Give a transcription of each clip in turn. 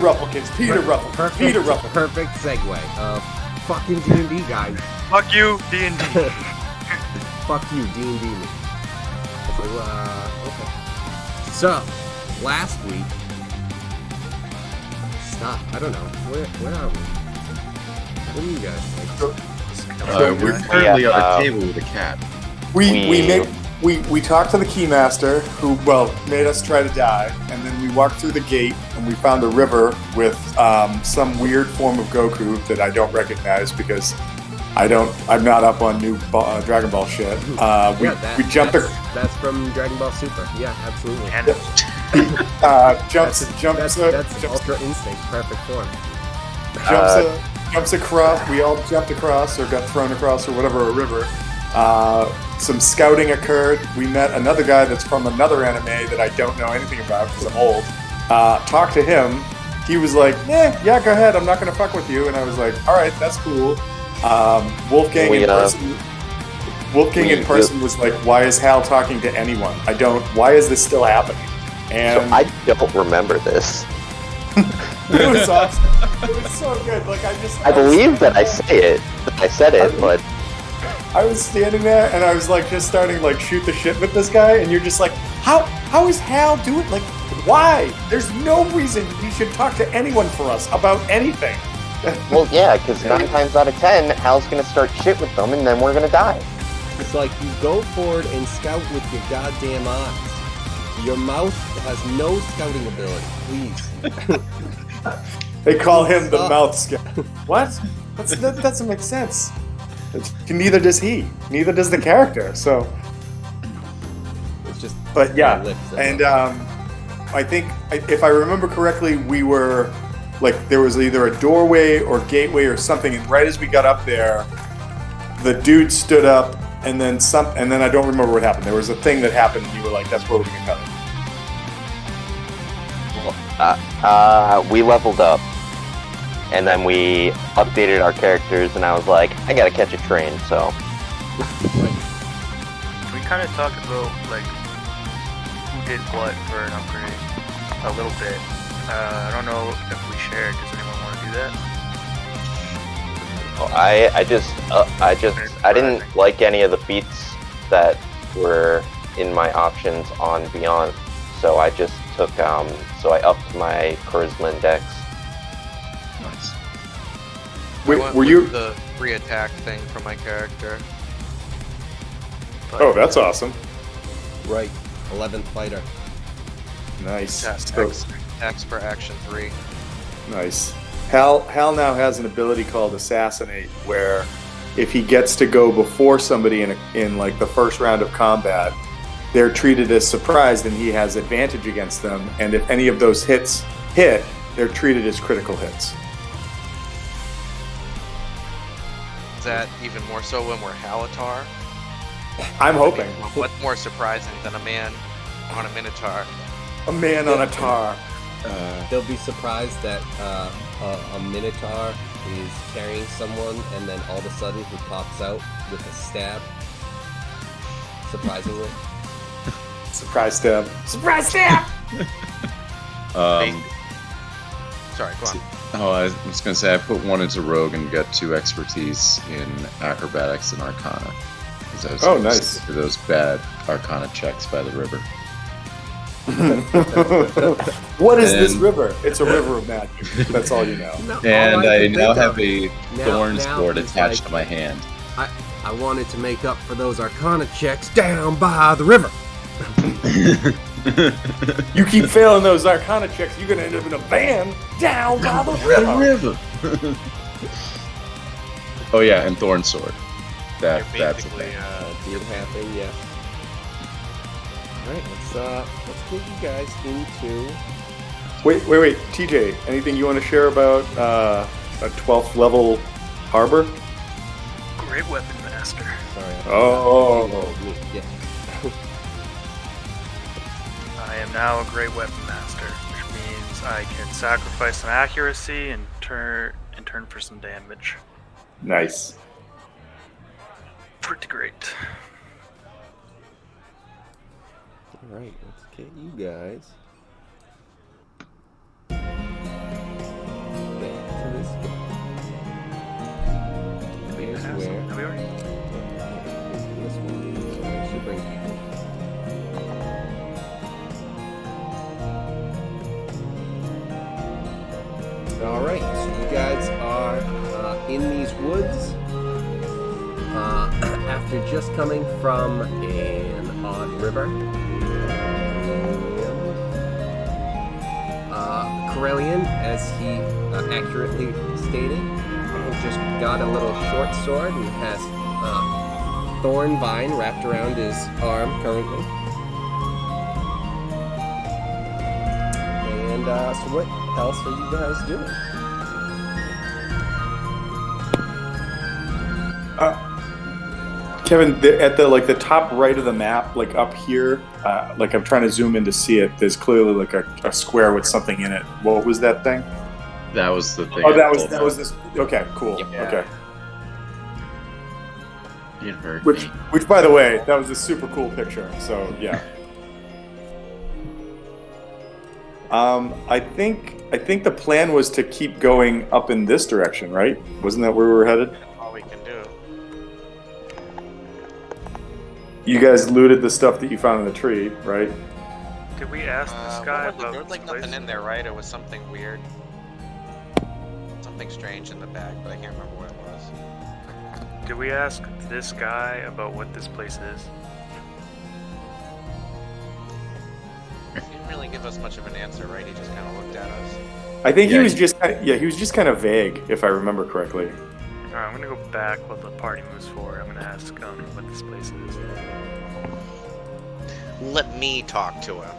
Ruffle kids. Peter Ruffle. Perfect, Peter Ruffle. perfect segue. Fucking D&D guys. Fuck you, D&D. Fuck you, D&D me. Okay. So, last week. Stop. I don't know. Where are we? What are you guys like? We're currently on a table with a cat. We talked to the Keymaster, who made us try to die, and then we walked through the gate and we found a river with some weird form of Goku that I don't recognize because I'm not up on new Dragon Ball shit. We jumped. That's from Dragon Ball Super. Yeah, absolutely. Jumps Ultra Instinct, perfect form. Jumps across. We all jumped across or got thrown across or whatever a river. Some scouting occurred. We met another guy that's from another anime that I don't know anything about because I'm old. Talked to him. He was like, yeah, go ahead. I'm not going to fuck with you. And I was like, all right, that's cool. Wolfgang in person was like, why is Hal talking to anyone? Why is this still happening? And so I don't remember this. It was awesome. It was so good. Like I believe that I said it, but I was standing there and I was like just starting like shoot the shit with this guy, and you're just like, how is Hal doing? Like, why? There's no reason you should talk to anyone for us about anything. Well, yeah, because 9 times out of 10, Hal's gonna start shit with them, and then we're gonna die. It's like you go forward and scout with your goddamn eyes. Your mouth has no scouting ability. Please. They call him the mouth scout. What? That doesn't make sense. Neither does he. Neither does the character. So, it's just. But yeah, and I think if I remember correctly, we were like there was either a doorway or gateway or something, and right as we got up there, the dude stood up, and then I don't remember what happened. There was a thing that happened, and you were like, "That's where we're gonna cut it." We leveled up, and then we updated our characters, and I was like, I gotta catch a train, so. Can we kind of talk about, like, who did what for an upgrade? A little bit. I don't know if we shared. Does anyone want to do that? Well, I didn't like any of the feats that were in my options on Beyond, so I just took, so I upped my charisma index. Nice. Were you the free attack thing for my character? Oh, that's awesome. Right, 11th fighter. Nice. X for action 3. Nice. Hal now has an ability called Assassinate, where if he gets to go before somebody in like the first round of combat, they're treated as surprised and he has advantage against them. And if any of those hits hit, they're treated as critical hits. Is that even more so when we're Halatar? I'm hoping. What's more surprising than a man on a Minotaur? A man on a tar. They'll be surprised that a Minotaur is carrying someone, and then all of a sudden he pops out with a stab. Surprisingly. Surprise stab. Surprise stab! Sorry, go on. Oh, I was going to say I put 1 into Rogue and got 2 expertise in Acrobatics and Arcana. Nice. For those bad Arcana checks by the river. What is this river? It's a river of magic. That's all you know. And I now have a thorn sword attached to my hand. I wanted to make up for those Arcana checks down by the river. You keep failing those Arcana checks, you're gonna end up in a van down by the river. Oh yeah, and thorn sword. That's basically did happen, yeah. Alright, let's get you guys into. Wait, TJ, anything you want to share about a 12th level harbor? Great weapon master. Sorry. Yeah. I am now a great weapon master, which means I can sacrifice some accuracy and turn for some damage. Nice. Pretty great. Alright, let's get you guys All right, so you guys are in these woods after just coming from an odd river. Corellian, as he accurately stated, just got a little short sword and has thorn vine wrapped around his arm currently. And so what else are you guys doing? Kevin, at the top right of the map, like up here, like I'm trying to zoom in to see it. There's clearly like a square with something in it. What was that thing? That was the thing. Oh, that was this. Okay, cool. Yep. Okay. It hurt Which, me. by the way, that was a super cool picture. So yeah. I think the plan was to keep going up in this direction, right? Wasn't that where we were headed? All we can do. You guys looted the stuff that you found in the tree, right? Did we ask this guy There about was like this place? nothing in there, right? It was something weird. Something strange in the bag, but I can't remember what it was. Did we ask this guy about what this place is? He didn't really give us much of an answer, right? He just kind of looked at us. I think Yeah, he was just kind of vague, if I remember correctly. Alright, I'm gonna go back while the party moves forward. I'm gonna ask what this place is. Let me talk to him.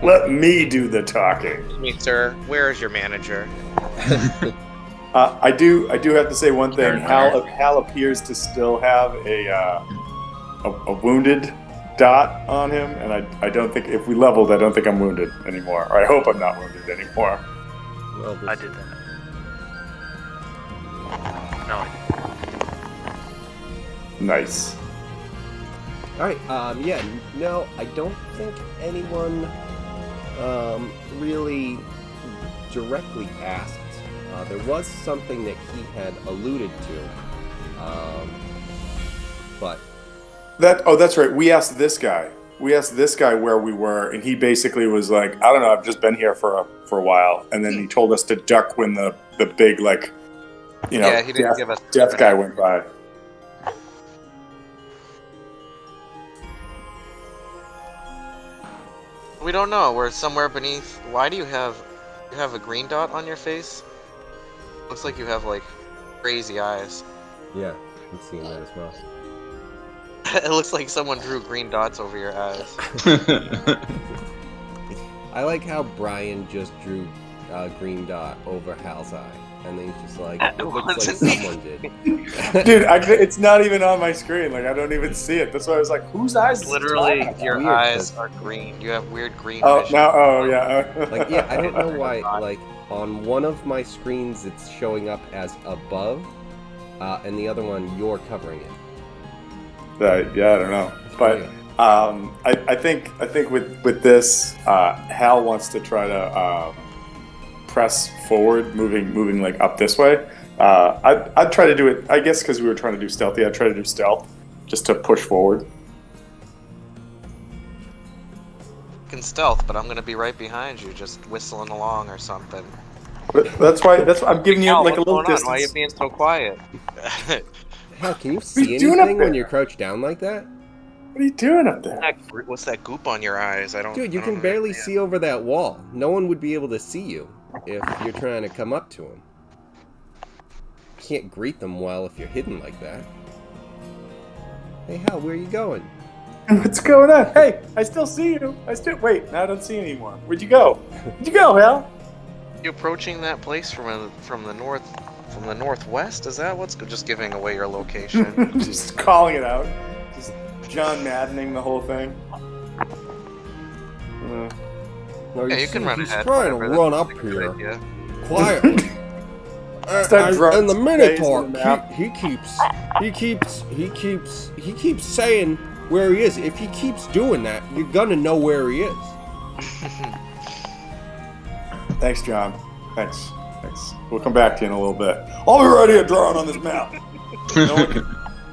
Let me do the talking. Excuse me, sir. Where is your manager? I do have to say one thing. Hal appears to still have a wounded dot on him, and I don't think if we leveled, I don't think I'm wounded anymore. Or I hope I'm not wounded anymore. Well, I did that. No, Nice. All right. Yeah. No, I don't think anyone really directly asked. There was something that he had alluded to, but That's right. We asked this guy. Where we were, and he basically was like, I don't know. I've just been here for a while, and then he told us to duck when the big Yeah, he didn't give us death guy went by. We don't know. We're somewhere beneath. Why do you have a green dot on your face? Looks like you have like crazy eyes. yeah, I'm seeing that as well. It looks like someone drew green dots over your eyes. I like how Brian just drew a green dot over Hal's eye, and then he's just like, it looks like wasn't me. someone did. Dude, it's not even on my screen. Like I don't even see it. That's why I was like, whose eyes? is Literally, this on? your Weird, eyes 'cause- are green. You have weird green Oh vision. now. Oh yeah. Like, yeah, I don't know why. Like, on one of my screens, it's showing up as above, and the other one, you're covering it. Yeah, I don't know. But weird. I think with this, Hal wants to try to press forward, moving like up this way. I'd try to do it. I guess because we were trying to do stealthy, I'd try to do stealth just to push forward. Can stealth, but I'm gonna be right behind you, just whistling along or something. But that's why I'm giving you Hal, like a what's little going on? Why are you distance. being so quiet? Hal, can you see doing up anything when there? you crouch down like that? What are you doing up there? What's that goop on your eyes? I don't. Dude, you I can don't barely understand. see over that wall. No one would be able to see you if you're trying to come up to him. You can't greet them well if you're hidden like that. Hey, Hal, where are you going? What's going on? Hey, I still see you. Wait. Now I don't see you anymore. Where'd you go? Where'd you go, Hal? You approaching that place from the northwest? Is that what's just giving away your location? Just calling it out. Just John Maddening the whole thing. No, Yeah, you can run he's ahead. trying to whatever, run that's up a good here. idea. Quiet. Start drawing and the some Minotaur, space in the map. he keeps saying where he is. If he keeps doing that, you're gonna know where he is. Thanks, John. Thanks. We'll come back to you in a little bit. I'll be right here drawing on this map.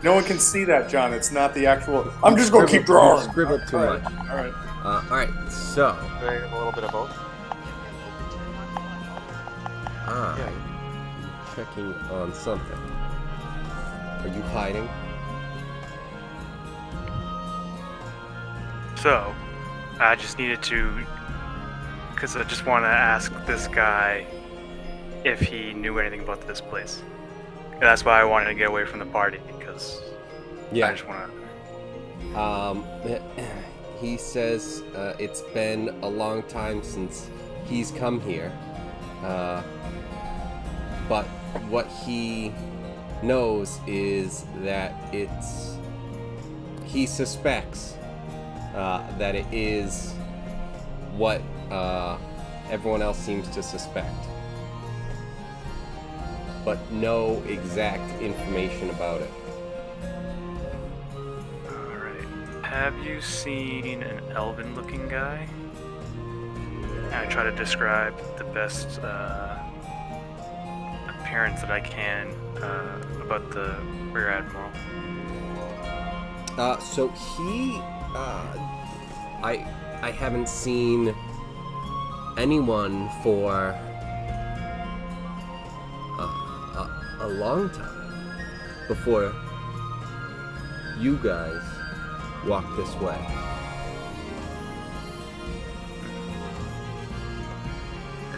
No one can see that, John. It's not the actual. I'm just gonna keep drawing. Scribbled too much. All right. All right, so A little bit of both. I'm checking on something. Are you hiding? So, I just needed to, because I just want to ask this guy if he knew anything about this place. And that's why I wanted to get away from the party, because I just want to. He says it's been a long time since he's come here. But what he knows is that he suspects that it is what everyone else seems to suspect. But no exact information about it. Alright. Have you seen an elven-looking guy? And I try to describe the best appearance that I can about the Rear Admiral. So he, I haven't seen anyone for a long time before you guys walked this way.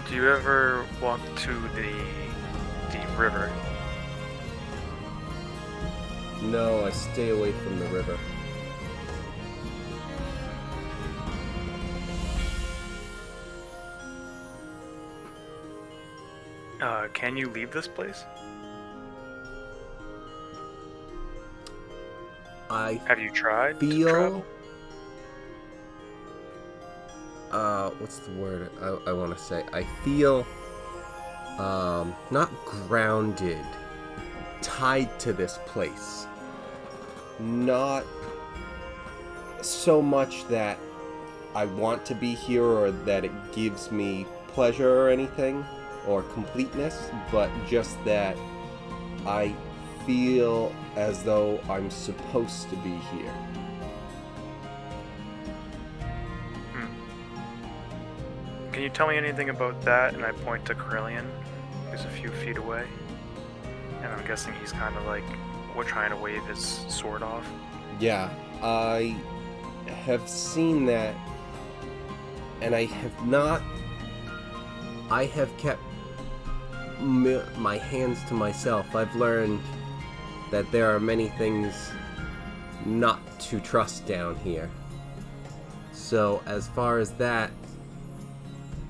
Do you ever walk to the river? No, I stay away from the river. Can you leave this place? Have you tried to travel? What's the word I want to say? I feel, not grounded, tied to this place. Not so much that I want to be here or that it gives me pleasure or anything, or completeness, but just that I feel as though I'm supposed to be here. Can you tell me anything about that? And I point to Carillion, who's a few feet away. And I'm guessing he's kind of like, we're trying to wave his sword off. Yeah, I have seen that, and I have kept my hands to myself. I've learned that there are many things not to trust down here. So as far as that,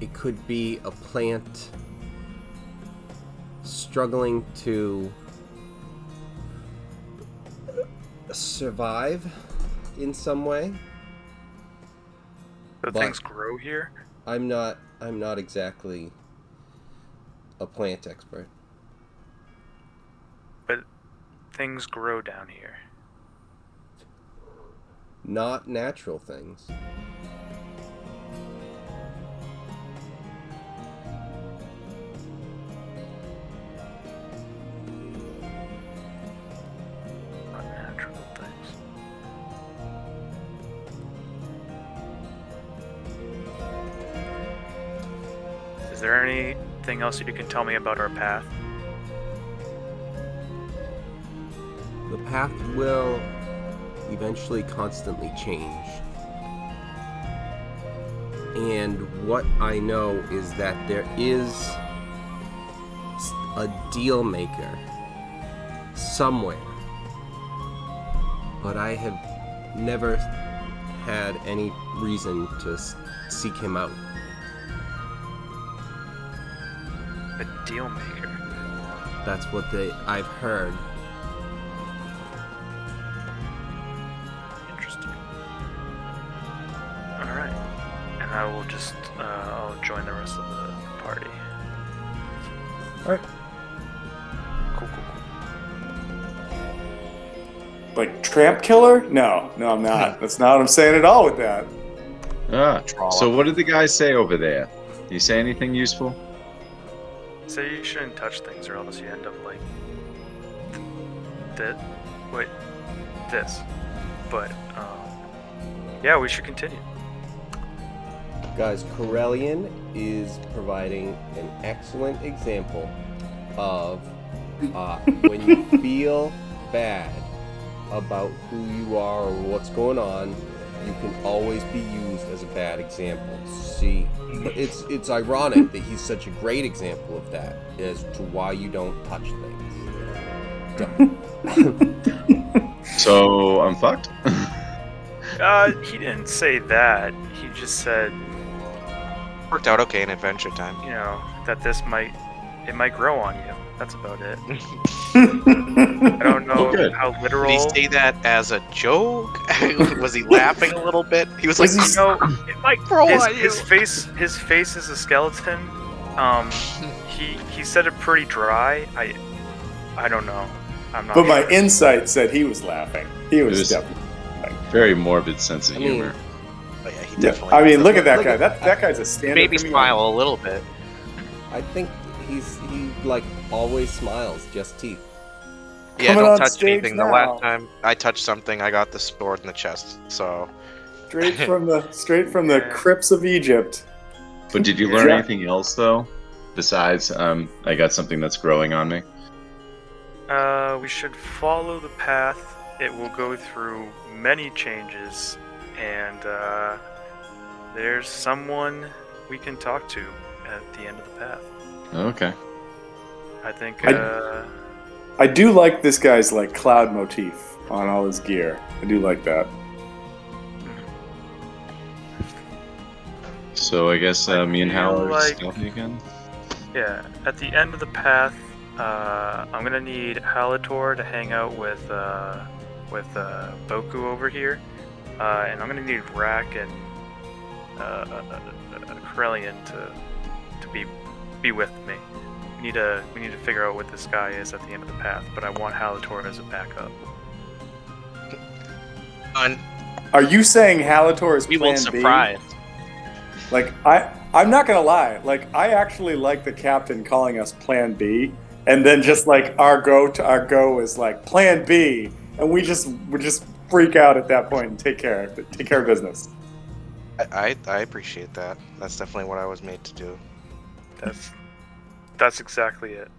it could be a plant struggling to survive in some way. But things grow here? I'm not exactly a plant expert. But things grow down here. Not natural things. Unnatural things. Is there anything else you can tell me about our path? The path will eventually constantly change. And what I know is that there is a deal maker somewhere. But I have never had any reason to seek him out. A deal maker? That's what I've heard. Interesting. Alright. And I will just, I'll join the rest of the party. Alright. Cool. Like, tramp killer? No, I'm not. That's not what I'm saying at all with that. So what did the guy say over there? Did he say anything useful? So you shouldn't touch things or else you end up like this. But yeah, we should continue. Guys, Corellian is providing an excellent example of when you feel bad about who you are or what's going on, you can always be used as a bad example. See, it's ironic that he's such a great example of that as to why you don't touch things. So I'm fucked. He didn't say that. He just said, Worked out okay in Adventure Time. you know, that it might grow on you. That's about it. I don't know good. how Did literal. he say that as a joke? Was he laughing a little bit? He was like, You know, it might grow on you. his face is a skeleton. He said it pretty dry. I don't know. I'm not. But sure. my insight said he was laughing. He was It was- definitely. Very morbid sense of I mean, humor. But yeah, he Yeah. definitely. I mean, look at that Look guy. at- That guy's a standard. Maybe comedian. smile a little bit. I think he like always smiles, just teeth. Yeah, Coming don't on touch stage anything. The now. last time I touched something, I got the sword in the chest. So Straight from the crypts of Egypt. But did you learn Yeah. anything else though? Besides, I got something that's growing on me. We should follow the path. It will go through many changes, and there's someone we can talk to at the end of the path. Okay. I think. I do like this guy's like cloud motif on all his gear. I do like that. So I guess me and Hal are like- stealthy again. Yeah, at the end of the path, I'm gonna need Halator to hang out with Boku over here, and I'm gonna need Rak and Corellian to be with me. We need to figure out what this guy is at the end of the path, but I want Halator as a backup. Are you saying Halator is we Plan will B? surprise. Like I'm not gonna lie. Like I actually like the captain calling us Plan B, and then just like our go is like Plan B, and we just freak out at that point and take care of business. I appreciate that. That's definitely what I was made to do. That's exactly it.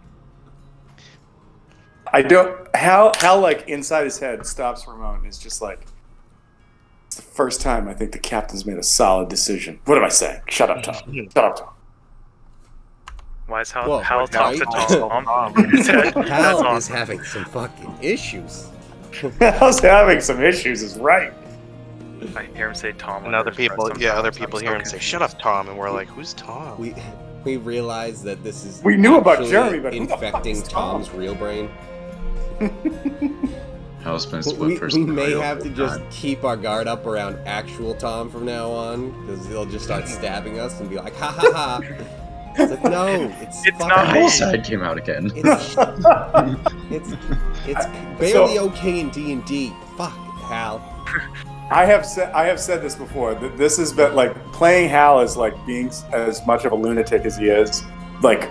I don't how like inside his head stops for a moment. It's just like it's the first time I think the captain's made a solid decision. What am I saying? Shut up, Tom. Shut up, Tom. Why is Well, Hal talk to right? Tom? That's Hal awesome. is having some fucking issues. Hal's having some issues. Is right. I hear him say Tom. And under other his people, breath yeah, other sometimes. people I'm hear so him say, confused. "Shut up, Tom," and we're like, "Who's Tom?" We realize that this is We knew about actually Jeremy, but who the fuck infecting is Tom? Tom's real brain. Hal's been split We person. may real have to whole just time. keep our guard up around actual Tom from now on, because he'll just start stabbing us and be like, ha ha ha. It's like, no, it's It's fucking- not The me. whole side came out again. It's barely okay in D&D. Fuck, Hal. I have said this before. That this has been like playing Hal is like being as much of a lunatic as he is. Like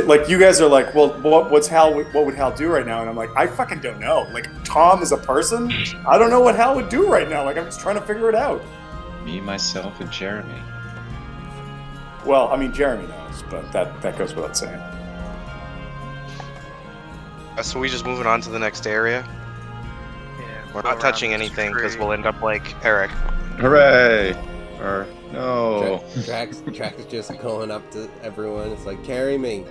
like you guys are like, well, what would Hal do right now? And I'm like, I fucking don't know. Like Tom is a person. I don't know what Hal would do right now. Like I'm just trying to figure it out. Me, myself, and Jeremy. Well, I mean Jeremy knows, but that goes without saying. So we just moving on to the next area. Yeah, We're go not around touching this anything because tree. we'll end up like Eric. Hooray! Or no. Drax is just going up to everyone. It's like, carry me.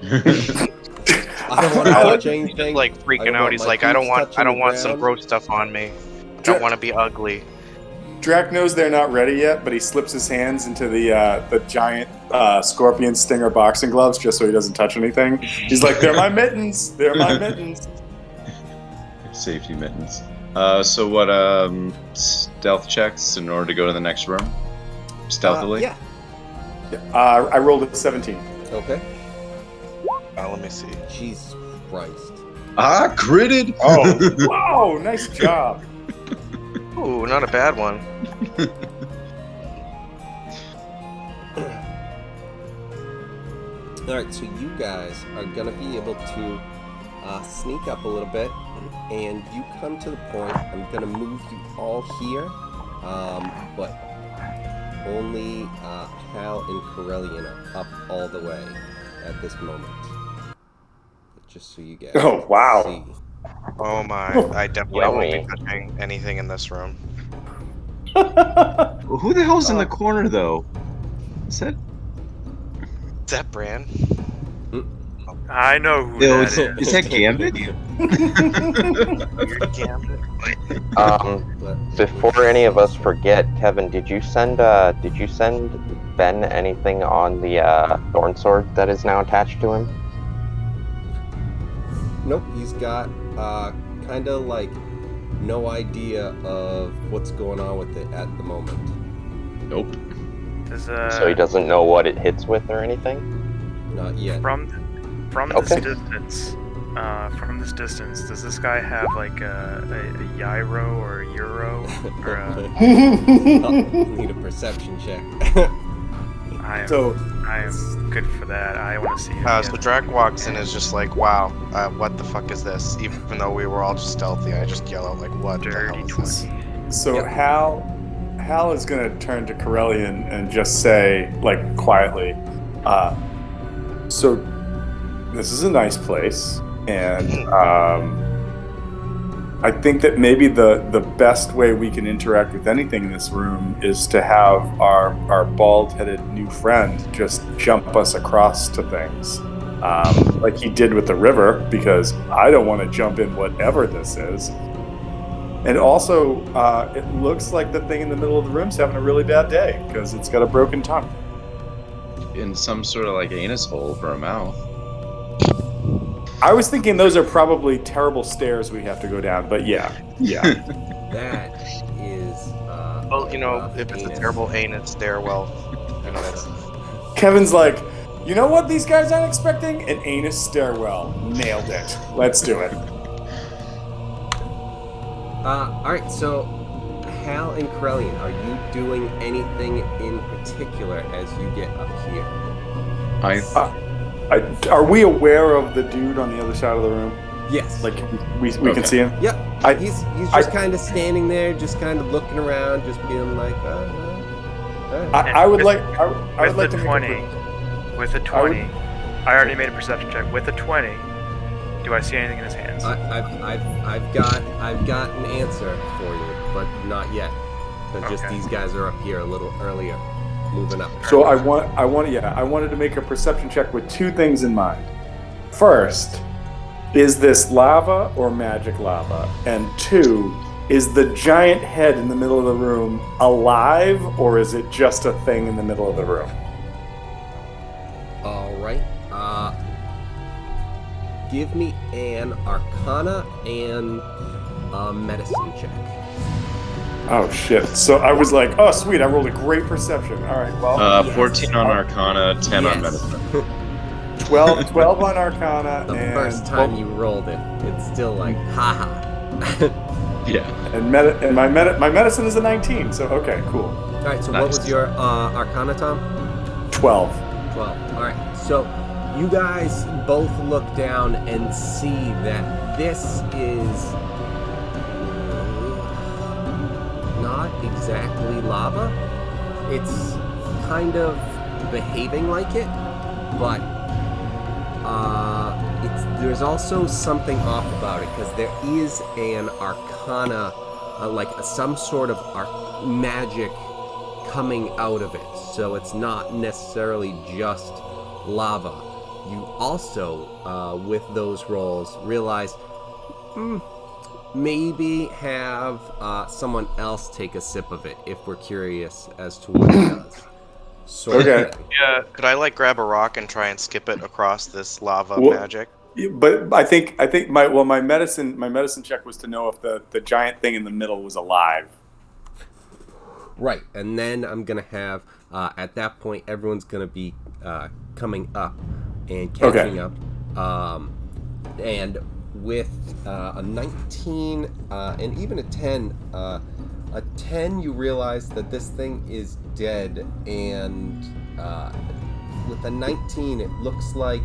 I don't want to touch He's anything. just like I freaking don't out. want He's my like, I don't boots want touching the some ground." gross stuff on me. I don't want to be ugly. Drac knows they're not ready yet, but he slips his hands into the giant scorpion stinger boxing gloves just so he doesn't touch anything. He's like, "They're my mittens. They're my mittens." Safety mittens. So what? Stealth checks in order to go to the next room. Stealthily. Yeah. I rolled a 17. Okay. Let me see. Jesus Christ. Ah, critted. Oh, wow! Nice job. Ooh, not a bad one. Alright, so you guys are gonna be able to sneak up a little bit, and you come to the point, I'm gonna move you all here, but only Hal and Corellian are up all the way at this moment. Just so you guys Oh, wow. see. Oh my! I definitely won't be Yummy. touching anything in this room. Who the hell's in the corner though? Is that? Is that Bran? I know who Yo, that is. is that Gambit? Weird Gambit. Before any of us forget, Kevin, did you send Ben anything on the thorn sword that is now attached to him? Nope, he's got kind of like no idea of what's going on with it at the moment. Nope. Does, So he doesn't know what it hits with or anything? Not yet. from Okay. this distance, does this guy have like a gyro or a euro? Or a, Need a perception check. I am So good for that. I want to see it. So Drac walks in and is just like, wow, what the fuck is this? Even though we were all just stealthy, I just yell out like, what the Dirty hell is this? 20. So Yep. Hal is gonna turn to Corellian and just say, like, quietly, so this is a nice place, and I think that maybe the best way we can interact with anything in this room is to have our bald-headed new friend just jump us across to things, like he did with the river, because I don't want to jump in whatever this is. And also, it looks like the thing in the middle of the room's having a really bad day because it's got a broken tongue. In some sort of like anus hole for a mouth. I was thinking those are probably terrible stairs we have to go down, but yeah. That is. Well, you know, rough if it's a anus. terrible anus stairwell, you know, that's Kevin's like, you know what these guys aren't expecting? An anus stairwell. Nailed it. Let's do it. Alright, so Hal and Corellian, are you doing anything in particular as you get up here? Are we aware of the dude on the other side of the room? Yes. Like, we can Okay. see him? Yep. I- He's just kind of standing there, just kind of looking around, just being like, alright. I would like I With would like the to 20. make With a 20, I already made a perception check. With a 20, do I see anything in his hands? I've got an answer for you, but not yet. But just Okay. these guys are up here a little earlier, moving up. So I wanted to make a perception check with two things in mind. First, is this lava or magic lava? And two, is the giant head in the middle of the room alive, or is it just a thing in the middle of the room? All right. Give me an Arcana and a Medicine check. Oh shit! So I was like, oh sweet, I rolled a great perception. All right, well, Yes. 14 on Arcana, 10 on Yes. Medicine. 12 on Arcana, The and first time you rolled it, it's still like, haha. Yeah. and my medicine is a 19. So okay, cool. All right. So what Nice. was your Arcana, Tom? 12. 12. All right. So you guys both look down and see that this is not exactly lava. It's kind of behaving like it, but there's also something off about it because there is an arcana, some sort of magic coming out of it. So it's not necessarily just lava. You also, with those rolls, realize maybe have someone else take a sip of it if we're curious as to what it does. Sort of Okay. thing. Yeah, could I like grab a rock and try and skip it across this lava Well- magic? But I think my medicine check was to know if the giant thing in the middle was alive. Right, and then I'm gonna have at that point everyone's gonna be coming up and catching up, and with a 19 and even a 10, a 10 you realize that this thing is dead, and with a 19 it looks like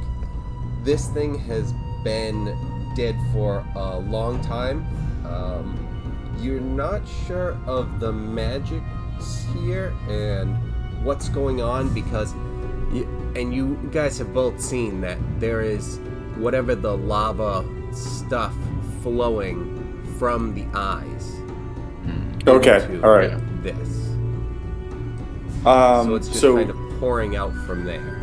this thing has been dead for a long time. You're not sure of the magic here, and what's going on, because you guys have both seen that there is whatever the lava stuff flowing from the eyes. Okay, into all right. This. So it's just so kind of pouring out from there.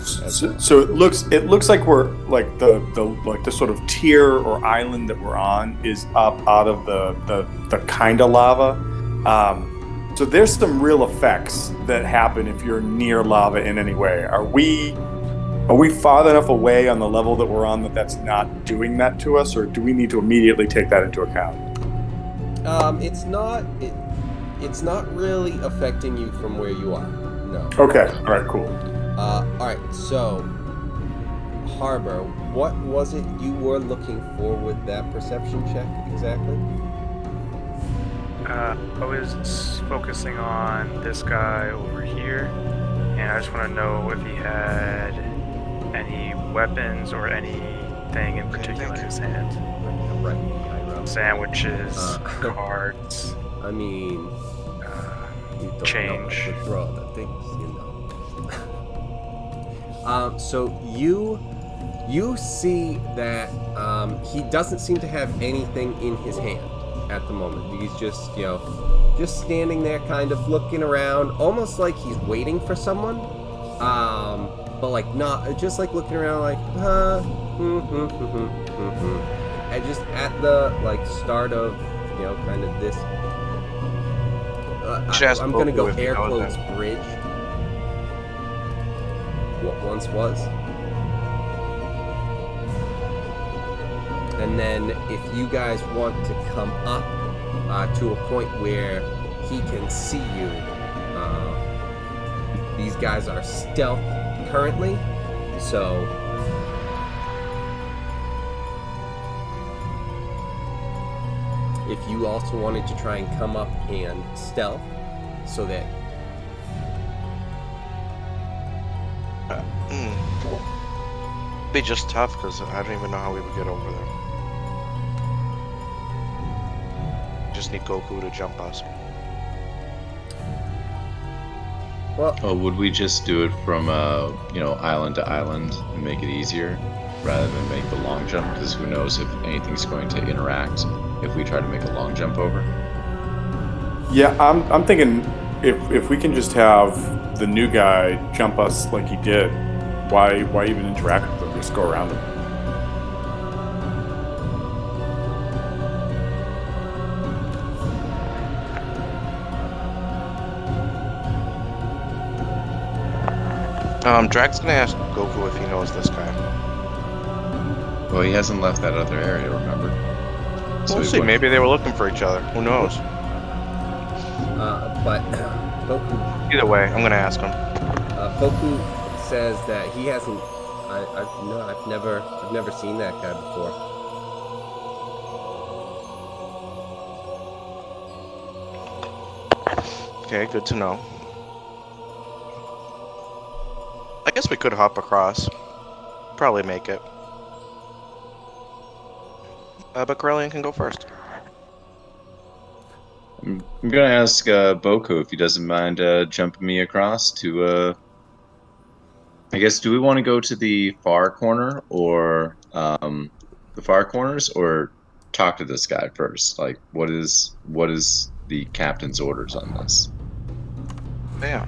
So it looks like we're like the sort of tier or island that we're on is up out of the kind of lava. So there's some real effects that happen if you're near lava in any way. Are we far enough away on the level that we're on that's not doing that to us, or do we need to immediately take that into account? It's not really affecting you from where you are. No. Okay. All right. Cool. All right. So, Harbor, what was it you were looking for with that perception check exactly? I was focusing on this guy over here, and I just want to know if he had any weapons or anything in particular in his hand. Right. Sandwiches, cards. I mean, you don't change. know how to throw other things, you know. So you see that he doesn't seem to have anything in his hand at the moment. He's just, just standing there kind of looking around, almost like he's waiting for someone. But like not, just like looking around like, and just at the like start of, kind of this. I'm gonna go air quotes bridge. What once was. And then if you guys want to come up to a point where he can see you, these guys are stealth currently, so if you also wanted to try and come up and stealth so that be just tough because I don't even know how we would get over there. Just need Goku to jump us. well, would we just do it from island to island and make it easier rather than make the long jump? Because who knows if anything's going to interact if we try to make a long jump over. Yeah, I'm thinking if we can just have the new guy jump us like he did, why even interact with him? Just go around him. Drag's gonna ask Goku if he knows this guy. Well, he hasn't left that other area, remember? So We'll he see. wouldn't- Maybe they were looking for each other. Who knows? but Goku Either way, I'm gonna ask him. Goku says that he hasn't. I've never seen that guy before. Okay, good to know. I guess we could hop across. Probably make it. But Corellian can go first. I'm gonna ask Boku if he doesn't mind jumping me across to. I guess, do we want to go to the far corner or the far corners, or talk to this guy first? Like, what is the captain's orders on this? Yeah.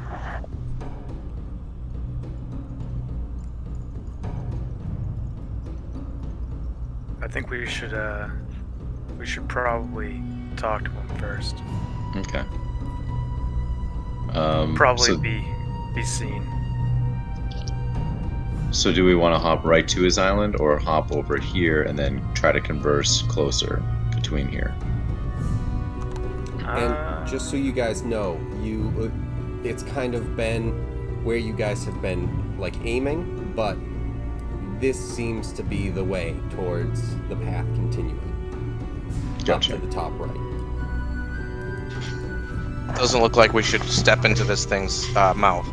I think we should probably talk to him first. Okay. Probably so, be seen. So do we want to hop right to his island, or hop over here and then try to converse closer between here? And just so you guys know, it's kind of been where you guys have been like aiming, but this seems to be the way towards the path continuing. Gotcha. Up to the top right. Doesn't look like we should step into this thing's mouth.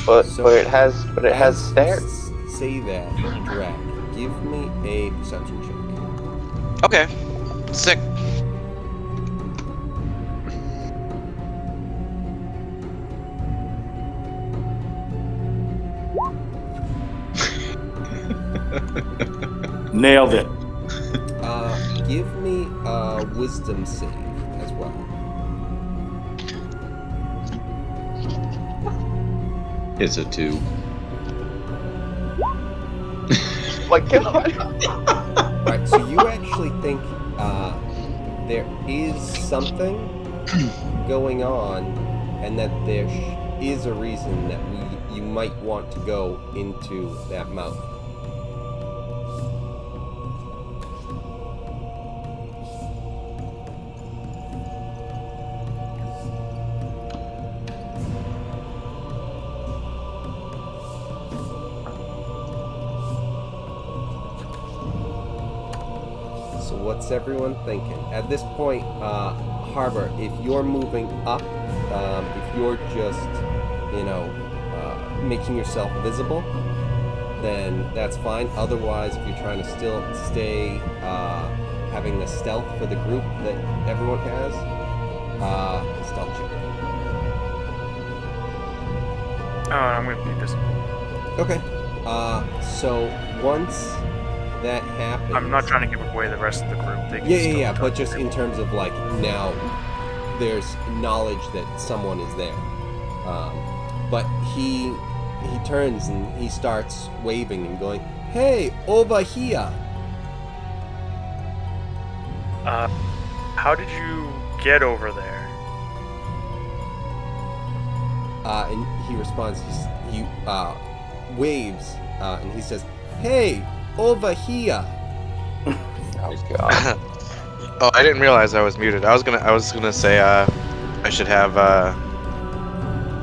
But So, it has stairs. Say that, Drag. Give me a perception check. Okay. Sick. Nailed it. Give me a wisdom save as well. It's a 2. Oh my god. Alright, so you actually think there is something going on, and that there is a reason that you might want to go into that mouth. So what's everyone thinking? At this point, Harbor, if you're moving up, if you're just, making yourself visible, then that's fine. Otherwise, if you're trying to still stay having the stealth for the group that everyone has, stealth check. Oh, I'm gonna be visible. Okay. So once that happens, I'm not trying to give away the rest of the group. They can Yeah, still yeah. talk But just to in me. terms of like now, there's knowledge that someone is there. But he turns and he starts waving and going, "Hey, over here!" How did you get over there? And he responds. He waves and he says, "Hey, over here!" Oh god. Oh, I didn't realize I was muted. I was gonna say I should have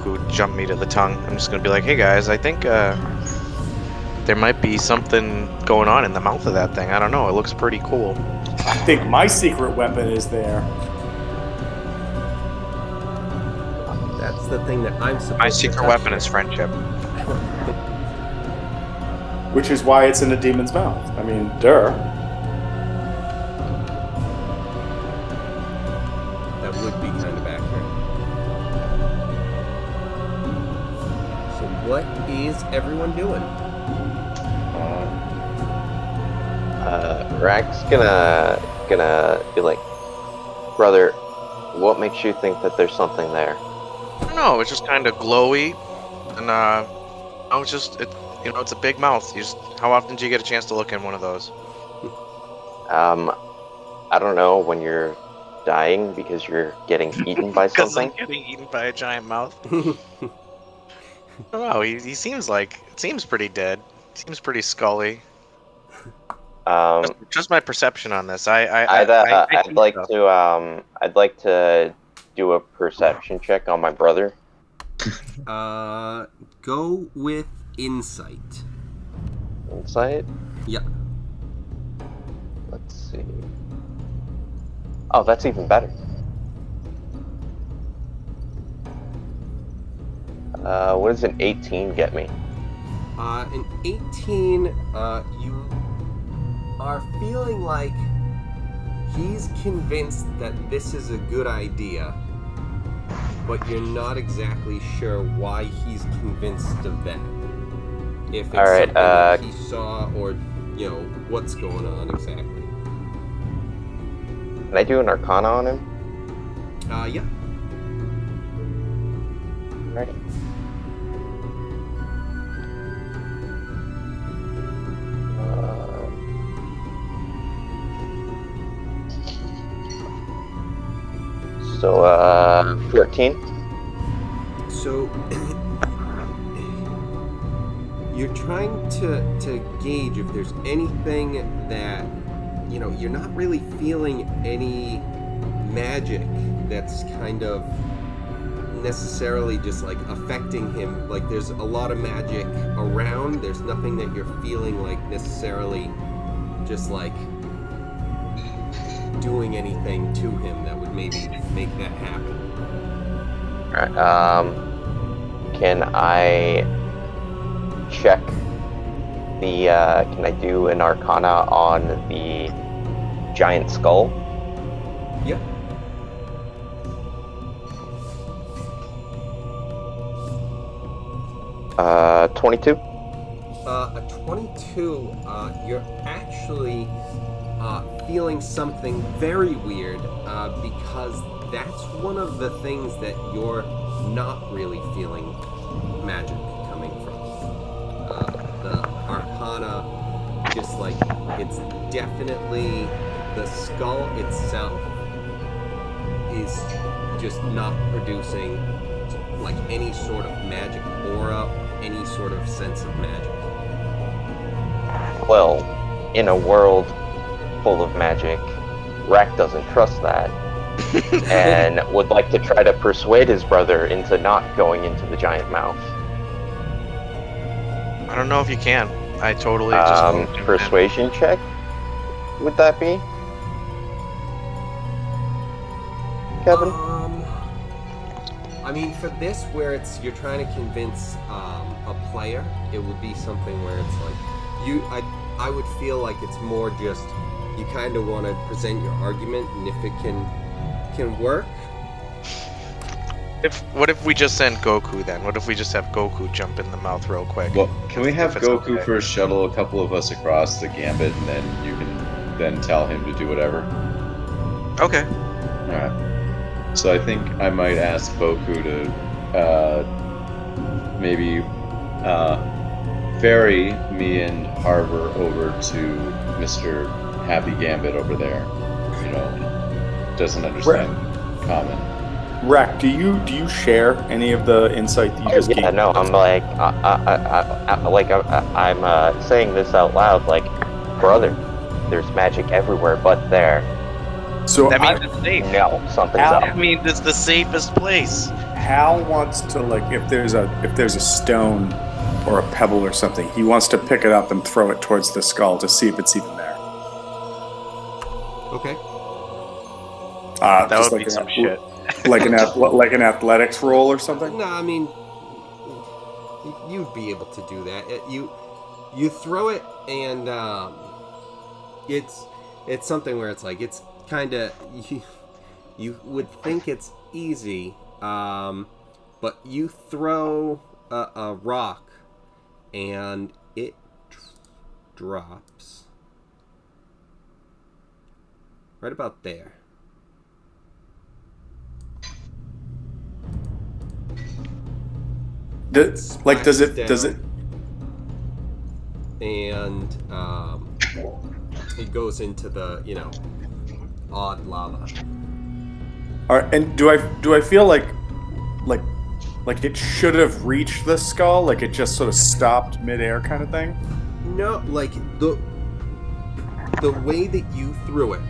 who jump me to the tongue. I'm just gonna be like, hey guys, I think there might be something going on in the mouth of that thing. I don't know. It looks pretty cool. I think my secret weapon is there. That's the thing that I'm supposed My to secret touch weapon here. is friendship. Which is why it's in a demon's mouth. I mean, duh. That would be kind of accurate. So what is everyone doing? Rack's gonna be like, brother, what makes you think that there's something there? I don't know. It's just kind of glowy, and it's a big mouth. How often do you get a chance to look in one of those? I don't know, when you're dying because you're getting eaten by Because I'm something. getting eaten by a giant mouth. I don't know. He seems pretty dead. Seems pretty scully. Just my perception on this. I'd like to do a perception check on my brother. Go with insight. Insight? Yep. Let's see. Oh, that's even better. What does an 18 get me? An 18, you are feeling like he's convinced that this is a good idea, but you're not exactly sure why he's convinced of that. If it's Alright, something that he saw, or, what's going on exactly. Can I do an Arcana on him? Yeah. Alrighty. So, 14. So you're trying to gauge if there's anything that, you're not really feeling any magic that's kind of necessarily just like affecting him. Like there's a lot of magic around. There's nothing that you're feeling like necessarily just like doing anything to him that would maybe make that happen. Alright, can I check the, can I do an Arcana on the giant skull? Yeah. Uh, 22? A 22, you're actually feeling something very weird because that's one of the things that you're not really feeling magic coming from. The Arcana, just like, it's definitely the skull itself is just not producing like any sort of magic aura, any sort of sense of magic. Well, in a world full of magic, Rack doesn't trust that, and would like to try to persuade his brother into not going into the giant mouth. I don't know if you can. I totally just Persuasion check? Would that be? Kevin? I mean, for this, where it's you're trying to convince a player, it would be something where it's like I would feel like it's more just you kind of want to present your argument, and if it can work. What if we just send Goku then? What if we just have Goku jump in the mouth real quick? Well, can we have If it's Goku okay. first shuttle a couple of us across the gambit, and then you can then tell him to do whatever? Okay. Alright. So I think I might ask Goku to maybe ferry me and Harbor over to Mr. Happy Gambit over there. You know, doesn't understand common. Rack, do you share any of the insight that you just Yeah, gave? no, I'm like, I'm saying this out loud, like, brother, there's magic everywhere but there. So That means it's safe. No, something's Al- up. That means it's the safest place. Hal wants to, like, if there's a stone or a pebble or something, he wants to pick it up and throw it towards the skull to see if it's even there. Okay. That Just would like be some shit. like an athletics roll or something. No, I mean, you'd be able to do that. You throw it, and it's something where it's like it's kind of you would think it's easy, but you throw a rock, and it drops right about there. Does it? And it goes into the odd lava. All right, and do I feel like it should have reached the skull, like it just sort of stopped midair, kind of thing? No, like the way that you threw it,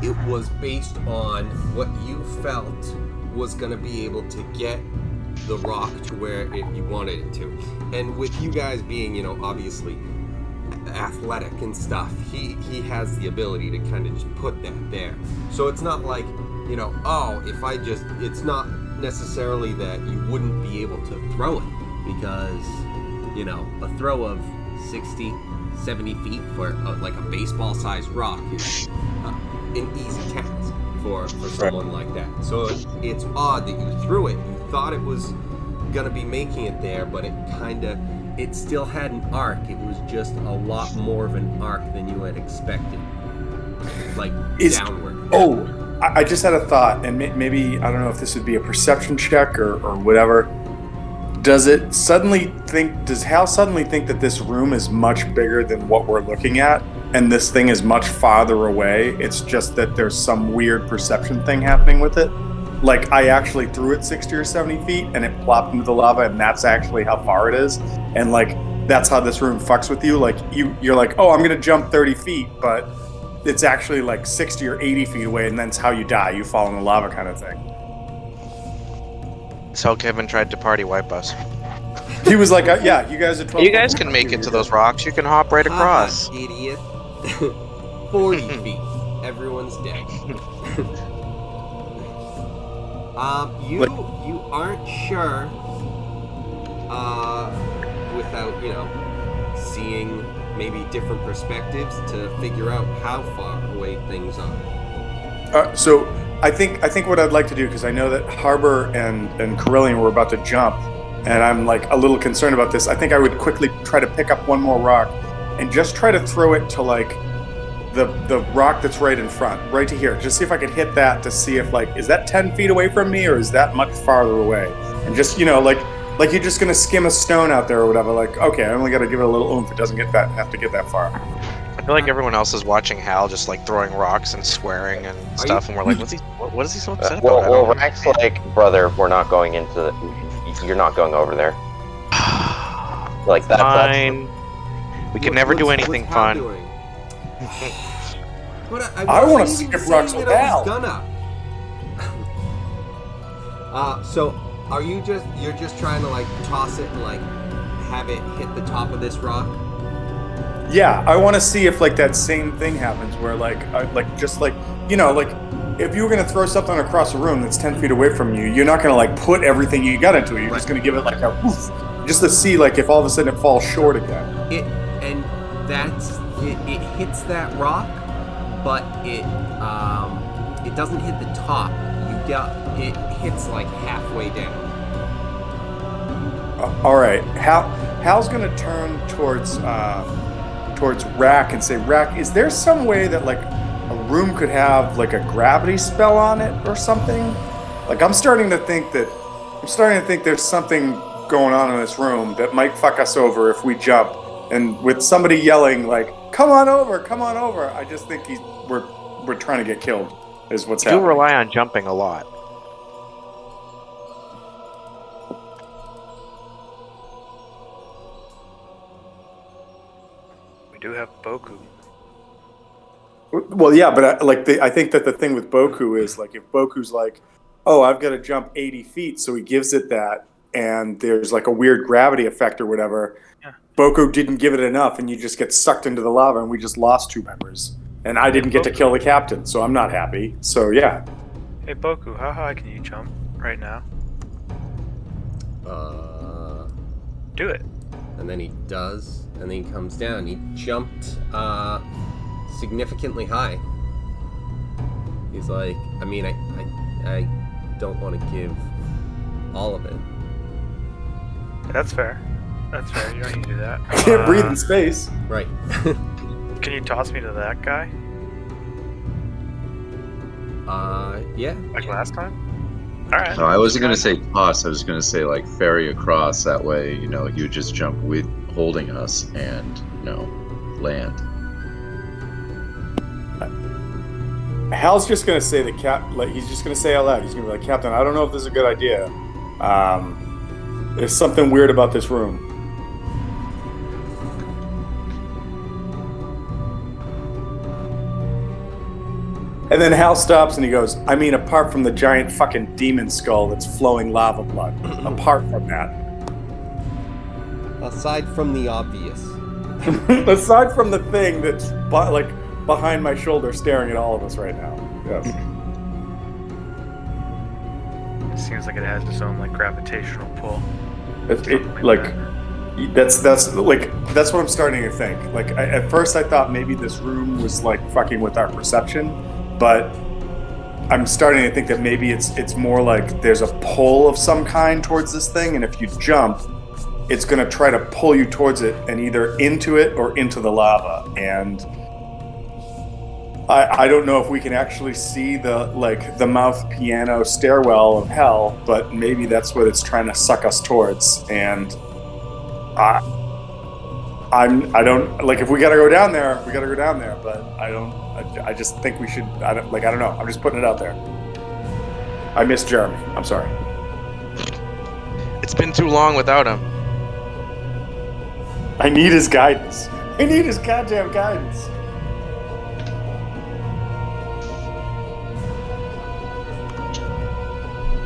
it was based on what you felt was going to be able to get the rock to where you wanted it to. And with you guys being, obviously athletic and stuff, he has the ability to kind of just put that there. So it's not like, it's not necessarily that you wouldn't be able to throw it, because, a throw of 60, 70 feet for like a baseball-sized rock is an easy task for someone like that. So it's odd that you threw it. You thought it was gonna be making it there, but it still had an arc. It was just a lot more of an arc than you had expected, like downward. Oh, I just had a thought, and maybe I don't know if this would be a perception check or whatever. Does Hal suddenly think that this room is much bigger than what we're looking at, and this thing is much farther away? It's just that there's some weird perception thing happening with it. Like, I actually threw it 60 or 70 feet, and it plopped into the lava, and that's actually how far it is. And, like, that's how this room fucks with you. Like, you're like, oh, I'm going to jump 30 feet, but it's actually, like, 60 or 80 feet away, and that's how you die. You fall in the lava kind of thing. That's how Kevin tried to party wipe us. He was like, yeah, you guys are 12. You guys can make it to those rocks. You can hop right across. Idiot. 40 feet. Everyone's dead. You aren't sure, without, seeing maybe different perspectives to figure out how far away things are. So I think what I'd like to do, because I know that Harbor and Carillion were about to jump, and I'm like a little concerned about this, I think I would quickly try to pick up one more rock and just try to throw it to like the rock that's right in front, right to here. Just see if I could hit that to see if like, is that 10 feet away from me or is that much farther away? And just, you know, like you're just gonna skim a stone out there or whatever. Like, okay, I only got to give it a little oomph. It doesn't have to get that far. I feel like everyone else is watching Hal just like throwing rocks and swearing and stuff, and we're like, what is he so upset about? Well, Rack's like, brother, we're not going into you're not going over there. Like that's fine. We can never do anything what's Hal fun. doing? But I want to wasn't even skip rocks saying with that I Hal. was gonna. So are you're just trying to like toss it and like have it hit the top of this rock? Yeah, I want to see if like that same thing happens where like you know, like if you were gonna throw something across a room that's 10 feet away from you, you're not gonna like put everything you got into it. You're just gonna give it like a woof, just to see like if all of a sudden it falls short again. It hits that rock, but it doesn't hit the top. It hits like halfway down. All right, Hal's gonna turn towards Rack and say, Rack, is there some way that like a room could have like a gravity spell on it or something? Like I'm starting to think there's something going on in this room that might fuck us over if we jump. And with somebody yelling like, come on over, I just think we're trying to get killed is what's We do happening. rely on jumping a lot. We do have Boku. Well, yeah, but I think that the thing with Boku is like if Boku's like, oh, I've got to jump 80 feet, so he gives it that, and there's like a weird gravity effect or whatever. Yeah. Boku didn't give it enough, and you just get sucked into the lava, and we just lost 2 members. And I didn't get to kill the captain, so I'm not happy. So yeah. Hey Boku, how high can you jump right now? Do it. And then he does, and then he comes down. He jumped significantly high. He's like, I mean, I don't want to give all of it. That's fair. That's fair. You don't need to do that. I can't breathe in space. Right. Can you toss me to that guy? Yeah. Like last time? Alright. No, I wasn't gonna say toss. I was gonna say like ferry across. That way, you know, you just jump with holding us and land. Hal's just gonna say he's just gonna say out loud. He's gonna be like, Captain, I don't know if this is a good idea. There's something weird about this room. And then Hal stops and he goes, I mean, apart from the giant fucking demon skull that's flowing lava blood. Apart from that. Aside from the obvious. Aside from the thing that's like behind my shoulder staring at all of us right now. Yes. It seems like it has its own like gravitational pull. That's what I'm starting to think. Like at first I thought maybe this room was like fucking with our perception, but I'm starting to think that maybe it's more like there's a pull of some kind towards this thing, and if you jump, it's gonna try to pull you towards it and either into it or into the lava. And I don't know if we can actually see the mouth piano stairwell of hell, but maybe that's what it's trying to suck us towards. And I don't like if we gotta go down there, we gotta go down there. But I just think we should. I don't know. I'm just putting it out there. I miss Jeremy. I'm sorry. It's been too long without him. I need his guidance. I need his goddamn guidance.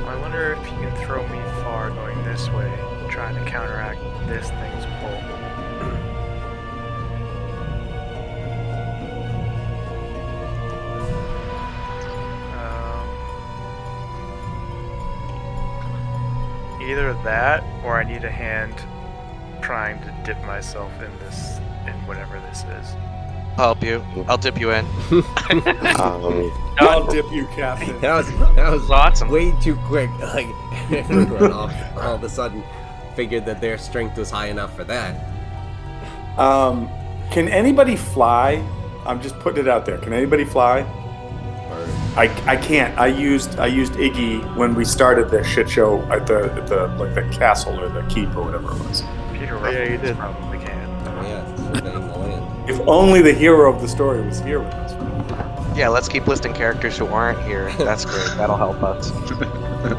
I wonder if you can throw me far going this way, trying to counteract this thing's pull. Either that, or I need a hand trying to dip myself in whatever this is. I'll help you. I'll dip you in. I'll dip you, Captain. That was Awesome. way too quick. Like everyone all of a sudden figured that their strength was high enough for that. Can anybody fly? I'm just putting it out there. Can anybody fly? I can't. I used Iggy when we started this shit show at the castle or the keep or whatever it was. Peter Oh, yeah, you Ruffles did. probably can. Yeah, surveying the land. If only the hero of the story was here with us. Yeah, let's keep listing characters who aren't here. That's great. That'll help us.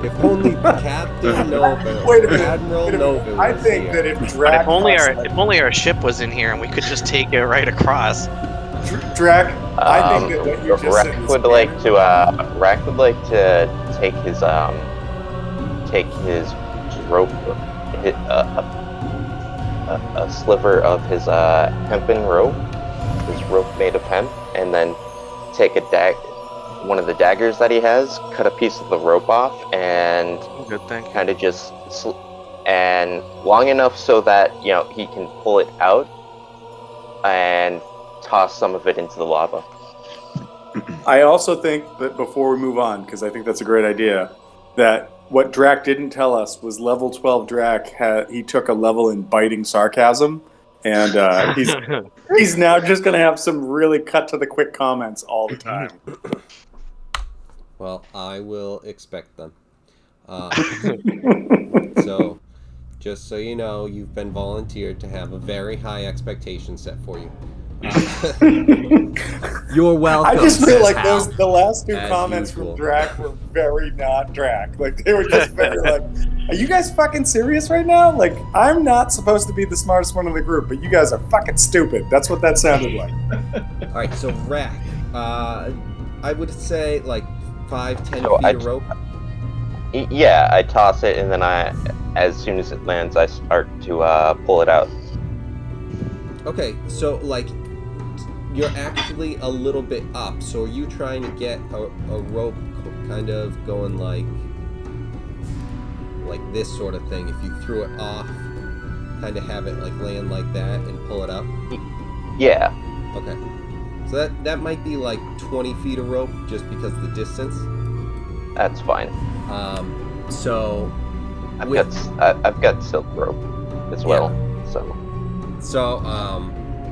If only Captain Noven, Wait a minute. Admiral wait a minute. Noven I was think here. that if But Drac, if only our ship was in here and we could just take it right across. Drac, I think that what you just said Rack is would like to Rack would like to take his rope, a sliver of his hempen rope, his rope made of hemp, and then take one of the daggers that he has, cut a piece of the rope off, and Good thing. kind of just and long enough so that he can pull it out and toss some of it into the lava. I also think that before we move on, because I think that's a great idea, that what Drac didn't tell us was level 12 Drac he took a level in biting sarcasm, and he's now just going to have some really cut to the quick comments all the time. Well, I will expect them. So, just so you know, you've been volunteered to have a very high expectation set for you. You're welcome. I just feel says like Hal, the last two as comments usual. from Drac were very not Drac. Like, they were just very like, are you guys fucking serious right now? Like, I'm not supposed to be the smartest one in the group, but you guys are fucking stupid. That's what that sounded like. All right, so Rack, I would say like 5-10 So feet of rope. Yeah, I toss it, and then as soon as it lands, I start to pull it out. Okay, so like you're actually a little bit up. So are you trying to get a rope kind of going like this sort of thing? If you threw it off, kind of have it like land like that and pull it up? Yeah. Okay. So that might be like 20 feet of rope just because of the distance. That's fine. So I've got silk rope as well. So,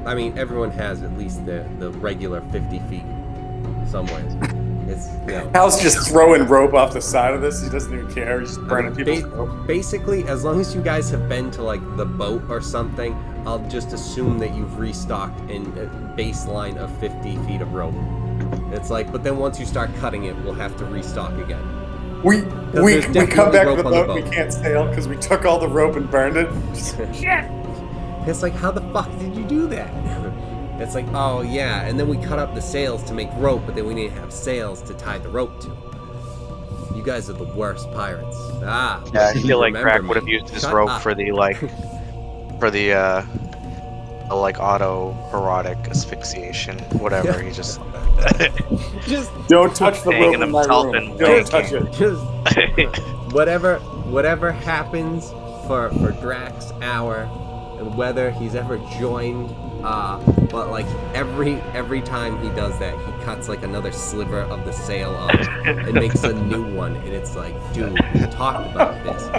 I mean, everyone has at least the regular 50 feet somewhere. It's, Hal's just throwing rope off the side of this. He doesn't even care. He's just burning people's rope. Basically, as long as you guys have been to, like, the boat or something, I'll just assume that you've restocked in a baseline of 50 feet of rope. It's like, but then once you start cutting it, we'll have to restock again. We there's come back to rope the on the boat. We boat. can't sail because we took all the rope and burned it. Shit. It's like, how the fuck did you do that? It's like, oh yeah, and then we cut up the sails to make rope, but then we didn't have sails to tie the rope to. You guys are the worst pirates. Yeah, I feel like remember Crack me. would have used his Shut rope up. for the auto-erotic asphyxiation, whatever. He just Just Don't touch the rope Hanging in my himself room. and Don't waking. touch it. just whatever happens for Drax's hour, and whether he's ever joined, but like every time he does that, he cuts like another sliver of the sail off and makes a new one, and it's like, dude, we talked about this.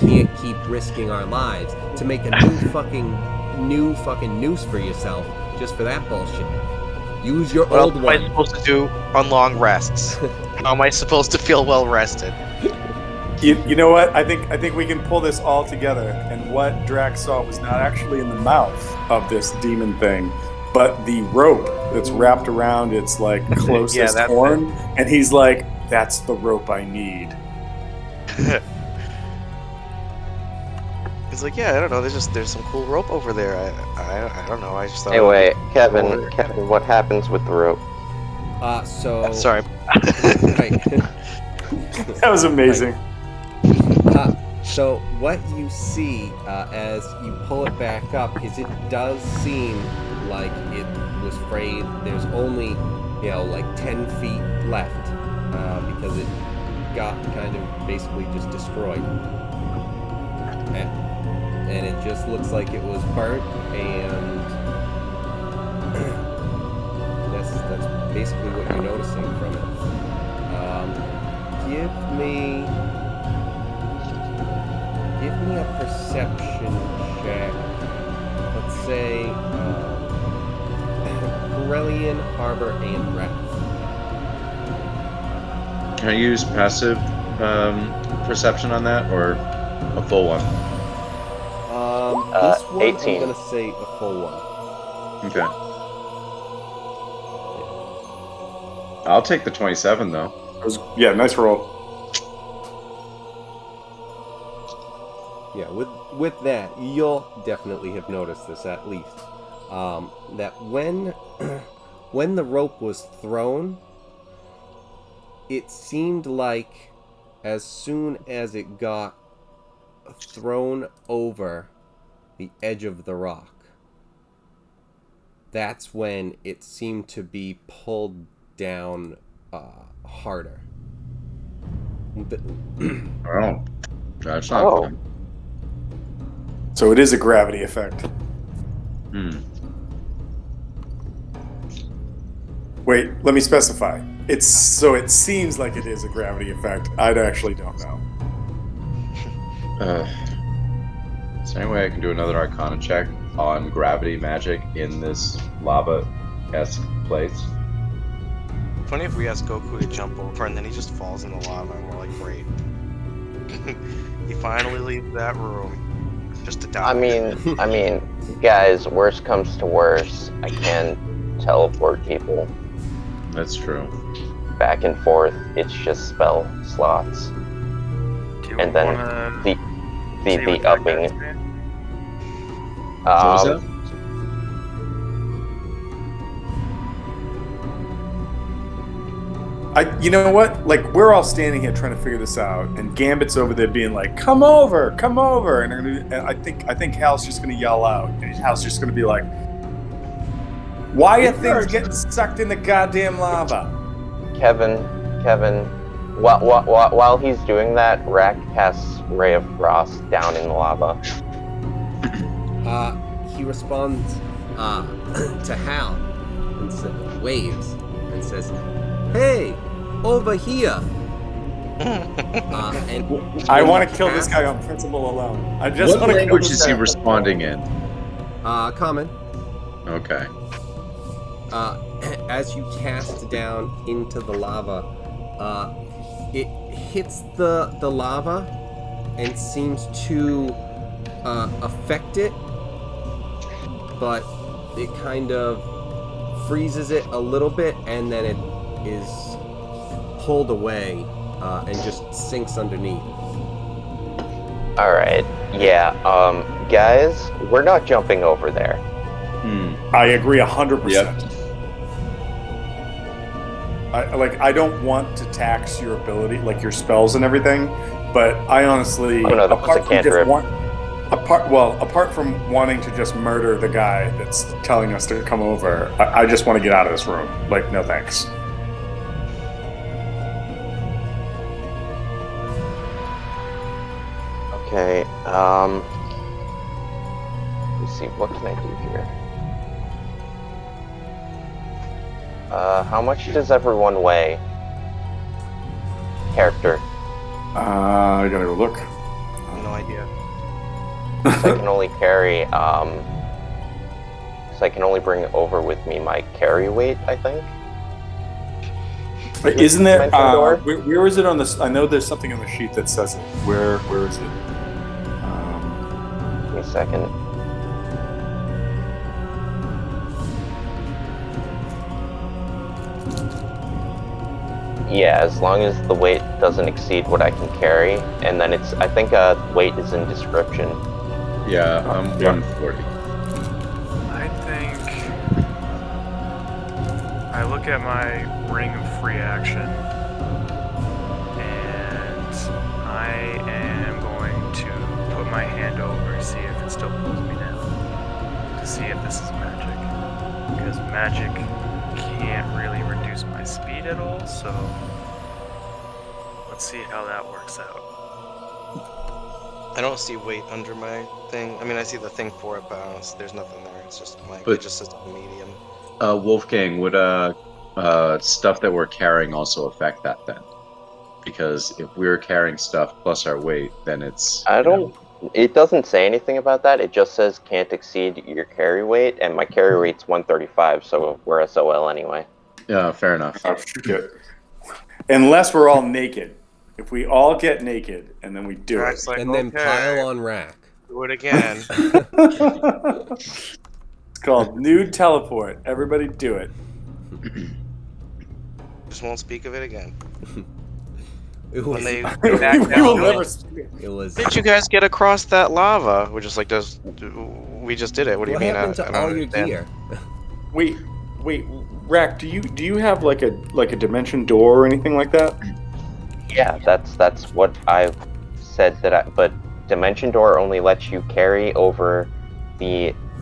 You can't keep risking our lives to make a new fucking noose for yourself just for that bullshit. Use your what old else am I one. supposed to do on long rests? How am I supposed to feel well rested? You know what? I think we can pull this all together. And what Drax saw was not actually in the mouth of this demon thing, but the rope that's wrapped around its like closest that's horn. And he's like, "That's the rope I need." He's like, yeah, I don't know. There's some cool rope over there. I don't know. I just thought. Anyway, Kevin, what happens with the rope? So Sorry. right. That was amazing. So what you see as you pull it back up is it does seem like it was frayed. There's only, like 10 feet left because it got kind of basically just destroyed. And it just looks like it was burnt, and that's basically what you're noticing from it. give me a perception check. Let's say Corellian, Harbor, and Wrath. Can I use passive perception on that, or a full one? This one, 18. I'm gonna say a full one. Okay. I'll take the 27 though. Yeah, nice roll. Yeah, with that, you'll definitely have noticed this at least. That when when the rope was thrown, it seemed like as soon as it got thrown over the edge of the rock, that's when it seemed to be pulled down harder. Oh, that's not Oh. fun. So it is a gravity effect. Hmm. Wait, let me specify. It seems like it is a gravity effect. I actually don't know. Is there any way I can do another Arcana check on gravity magic in this lava-esque place? Funny if we ask Goku to jump over and then he just falls in the lava and we're like, great. He finally leaves that room just to die. I mean, guys, worst comes to worst, I can teleport people That's true. back and forth. It's just spell slots. Do you And then wanna the see what that upping. guy's saying? What was that? You know what? Like, we're all standing here trying to figure this out, and Gambit's over there being like, "Come over, come over!" And I think Hal's just gonna yell out, and Hal's just gonna be like, "Why are things getting sucked in the goddamn lava?" Kevin, while he's doing that, Rack casts Ray of Frost down in the lava. He responds to Hal and waves and says, "Hey, over here!" And I want to kill this guy on principle alone. I just What want to kill language this is he guy. responding in? Common. Okay. As you cast down into the lava, it hits the lava and seems to affect it, but it kind of freezes it a little bit, and then it is pulled away and just sinks underneath. Alright, yeah, guys, we're not jumping over there. I agree 100%. Yep. I don't want to tax your ability, like your spells and everything, but I honestly, Oh, no, that was a cantrip. apart from wanting to just murder the guy that's telling us to come over, I just want to get out of this room. Like, no thanks. Okay, let's see, what can I do here? How much does everyone weigh? Character. I gotta go look. No idea. So I can only carry, so I can only bring over with me my carry weight, I think. Isn't it? Mentor? Where is it on this? I know there's something on the sheet that says it. Where is it? Give me a second. Yeah, as long as the weight doesn't exceed what I can carry, and then it's, I think weight is in description. Yeah, I'm 140. I think I look at my ring of free action, and I am going to put my hand over, see if it still pulls me down, to see if this is magic, because magic can't really reduce my speed at all, so let's see how that works out. I don't see weight under my thing. I mean, I see the thing for it, but there's nothing there. It's just like, But- it just says medium. Wolfgang, would stuff that we're carrying also affect that then? Because if we're carrying stuff plus our weight, then it's I don't It doesn't say anything about that. It just says can't exceed your carry weight, and my carry weight's 135, so we're SOL anyway. Yeah, fair enough. Oh, shit. Unless we're all naked. If we all get naked and then we do it. Rack's like, And then okay, pile on rack. do it again. It's called nude teleport. Everybody do it. Just won't speak of it again. It When was, they we back will down, never. it was. Did you guys get across that lava? We're just like, we just did it. What do you What mean? happened to I don't all your understand. gear? Wait, Rack, do you have like a dimension door or anything like that? Yeah, that's what I've said but Dimension Door only lets you carry over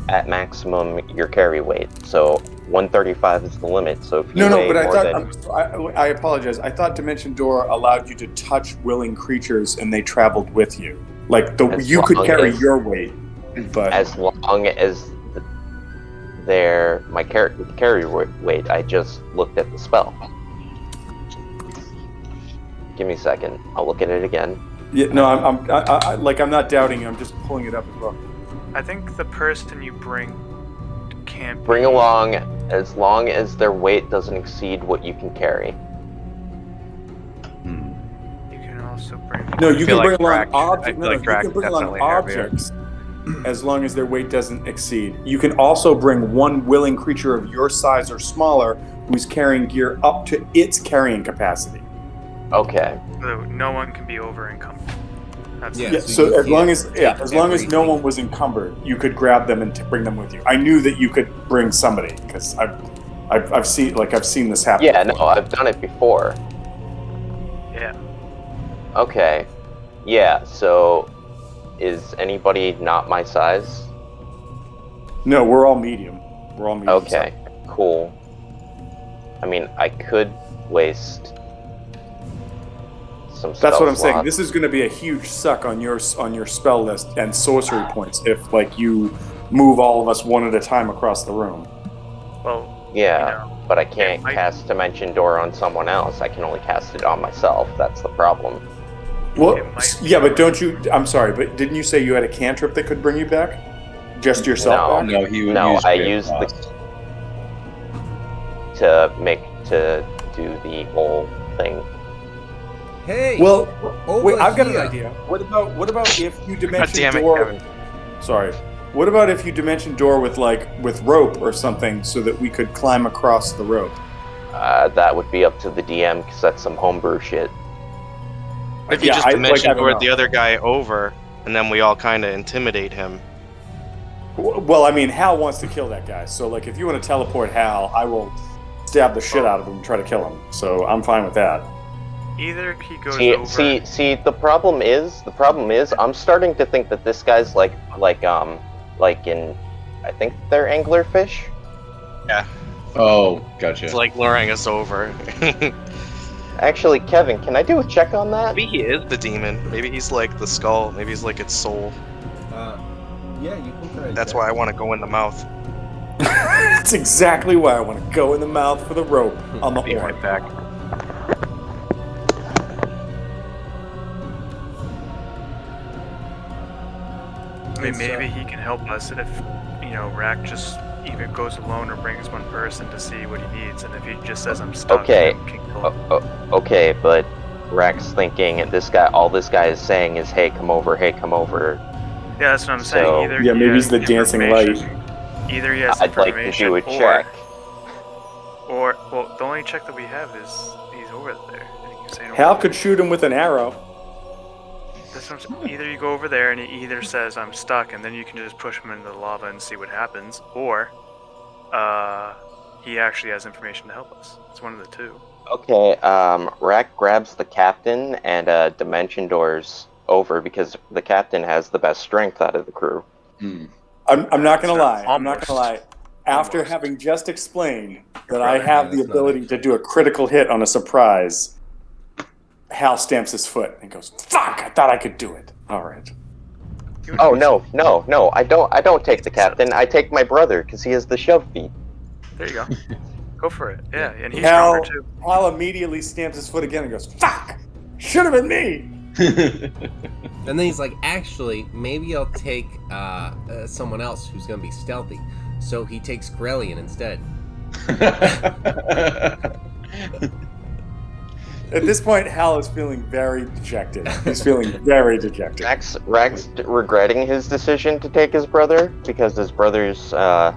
at maximum your carry weight. So 135 is the limit. So if you No, weigh but I more thought than I apologize. I thought Dimension Door allowed you to touch willing creatures and they traveled with you. Like As you could long carry as- your weight, but as long as my carry weight, I just looked at the spell. Give me a second. I'll look at it again. yeah, no, I'm not doubting you. I'm just pulling it up as well. I think the person you bring can't Bring be- along as long as their weight doesn't exceed what you can carry. You can also bring. No, you feel can bring like along Drac- I objects. feel No, like you Drac can bring along definitely heavier. objects as long as their weight doesn't exceed. You can also bring one willing creature of your size or smaller who's carrying gear up to its carrying capacity. Okay. So no one can be over encumbered. That's Yeah, Yeah, so so you as long can't as take as long as no everything. one was encumbered, you could grab them and bring them with you. I knew that you could bring somebody because I've seen this happen. Yeah, no, before. I've done it before. Yeah. Okay. Yeah, so is anybody not my size? No, we're all medium. We're all medium. Okay, cool. I mean, I could waste some That's what I'm spell saying. slots. This is going to be a huge suck on your spell list and sorcery points if like you move all of us one at a time across the room. Well, Yeah, you know, but I can't it might- cast Dimension Door on someone else. I can only cast it on myself. That's the problem. Well, It might- yeah, but don't you? I'm sorry, but didn't you say you had a cantrip that could bring you back? Just yourself No. back? No, he would No, use I Great used the- Frost. To do the whole thing. Hey. Well, over wait, I've got an here. idea. What about if you dimension damn it, door? Kevin. Sorry. What about if you dimension door with rope or something so that we could climb across the rope? That would be up to the DM because that's some homebrew shit. If you Yeah, just I dimension don't door know. the other guy over, and then we all kind of intimidate him. Well, I mean, Hal wants to kill that guy. So, like, if you want to teleport Hal, I will stab the shit out of him and try to kill him. So I'm fine with that. either he goes See, over. see. The problem is, I'm starting to think that this guy's like in, I think they're anglerfish. Oh, gotcha. It's like luring us over. Actually, Kevin, can I do a check on that? Maybe he is the demon. Maybe he's like the skull. Maybe he's like its soul. Yeah, you can try. That's that. why I want to go in the mouth. That's exactly why I want to go in the mouth for the rope on the Be horn. right back. I mean, maybe he can help us if, Rack just either goes alone or brings one person to see what he needs. And if he just says, I'm stuck, Okay. then we can kill him. Okay, but Rack's thinking all this guy is saying is, hey, come over, hey, come over. Yeah, that's what I'm saying. So- Either Yeah, he maybe has he's the dancing light. information- Either he has I'd like to information, do a check. or the only check that we have is he's over there. And he can say no Hal more. could shoot him with an arrow. That's what I'm saying. Either you go over there and he either says I'm stuck, and then you can just push him into the lava and see what happens, or he actually has information to help us. It's one of the two. Okay, Rack grabs the captain and Dimension Doors over because the captain has the best strength out of the crew. Hmm. I'm not gonna lie. I'm not Almost. gonna lie. After Almost. having just explained that Right. I have the That's not ability to do a critical hit on a surprise, Hal stamps his foot and goes, "Fuck! I thought I could do it." All right. Oh no! I don't take the captain. I take my brother because he has the shove feet. There you go. Go for it. Yeah, and he's Hal, stronger too. Hal immediately stamps his foot again and goes, "Fuck! Should have been me." And then he's like, actually, maybe I'll take someone else who's going to be stealthy. So he takes Grellian instead. At this point, Hal is feeling very dejected. He's feeling very dejected. Rex regretting his decision to take his brother because his brother's. Huh.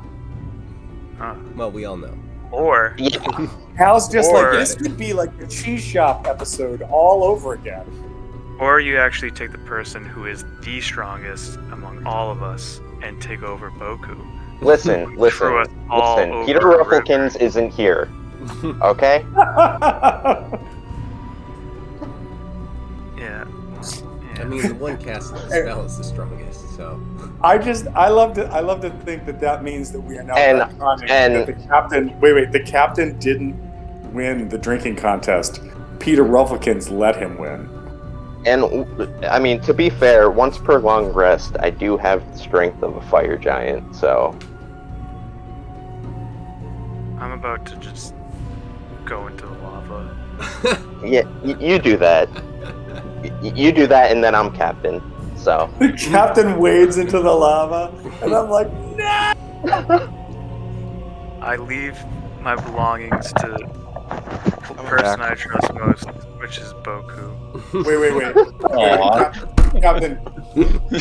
Well, we all know. Or Yeah. Hal's just Or- like, this could be like the cheese shop episode all over again. Or you actually take the person who is the strongest among all of us and take over Boku. Listen. Throw us all over Peter the river. Rufflekins isn't here. Okay. Yeah. I mean, the one casting the spell is the strongest, so... I love to think that means that we are now And- retconning and- that the captain. Wait, the captain didn't win the drinking contest. Peter Rufflekins let him win. And I mean, to be fair, once per long rest, I do have the strength of a fire giant. So I'm about to just go into the lava. yeah, you do that. You do that, and then I'm captain. So The captain wades into the lava, and I'm like, no. I leave my belongings to the person I trust most, which is Boku. Wait. Captain,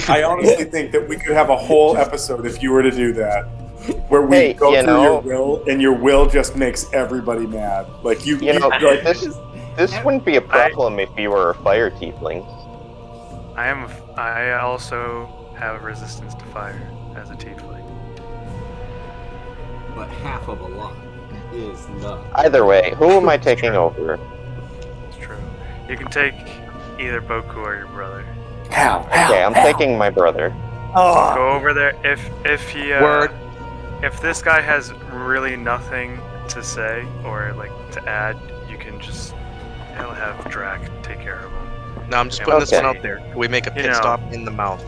I honestly think that we could have a whole episode if you were to do that, where we Hey, go you through know- your will, and your will just makes everybody mad. Like you you know, like, this wouldn't be a problem if you were a fire tiefling. I also have resistance to fire as a tiefling. But half of a lot is not. Either way, who am I taking over? It's true. You can take either Boku or your brother. Hal. Okay, I'm taking my brother. Oh, Go over there. If he Word. if this guy has really nothing to say or like to add, you can just have Drac take care of him. No, I'm just Yeah, putting this okay. one out there. We make a You pit know. stop in the mouth.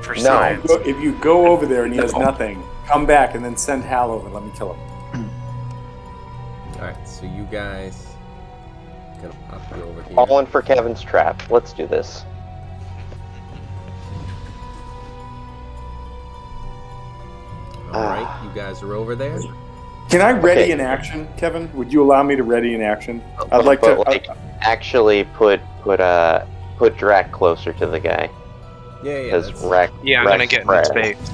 For No. science. if you go over there and he has nothing, come back and then send Hal over. Let me kill him. Alright, so you guys... Gonna pop you over here. Falling for Kevin's trap. Let's do this. Alright, you guys are over there. Can I ready Okay. in action, Kevin? Would you allow me to ready in action? I'd like to. But, like, actually put Drac closer to the guy. Yeah, Because that's... Rex. Yeah, I'm Rex gonna get in his Fred. face.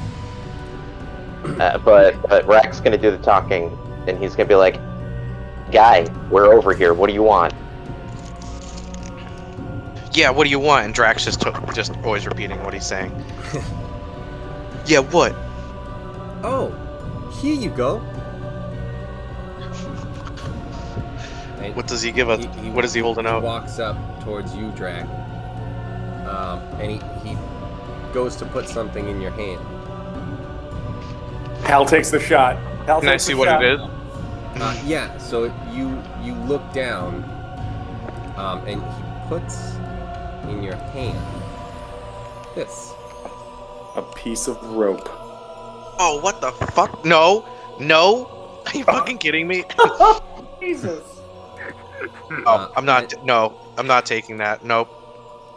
But Rex gonna do the talking, and he's gonna be like, "Guy, we're over here. What do you want?" Yeah, what do you want? And Drax just always repeating what he's saying. Yeah, what? Oh, here you go. And What does he give us? What is he holding He out? walks up towards you, Drac. And he goes to put something in your hand. Hal takes the shot. Hal Can I takes see the what shot. it is? Yeah, so you look down, and he puts in your hand this. A piece of rope. Oh, what the fuck? No! Are you fucking kidding me? Jesus. Oh, I'm not. No, I'm not taking that. Nope.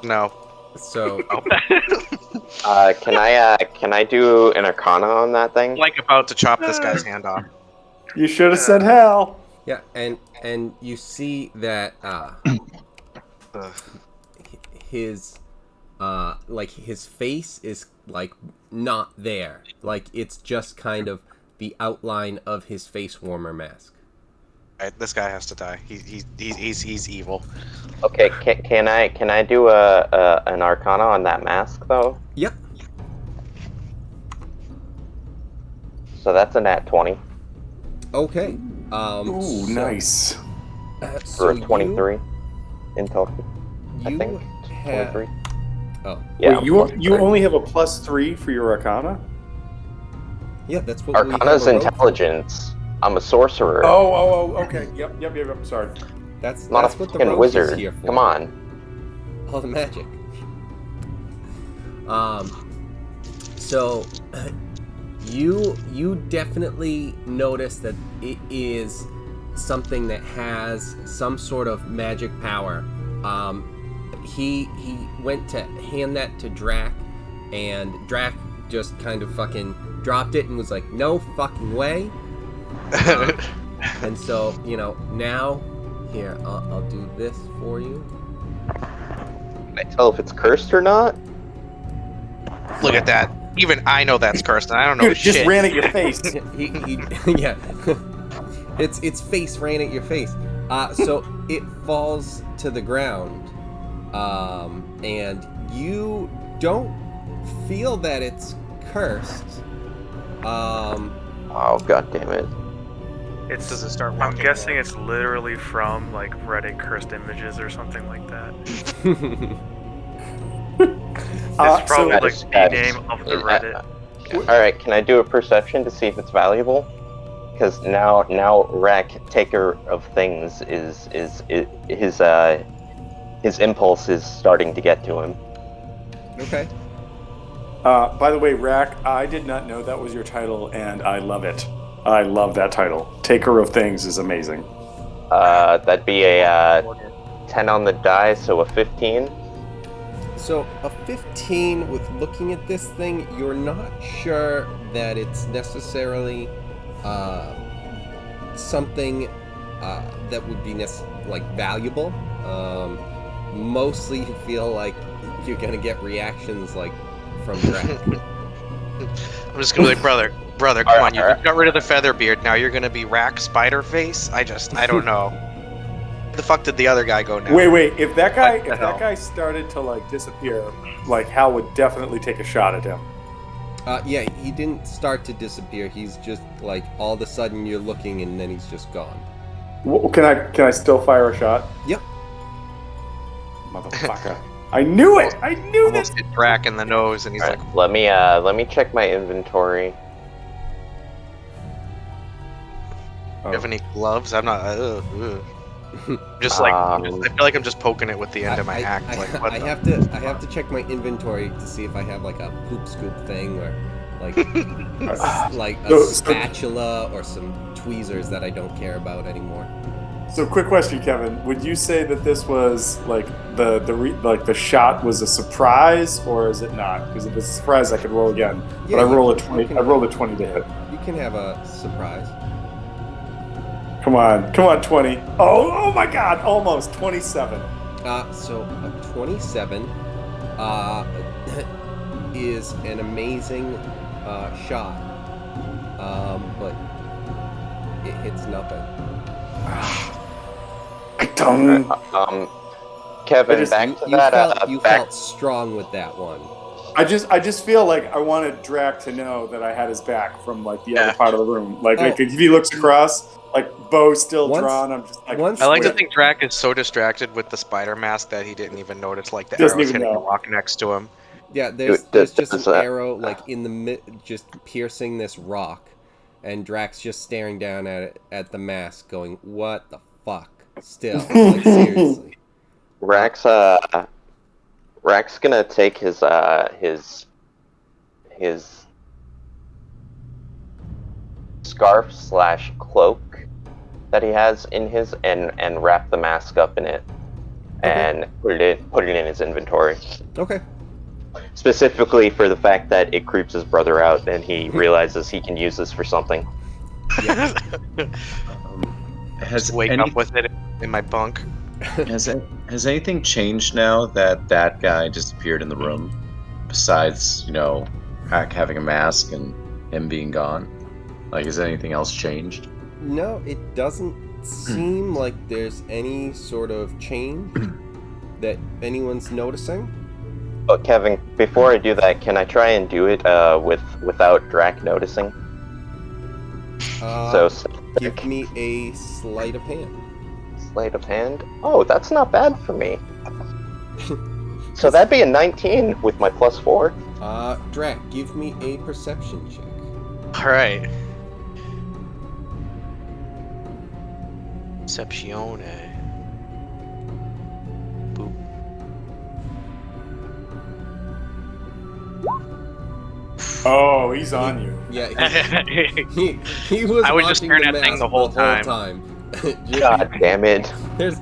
No. So Can I do an Arcana on that thing? Like about to chop this guy's hand off. You should have said Hal. yeah, and you see that his like his face is like not there. Like it's just kind of the outline of his face warmer mask. Right, this guy has to die. He's evil. Okay, can I do an Arcana on that mask though? Yep. So that's a nat 20 Okay. Ooh, so, nice. So or a 23 in total. I You think have 23. oh Yeah, Wait, you only have a +3 for your Arcana? yeah, that's what we Arcana's have a rope for. intelligence. I'm a sorcerer. Oh, okay. Yep. Sorry. That's not a what the fucking rope is wizard. here for. Come on. All the magic. So you definitely notice that it is something that has some sort of magic power. he went to hand that to Drac, and Drac just kind of fucking dropped it and was like, no fucking way. And so, now, here, I'll do this for you. Can I tell if it's cursed or not? Look at that. Even I know that's cursed, and I don't know Dude, it just shit. ran at your face. Yeah. Its face ran at your face. So it falls to the ground, and you don't feel that it's cursed. Oh, god damn it. Does it start I'm walking guessing more? it's literally from like Reddit cursed images or something like that. It's probably like the name of the Reddit. Alright, can I do a perception to see if it's valuable? Because now Rack, taker of things, is his impulse is starting to get to him. Okay. By the way, Rack, I did not know that was your title, and I love it. I love that title. Taker of Things is amazing. That'd be a 10 on the die, so a 15. So a 15, with looking at this thing, you're not sure that it's necessarily something that would be valuable. Mostly you feel like you're gonna get reactions like from Drac. I'm just gonna be like, brother, come on, you got rid of the feather beard, now you're gonna be Rack Spider Face? I don't know. Where the fuck did the other guy go now? Wait, if that What the hell? guy started to disappear, Hal would definitely take a shot at him. Yeah, he didn't start to disappear. He's just all of a sudden you're looking and then he's just gone. Can I still fire a shot? Yep. Motherfucker. I knew it! I knew Almost hit Drac in the nose, and he's Alright, like, let me check my inventory. do you have any gloves? I'm not. Just I feel like I'm just poking it with the end of my axe. I have to check my inventory to see if I have a poop scoop thing or a spatula or some tweezers that I don't care about anymore. So, quick question, Kevin. Would you say that this was the shot was a surprise, or is it not? Because if it's a surprise, I could roll again. Yeah, but I roll a 20. I rolled a 20 to hit. You can have a surprise. Come on, 20. Oh my God, almost 27. So a 27 is an amazing shot, but it hits nothing. Kevin, You felt strong with that one. I just feel like I wanted Drac to know that I had his back from the other part of the room. If he looks across, bow still drawn, I'm just I like to think Drac is so distracted with the spider mask that he didn't even notice the Doesn't arrows even hitting know. the rock next to him. Yeah, there's just an arrow in the just piercing this rock, and Drac's just staring down at the mask, going, "What the fuck?" Still, seriously. Rack's gonna take his scarf / cloak that he has in his and wrap the mask up in it, and put it in his inventory. Okay. Specifically for the fact that it creeps his brother out, and he realizes he can use this for something. Yeah. Just wake up with it in my bunk. Has anything changed now that guy disappeared in the room? Besides, Hack having a mask and him being gone? Has anything else changed? No, it doesn't seem like there's any sort of change that anyone's noticing. But Kevin, before I do that, can I try and do it without Drac noticing? Give me a sleight of hand. Sleight of hand? Oh, that's not bad for me. So that'd be a 19 with my +4. Drac, give me a perception check. Alright. Percepzione. Boop. Oh, he's on you. Yeah, he was. I would just watching turn the that thing mask the whole time. God damn it. There's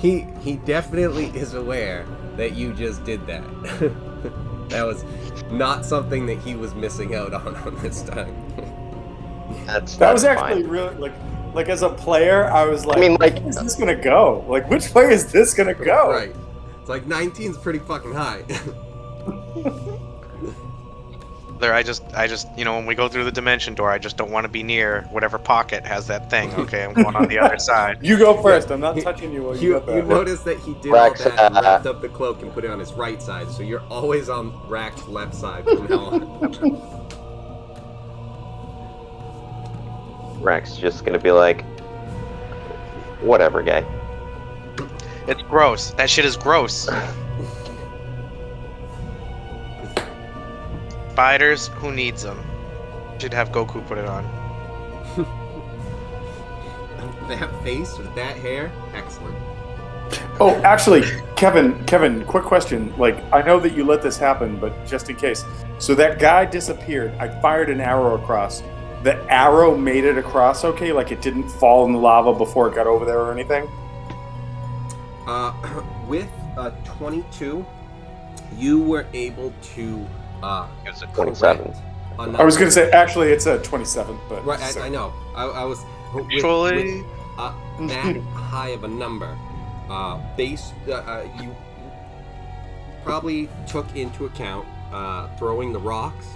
He definitely is aware that you just did that. That was not something that he was missing out on this time. That was actually fine. really like as a player, I was like, I mean, like, where is this gonna go? Like, which way is this gonna go? Right. It's like 19's pretty fucking high. There, I just, when we go through the dimension door, I just don't want to be near whatever pocket has that thing. Okay, I'm going on the other side. You go first. I'm not touching you while you You get there. notice that he did Rax, all that and wrapped up the cloak and put it on his right side, so you're always on Rax's left side from now on. Rex just gonna be like, whatever, guy. It's gross. That shit is gross. Spiders, who needs them? Should have Goku put it on. That face with that hair, excellent. Oh, actually, Kevin, quick question. Like, I know that you let this happen, but just in case. So that guy disappeared. I fired an arrow across. The arrow made it across okay? Like, it didn't fall in the lava before it got over there or anything? With a 22, you were able to It's a 27. I was going to say, actually, it's a 27, but... Right, I know. I was... Actually... With, that high of a number, you probably took into account throwing the rocks,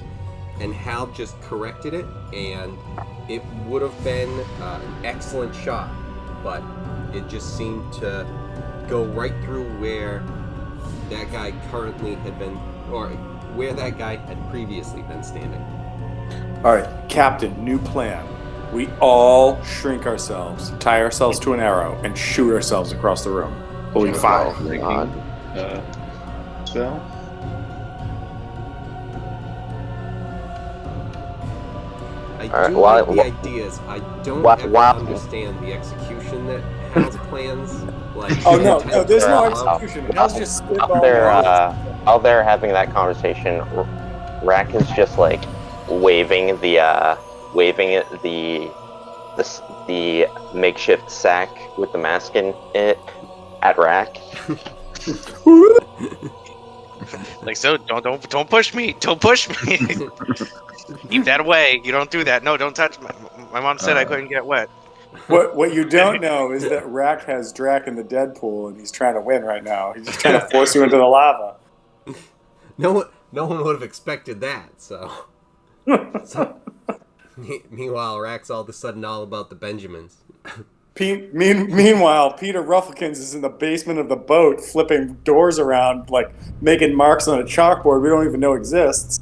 and Hal just corrected it, and it would have been an excellent shot, but it just seemed to go right through where that guy currently had been, or where that guy had previously been standing. All right, Captain, new plan. We all shrink ourselves, tie ourselves to an arrow, and shoot ourselves across the room. Holy fuck. Spell? I Alright, do well, like the ideas. I don't ever understand the execution that Hal's plans. Like, Oh, no, there's no Uh, execution. Hal's just Out there having that conversation, Rack is just like waving the makeshift sack with the mask in it at Rack. Like, so don't push me. Don't push me. Keep that away. You don't do that. No, don't touch my mom said I couldn't get wet. What you don't know is that Rack has Drac in the Deadpool, and he's trying to win right now. He's just trying to force you into the lava. No one would have expected that. So meanwhile, Rack's all of a sudden all about the Benjamins. Meanwhile, Peter Rufflekins is in the basement of the boat, flipping doors around, like making marks on a chalkboard we don't even know exists.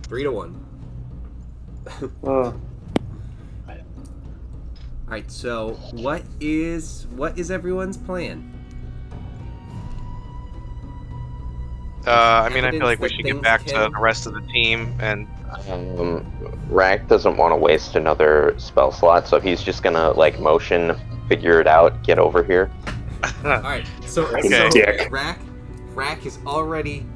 3-1. Alright, so what is everyone's plan? I mean, I feel like we should get back to the rest of the team and... Rack doesn't want to waste another spell slot, so he's just gonna like motion, figure it out, get over here. Alright, so Rack is already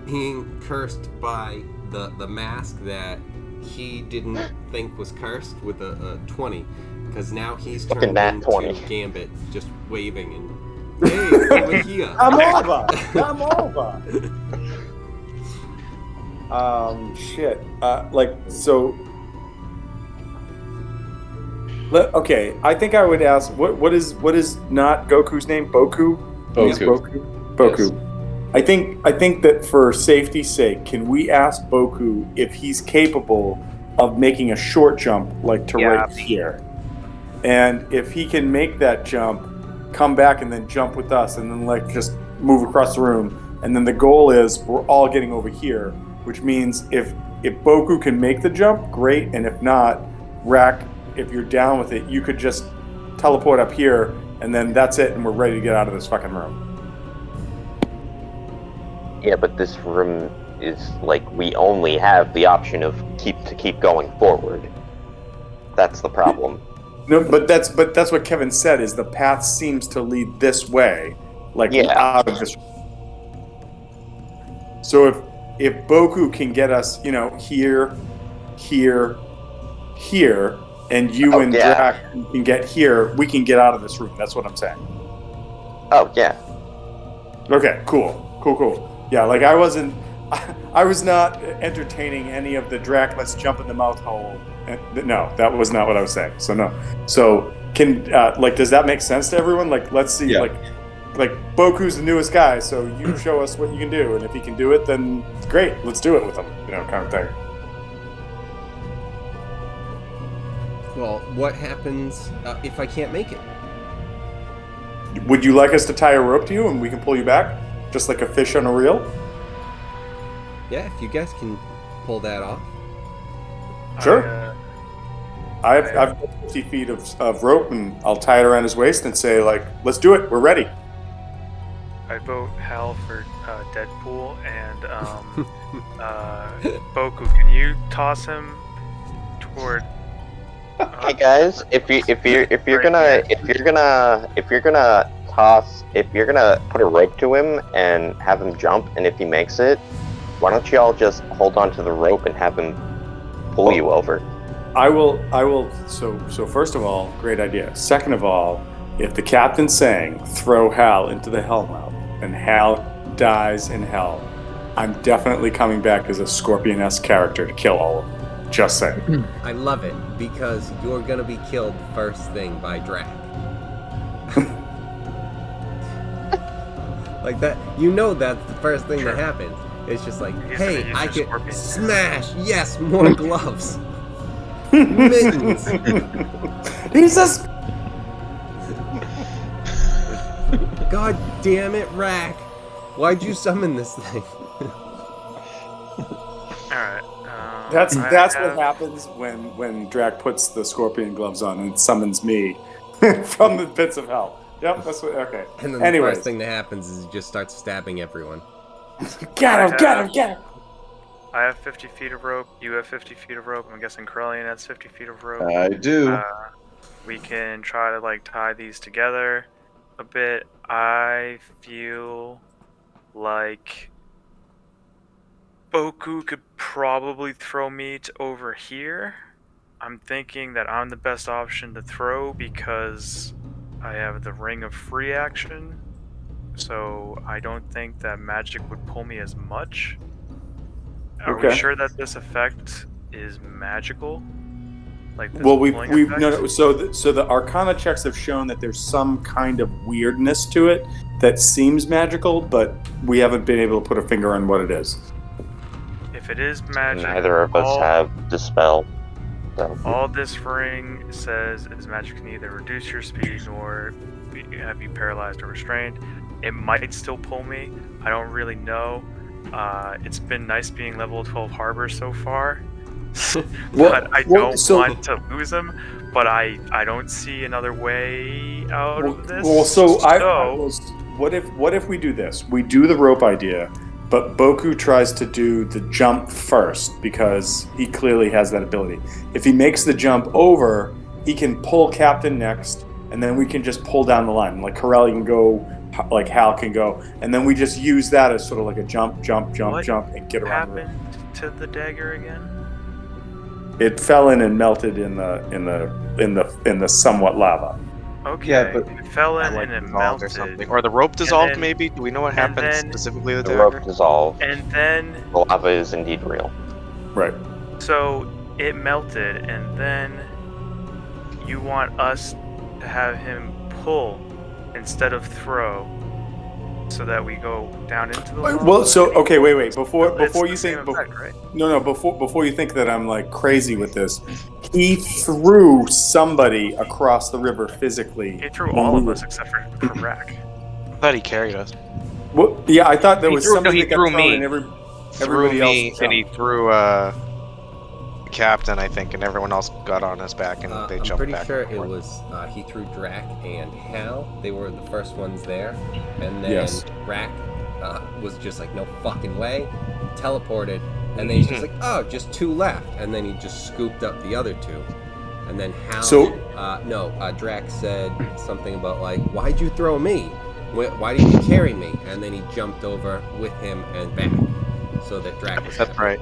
being cursed by the mask that he didn't think was cursed with a 20, because now he's turned into 20. Gambit, just waving and hey, over here. I'm over. Shit. Okay, I think I would ask, what is not Goku's name? Boku? Boku. Yes. I think that for safety's sake, can we ask Boku if he's capable of making a short jump, like to right here? And if he can make that jump, come back and then jump with us, and then like just move across the room. And then the goal is we're all getting over here, which means if Boku can make the jump, great. And if not, Rack, if you're down with it, you could just teleport up here, and then that's it, and we're ready to get out of this fucking room. Yeah, but this room is like we only have the option of keep going forward. That's the problem. No, but that's what Kevin said. Is the path seems to lead this way, like out of this. So if Boku can get us, here, and you and Drac can get here, we can get out of this room. That's what I'm saying. Oh yeah. Okay, cool. Yeah, like I was not entertaining any of the Drac, let's jump in the mouth hole. No, that was not what I was saying. So no. So does that make sense to everyone? Like, let's see, Yeah. like Boku's the newest guy, so you show us what you can do, and if he can do it, then great, let's do it with him, kind of thing. Well, what happens if I can't make it? Would you like us to tie a rope to you and we can pull you back, just like a fish on a reel? Yeah, if you guys can pull that off. Sure. I've got 50 feet of rope, and I'll tie it around his waist and say, like, let's do it. We're ready. I vote Hal for Deadpool, and Boku, can you toss him toward? Hey guys, if you're gonna put a rope to him and have him jump, and if he makes it, why don't y'all just hold on to the rope and have him pull you over? I will. So first of all, great idea. Second of all, if the captain's saying throw Hal into the hellmouth and Hal dies in hell, I'm definitely coming back as a Scorpion-esque character to kill all of them. Just saying. I love it, because you're gonna be killed first thing by Drac. Like that, that's the first thing that happens. It's just like, hey, I can smash! Yes, more gloves! Mittens! Jesus! God damn it, Rack! Why'd you summon this thing? Alright. That's what happens when Drac puts the scorpion gloves on and summons me from the pits of hell. Yep, that's what. Okay. And then the first thing that happens is he just starts stabbing everyone. Get him! I have 50 feet of rope. You have 50 feet of rope. I'm guessing Corellian has 50 feet of rope. I do. We can try to tie these together a bit. I feel like Boku could probably throw me to over here. I'm thinking that I'm the best option to throw because I have the Ring of Free Action. So I don't think that magic would pull me as much. Are we sure that this effect is magical? Like this well, so the Arcana checks have shown that there's some kind of weirdness to it that seems magical, but we haven't been able to put a finger on what it is. If it is magic, Neither of us have Dispel. So. All this ring says is magic can either reduce your speed or have you paralyzed or restrained. It might still pull me. I don't really know. It's been nice being level 12 Harbor so far. But I don't want to lose him. But I don't see another way out of this. What if we do this? We do the rope idea, but Boku tries to do the jump first because he clearly has that ability. If he makes the jump over, he can pull Captain next, and then we can just pull down the line. Like Corelli can go, like Hal can go, and then we just use that as sort of like a jump, and get around the room. What happened to the dagger again? It fell in and melted in the somewhat lava. Okay, yeah, but it fell in and it melted. Or something. Or the rope dissolved, maybe? Do we know what happened specifically with the rope dagger? dissolved. And then the lava is indeed real. Right. So it melted, and then you want us to have him pull instead of throw, so that we go down into the lava? Well, so okay, wait. Before you think, effect, right? Before you think that I'm like crazy with this, he threw somebody across the river physically. He threw all of us except for Rack. I thought he carried us. Well, yeah, I thought there was somebody that got threw thrown me. and Threw else me, and he threw the captain, I think, and everyone else got on his back, and they jumped back. I'm pretty sure it was he threw Drac and Hal. They were the first ones there, and then Rack was just like, no fucking way, teleported, and then he's just like, oh, just two left, and then he just scooped up the other two, and then Hal. Drac said something about like, why'd you throw me? Why didn't you carry me? And then he jumped over with him and back, so that Drac was. That's right.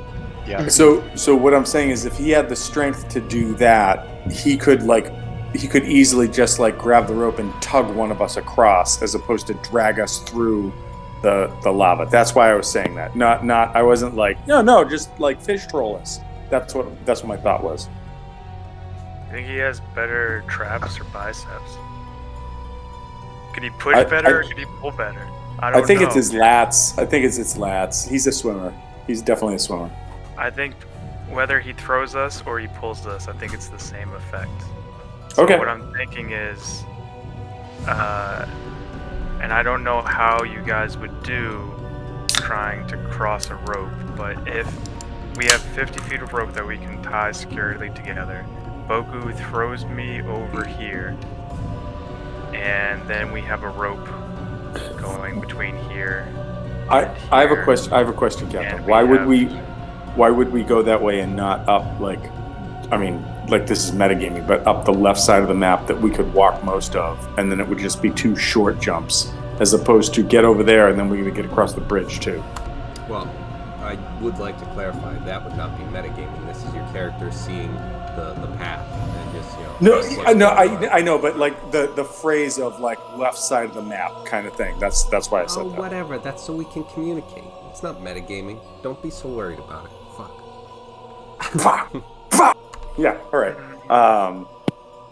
Yeah. So what I'm saying is, if he had the strength to do that, he could like he could easily just like grab the rope and tug one of us across, as opposed to drag us through the lava. That's why I was saying that. Not I wasn't like no, just like fish troll us. That's what my thought was. I think he has better traps or biceps. Can he push better or can he pull better? I think know. it's his lats. I think it's his lats. He's a swimmer. He's definitely a swimmer. I think whether he throws us or he pulls us, I think it's the same effect. So Okay. what I'm thinking is, and I don't know how you guys would do trying to cross a rope, but if we have 50 feet of rope that we can tie securely together, Boku throws me over here, and then we have a rope going between here. I have a question. I have a question, Captain. Why would we go that way and not up like? I mean, like this is metagaming, but up the left side of the map that we could walk most of, and then it would just be 2 short jumps, as opposed to get over there and then we're gonna get across the bridge too. Well, I would like to clarify that would not be metagaming. This is your character seeing the path and just I know, but like the phrase of like left side of the map kind of thing. That's why I said that. Whatever. That's so we can communicate. It's not metagaming. Don't be so worried about it. Fuck. Fuck. Yeah. All right.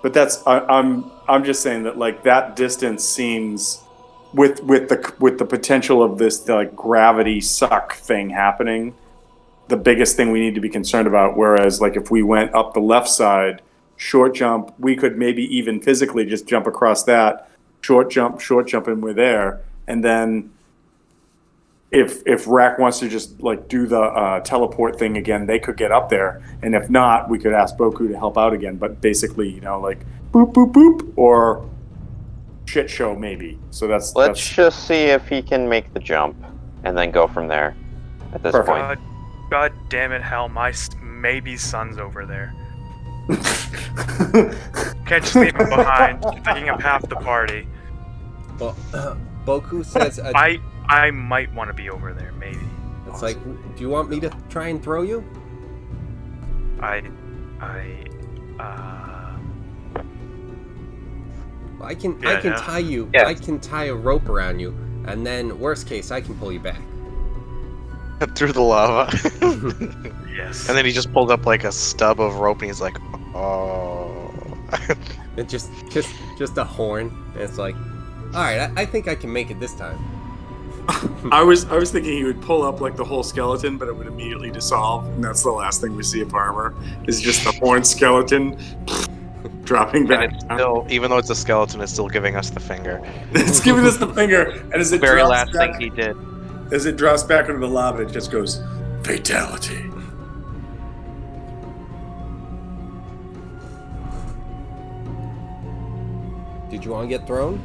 But that's I'm just saying that like that distance seems with the potential of this like gravity suck thing happening, the biggest thing we need to be concerned about. Whereas like if we went up the left side, short jump, we could maybe even physically just jump across that short jump, and we're there. And then if Rack wants to just like do the teleport thing again, they could get up there. And if not, we could ask Boku to help out again. But basically, like boop boop boop or shit show maybe. So Let's just see if he can make the jump, and then go from there. At this point. God damn it, Hal! My maybe son's over there. Can't just leave him behind, taking up half the party. Well, Boku says I might want to be over there, maybe. It's like, do you want me to try and throw you? I can Yeah. tie you. Yeah. I can tie a rope around you, and then worst case, I can pull you back. Through the lava. Yes. And then he just pulled up like a stub of rope and he's like, oh. It's just a horn, and it's like, all right, I think I can make it this time. I was thinking he would pull up like the whole skeleton, but it would immediately dissolve, and that's the last thing we see of armor is just the horn skeleton dropping back. And it's still, even though it's a skeleton, it's still giving us the finger. It's giving us the finger, and as it Very drops last back, thing he did. as it drops back into the lava, it just goes fatality. Did you want to get thrown?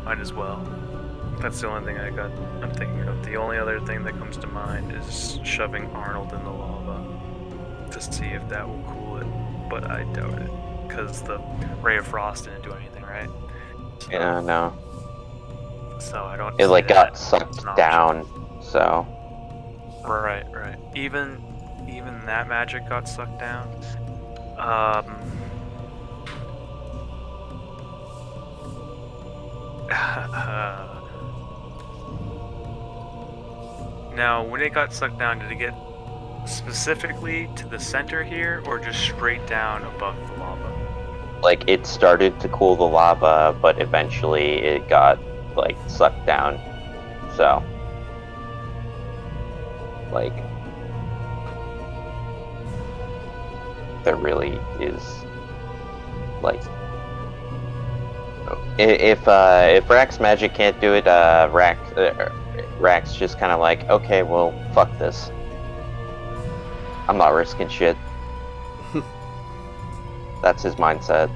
Might as well. That's the only thing I'm thinking of. The only other thing that comes to mind is shoving Arnold in the lava to see if that will cool it, but I doubt it, because the Ray of Frost didn't do anything, right? So, Yeah, no. So I don't. It like see got that sucked as an option. down, so. Right. Even that magic got sucked down. Now, when it got sucked down, did it get specifically to the center here, or just straight down above the lava? Like, it started to cool the lava, but eventually it got, like, sucked down. So. Like. There really is. Like. If Rack's magic can't do it, Rack's just kind of like, okay, well, fuck this. I'm not risking shit. That's his mindset.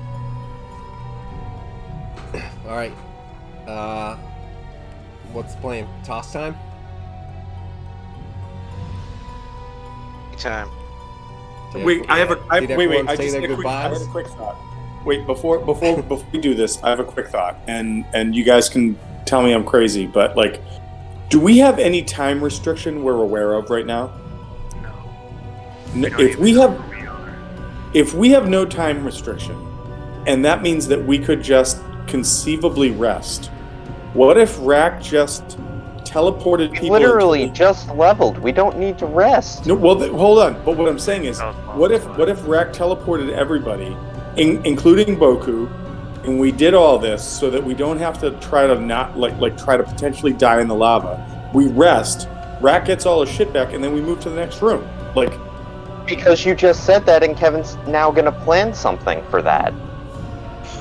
All right. What's the plan? Toss time? Time. Wait, I have a Did everyone say their I goodbyes? have a quick thought. Wait, before we do this, I have a quick thought, and you guys can tell me I'm crazy, but like, do we have any time restriction we're aware of right now? No. N- don't If even we know have, where we are. if we have no time restriction, and that means that we could just conceivably rest, what if Rack just teleported We people literally into just leveled. We don't need to rest. No, well, hold on. But what I'm saying is, what if Rack teleported everybody, including Boku, and we did all this so that we don't have to try to not try to potentially die in the lava. We rest. Rack gets all his shit back, and then we move to the next room. Because you just said that, and Kevin's now gonna plan something for that.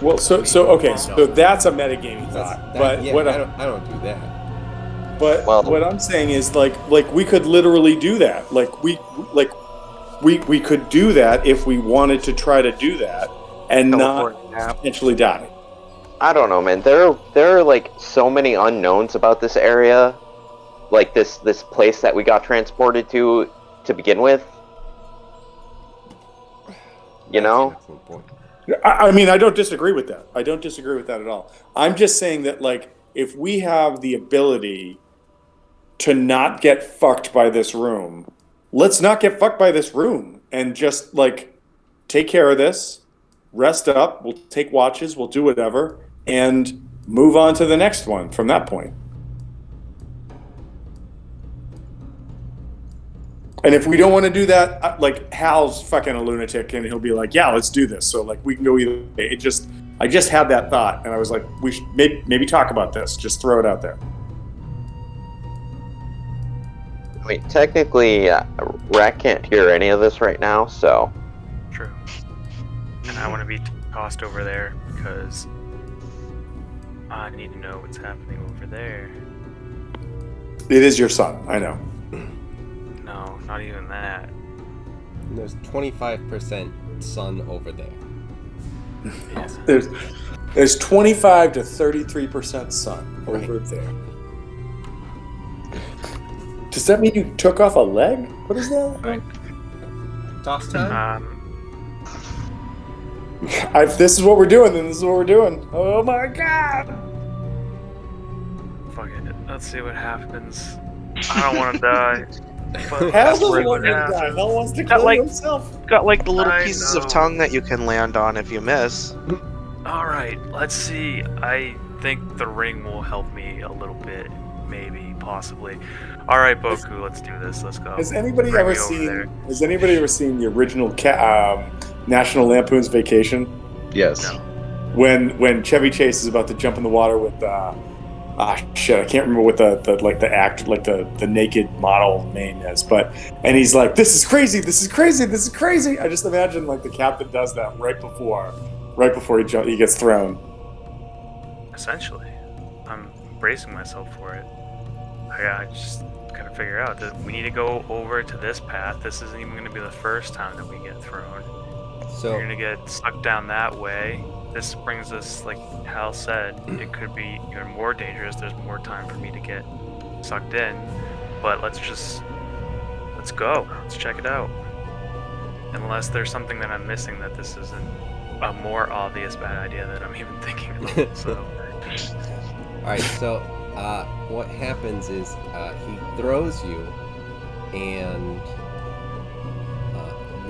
Well, so that's a metagaming thought. But yeah, what I don't do that. But what I'm saying is, like we could literally do that. We could do that if we wanted to try to do that and not potentially die. I don't know, man. There are like so many unknowns about this area, like this place that we got transported to begin with. You know? I mean, I don't disagree with that. I don't disagree with that at all. I'm just saying that, if we have the ability to not get fucked by this room, let's not get fucked by this room and just, take care of this, rest up, we'll take watches, we'll do whatever, and move on to the next one from that point. And if we don't want to do that, Hal's fucking a lunatic, and he'll be like, "Yeah, let's do this." So we can go either way. I just had that thought, and I was like, we should maybe talk about this. Just throw it out there. I mean, technically, Rack can't hear any of this right now, so. True. And I want to be tossed over there because I need to know what's happening over there. It is your son, I know. No, not even that. And there's 25% sun over there. Yeah. There's 25 to 33% sun over there. Does that mean you took off a leg? What is that? Right. Toss time? If this is what we're doing, then this is what we're doing. Oh my god! Fuck it. Let's see what happens. I don't want to die. Hal doesn't want to die. Hal wants to kill himself. Got the little pieces of tongue that you can land on if you miss. Alright, let's see. I think the ring will help me a little bit. Maybe, possibly. Alright, Boku, let's do this. Let's go. Has anybody ever seen the original National Lampoon's Vacation? Yes. No. When Chevy Chase is about to jump in the water with I can't remember what the naked model name is, and he's like, this is crazy. I just imagine the captain does that right before he gets thrown. Essentially. I'm bracing myself for it. I just gotta figure out that we need to go over to this path. This isn't even gonna be the first time that we get thrown. So we're gonna get sucked down that way. This brings us, like Hal said, it could be even more dangerous. There's more time for me to get sucked in. But let's go. Let's check it out. Unless there's something that I'm missing, that this isn't a more obvious bad idea that I'm even thinking about. So. Alright, so what happens is he throws you, and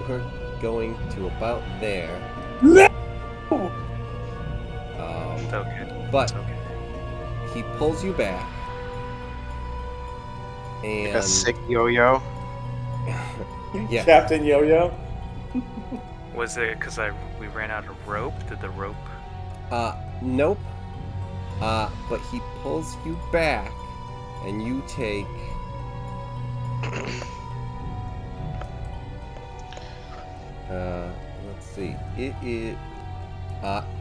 you're going to about there. It's okay. But It's okay. he pulls you back, and A sick yo-yo. yeah. Captain Yo-Yo. Was it because we ran out of rope? Did the rope? Nope. But he pulls you back, and you take let's see. It is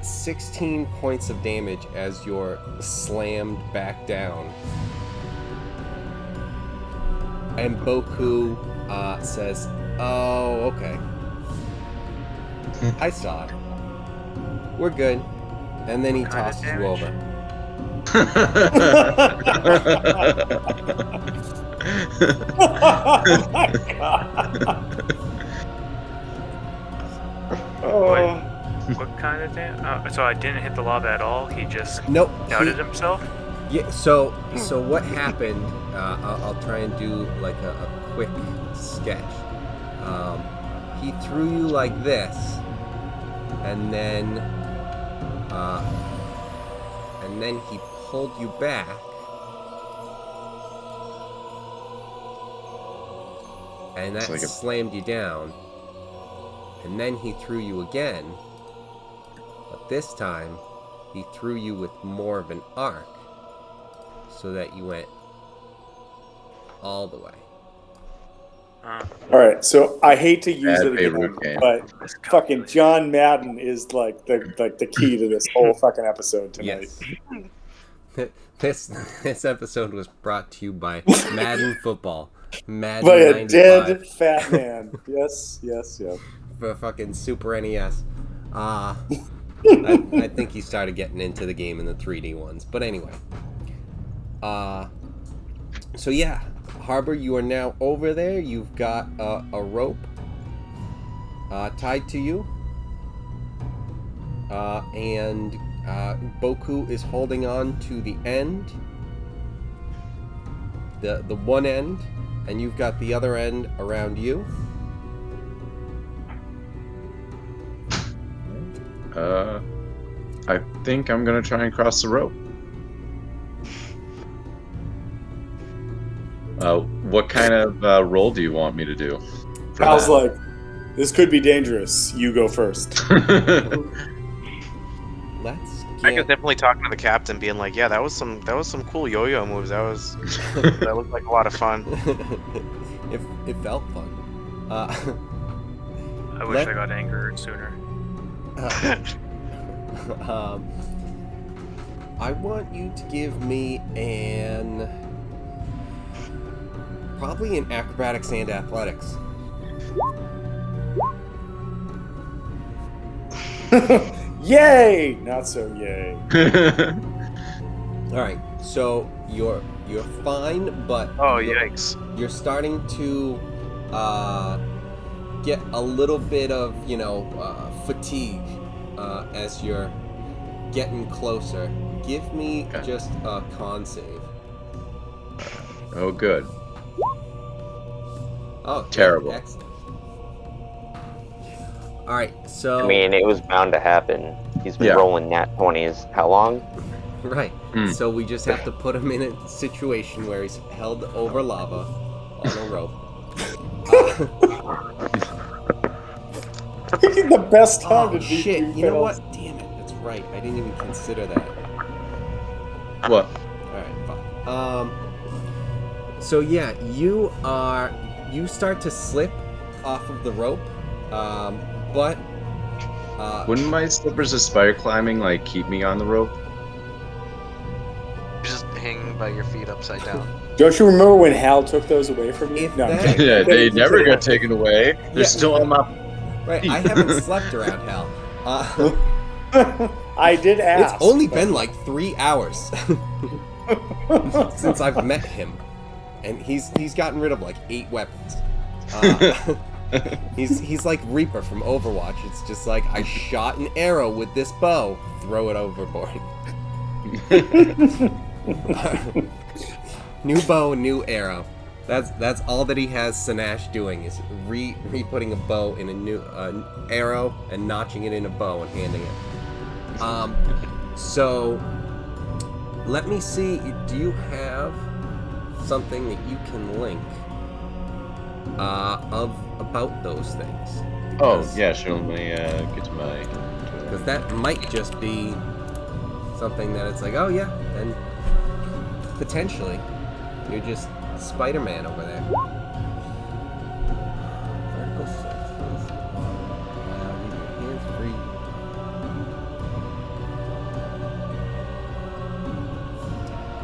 16 points of damage as you're slammed back down. And Boku says, "Oh, okay. I saw it. We're good." And then he tosses you over. Oh my god. What kind of damage? So I didn't hit the lava at all. He just Nope. doubted himself. Yeah. So what happened? I'll try and do like a quick sketch. he threw you like this, and then he pulled you back. And that It's like slammed you down. And then he threw you again. But this time, he threw you with more of an arc. So that you went all the way. All right, so I hate to use Bad it again, Beirut game. but fucking John Madden is like the key to this whole fucking episode tonight. Yes. This episode was brought to you by Madden Football. Madden By a 95. dead fat man. Yes. For fucking Super NES. I think he started getting into the game in the 3D ones. But anyway. So yeah, Harbor, you are now over there. You've got a rope tied to you. And Boku is holding on to the end. The one end. And you've got the other end around you. I think I'm gonna try and cross the rope. What kind of roll do you want me to do? Hal's like, this could be dangerous. You go first. Let's I get... could definitely talking to the captain, being like, "Yeah, that was some cool yo-yo moves. That looked like a lot of fun." it felt fun. I wish I got angered sooner. I want you to give me probably an acrobatics and athletics. Yay! Not so yay. All right, so you're fine, but Oh, yikes! you're starting to get a little bit of fatigue as you're getting closer. Give me just a con save. Oh, good. Oh, Terrible. Excellent. All right, so I mean, it was bound to happen. He's been rolling nat 20s. How long? right. So we just have to put him in a situation where he's held over lava on a rope. Picking the best time Oh to beat shit! You know fails. what? Damn it! That's right. I didn't even consider that. What? All right, fine. So yeah, you start to slip off of the rope, but Wouldn't my slippers of spider climbing like keep me on the rope? Just hanging by your feet upside down. Don't you remember when Hal took those away from you? If No, I'm that- kidding. Yeah, they never got taken away. They're Yeah. still on my. right, I haven't slept around Hal. I did ask. It's only been like 3 hours since I've met him, and he's gotten rid of like 8 weapons. He's like Reaper from Overwatch. It's just like, I shot an arrow with this bow, throw it overboard. New bow, new arrow. That's all that he has Sinash doing, is re-putting a bow in a new arrow and notching it in a bow and handing it. So let me see. Do you have something that you can link about those things? Oh yeah, sure. Let me get to my. Because that might just be something that it's like, oh yeah, and potentially you're just Spider-Man over there. Vertical surface. Leave your hands free.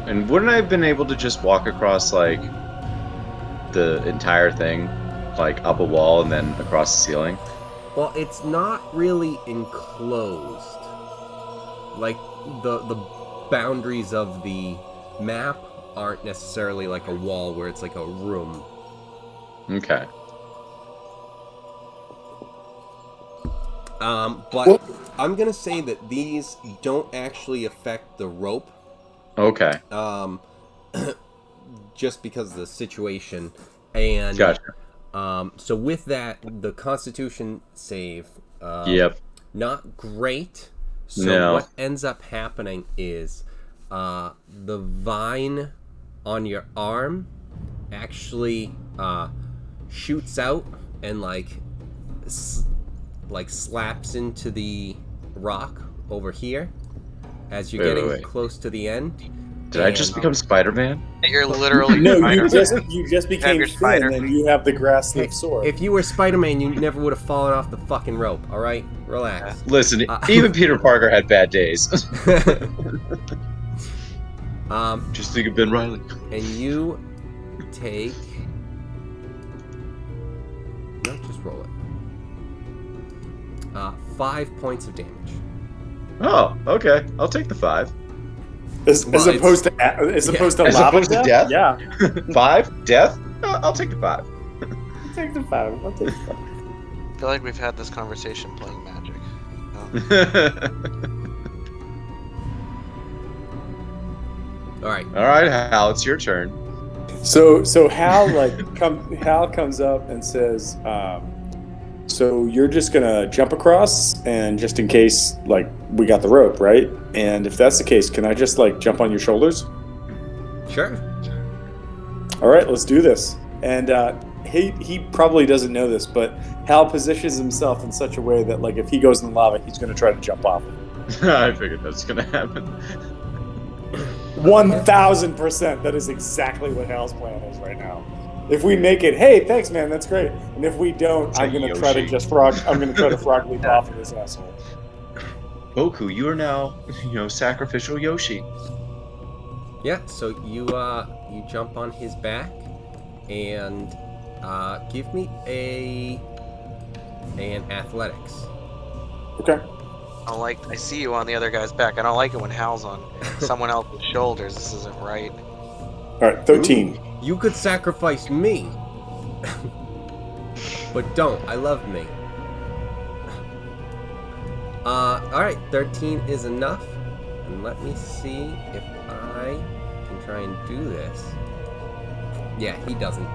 And wouldn't I have been able to just walk across like the entire thing, like up a wall and then across the ceiling? Well, it's not really enclosed. Like the boundaries of the map aren't necessarily like a wall where it's like a room. Okay. But I'm gonna say that these don't actually affect the rope. Okay. Just because of the situation, and Gotcha. So with that, the Constitution save. Yep. Not great. So No. what ends up happening is the vine on your arm actually shoots out and slaps into the rock over here as you're getting close to the end. Did I just become Spider-Man? You're literally No, Spider-Man. you just became your Finn, spider. and you have the grass Hey, leaf sword. if you were Spider-Man, you never would have fallen off the fucking rope. All right, relax. Listen, even Peter Parker had bad days. Just think of Ben Reilly. And you take. No, just roll it. 5 points of damage. Oh, okay. I'll take the 5. As opposed to As lava opposed to death? Yeah. 5? Death? I'll take the 5. I'll take the 5. I'll take the 5. I feel like we've had this conversation playing Magic. All right. All right, Hal, it's your turn. So Hal comes up and says, so you're just gonna jump across, and just in case, we got the rope, right? And if that's the case, can I just jump on your shoulders? Sure. All right, let's do this. And he probably doesn't know this, but Hal positions himself in such a way that if he goes in the lava, he's gonna try to jump off it. I figured that's gonna happen. 1000%. That is exactly what Hal's plan is right now. If we make it, hey, thanks, man, that's great. And if we don't, I'm gonna try to frog leap off of this asshole. Boku, you are now, sacrificial Yoshi. Yeah. So you jump on his back, and give me an athletics. Okay. I see you on the other guy's back. I don't like it when Hal's on someone else's shoulders. This isn't right. All right, 13. Ooh, you could sacrifice me, but don't. I love me. All right, 13 is enough. And let me see if I can try and do this. Yeah, he doesn't.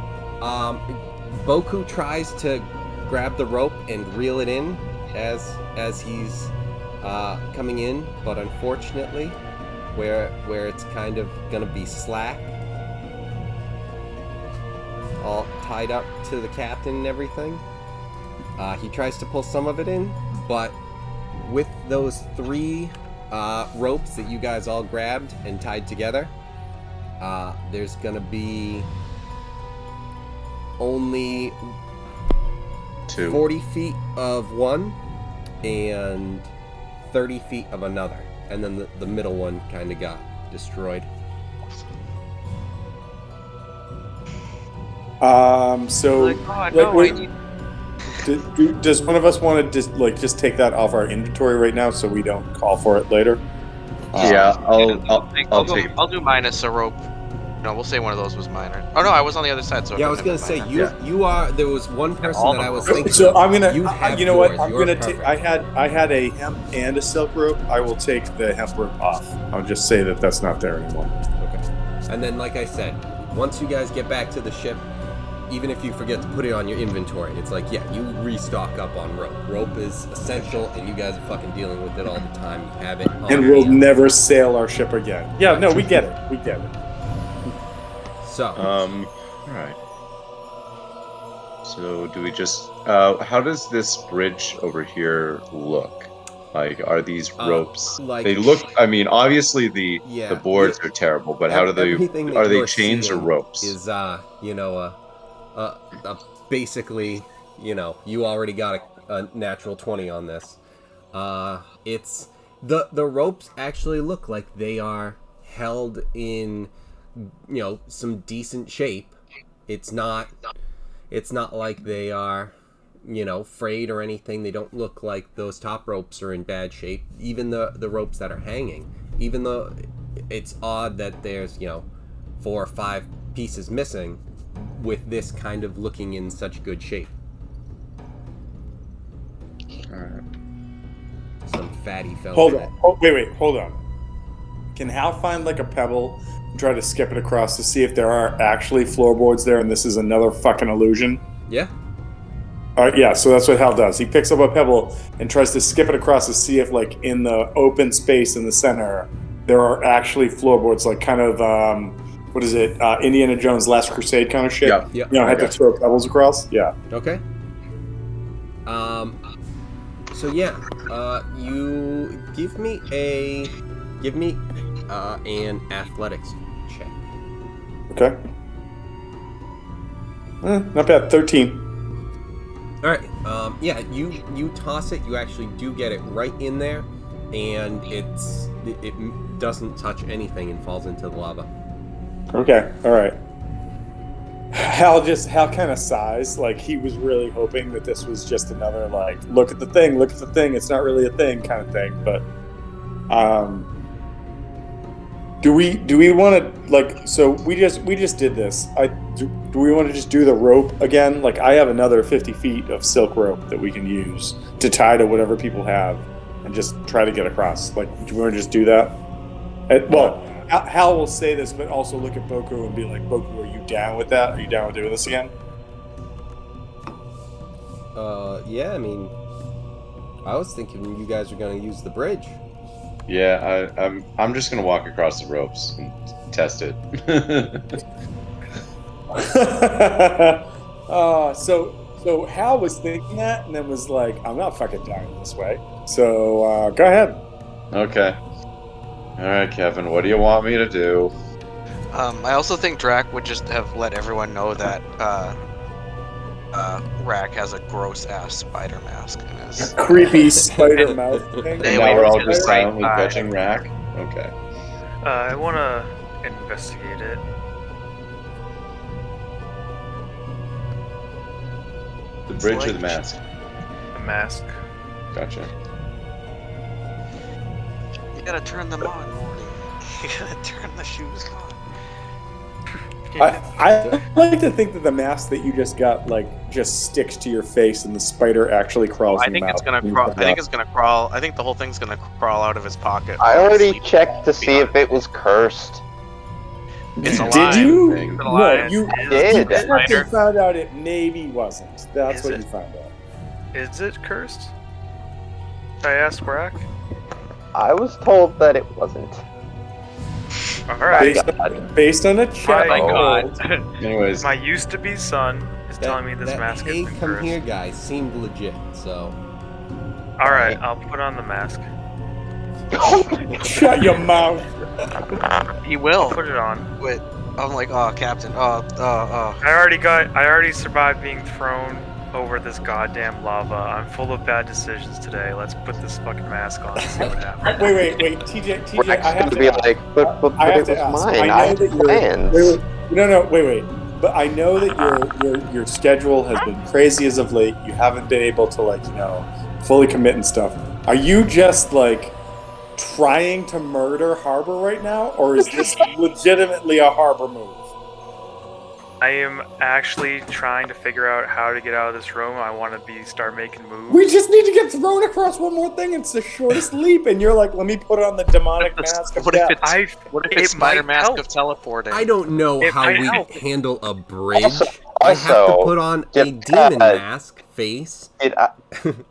Boku tries to grab the rope and reel it in as he's coming in, but unfortunately, where it's kind of gonna be slack, all tied up to the captain and everything. He tries to pull some of it in, but with those 3 ropes that you guys all grabbed and tied together, there's gonna be only 2. 40 feet of one and 30 feet of another, and then the middle one kind of got destroyed. So does one of us want to just take that off our inventory right now so we don't call for it later? Yeah, I'll do minus a rope. No, we'll say one of those was minor. Oh no, I was on the other side. So Yeah, I was gonna say you are. There was one person that I was thinking. So I'm gonna. You know what? yours. I'm Yours gonna take. perfect. I had a hemp and a silk rope. I will take the hemp rope off. I'll just say that that's not there anymore. Okay. And then, like I said, once you guys get back to the ship, even if you forget to put it on your inventory, it's you restock up on rope. Rope is essential, and you guys are fucking dealing with it all the time. You have it on And we'll hand. never sail our ship again. Yeah, no, we get it. We get it. So, all right. So do we just how does this bridge over here look? Are these ropes? They look. I mean, obviously the boards are terrible, but how do they? Are they chains or ropes? Is basically, you already got a natural 20 on this. It's the ropes actually look like they are held in some decent shape. It's not like they are frayed or anything. They don't look like those top ropes are in bad shape. Even the ropes that are hanging, even though it's odd that there's 4 or 5 pieces missing, with this kind of looking in such good shape. Alright. Some fatty fella. Hold on. Oh, wait. Hold on. Can Hal find a pebble and try to skip it across to see if there are actually floorboards there and this is another fucking illusion? Yeah. Yeah, so that's what Hal does. He picks up a pebble and tries to skip it across to see if, like, in the open space in the center, there are actually floorboards, like kind of, what is it, Indiana Jones' Last Crusade kind of shit. Yep. Yep. You know, had to throw pebbles across. Yeah. Okay. So yeah, you give me an athletics check. Okay. Not bad. 13. All right. Yeah, you toss it. You actually do get it right in there, and it doesn't touch anything and falls into the lava. Okay. All right. Hal kind of sighs, like he was really hoping that this was just another, like, look at the thing, it's not really a thing kind of thing. But do we want to, like, so we just did this. Do we want to just do the rope again? Like, I have another 50 feet of silk rope that we can use to tie to whatever people have and just try to get across. Like, do we want to just do that? Well, Hal will say this, but also look at Boku and be like, Boku, are you down with that? Are you down with doing this again? Yeah, I mean, I was thinking you guys are going to use the bridge. Yeah, I'm just gonna walk across the ropes and test it. So Hal was thinking that, and then was like, I'm not fucking dying this way. So go ahead. Okay. All right, Kevin. What do you want me to do? I also think Drac would just have let everyone know that Rack has a gross ass spider mask in his. Creepy spider mouth thing. They And now wait we're all till the just right silently time. judging Rack? Okay. I want to investigate it. The bridge or like- the mask? The mask. Gotcha. You gotta turn them on, Morty. You gotta turn the shoes on. I like to think that the mask that you just got, like, just sticks to your face and the spider actually crawls I in think your it's mouth. gonna crawl. I think it's gonna crawl. I think the whole thing's gonna crawl out of his pocket. I while he's already sleeping. checked to see if it was cursed. It's a Did lie. you? It's a No, lie. you did. checked Spider. and found out it maybe wasn't. That's Is what it? you found out. Is it cursed? Did I ask Rack? I was told that it wasn't. Alright. Based on a check. My God. Anyways, My used-to-be son is telling me this mask hey, has been come cursed. here, guys, seemed legit. So Alright, I'll put on the mask. Shut your mouth. He will. Put it on. Wait, I'm like, oh, Captain. Oh. I already survived being thrown over this goddamn lava. I'm full of bad decisions today. Let's put this fucking mask on and see what happens. Wait, TJ, Rack's I have gonna to be ask. like, but I have it to was ask. mine. I know had that plans. wait. But I know that your schedule has been crazy as of late. You haven't been able to, like, fully commit and stuff. Are you just, like, trying to murder Harbor right now, or is this legitimately a Harbor move? I am actually trying to figure out how to get out of this room. I want to start making moves. We just need to get thrown across one more thing. It's the shortest leap, and you're like, let me put on the demonic mask of What if death. it's what if it's it might Spider Mask help. of teleporting? I don't know It how might we help. handle a bridge. Also- I have to also, put on a just, demon mask face,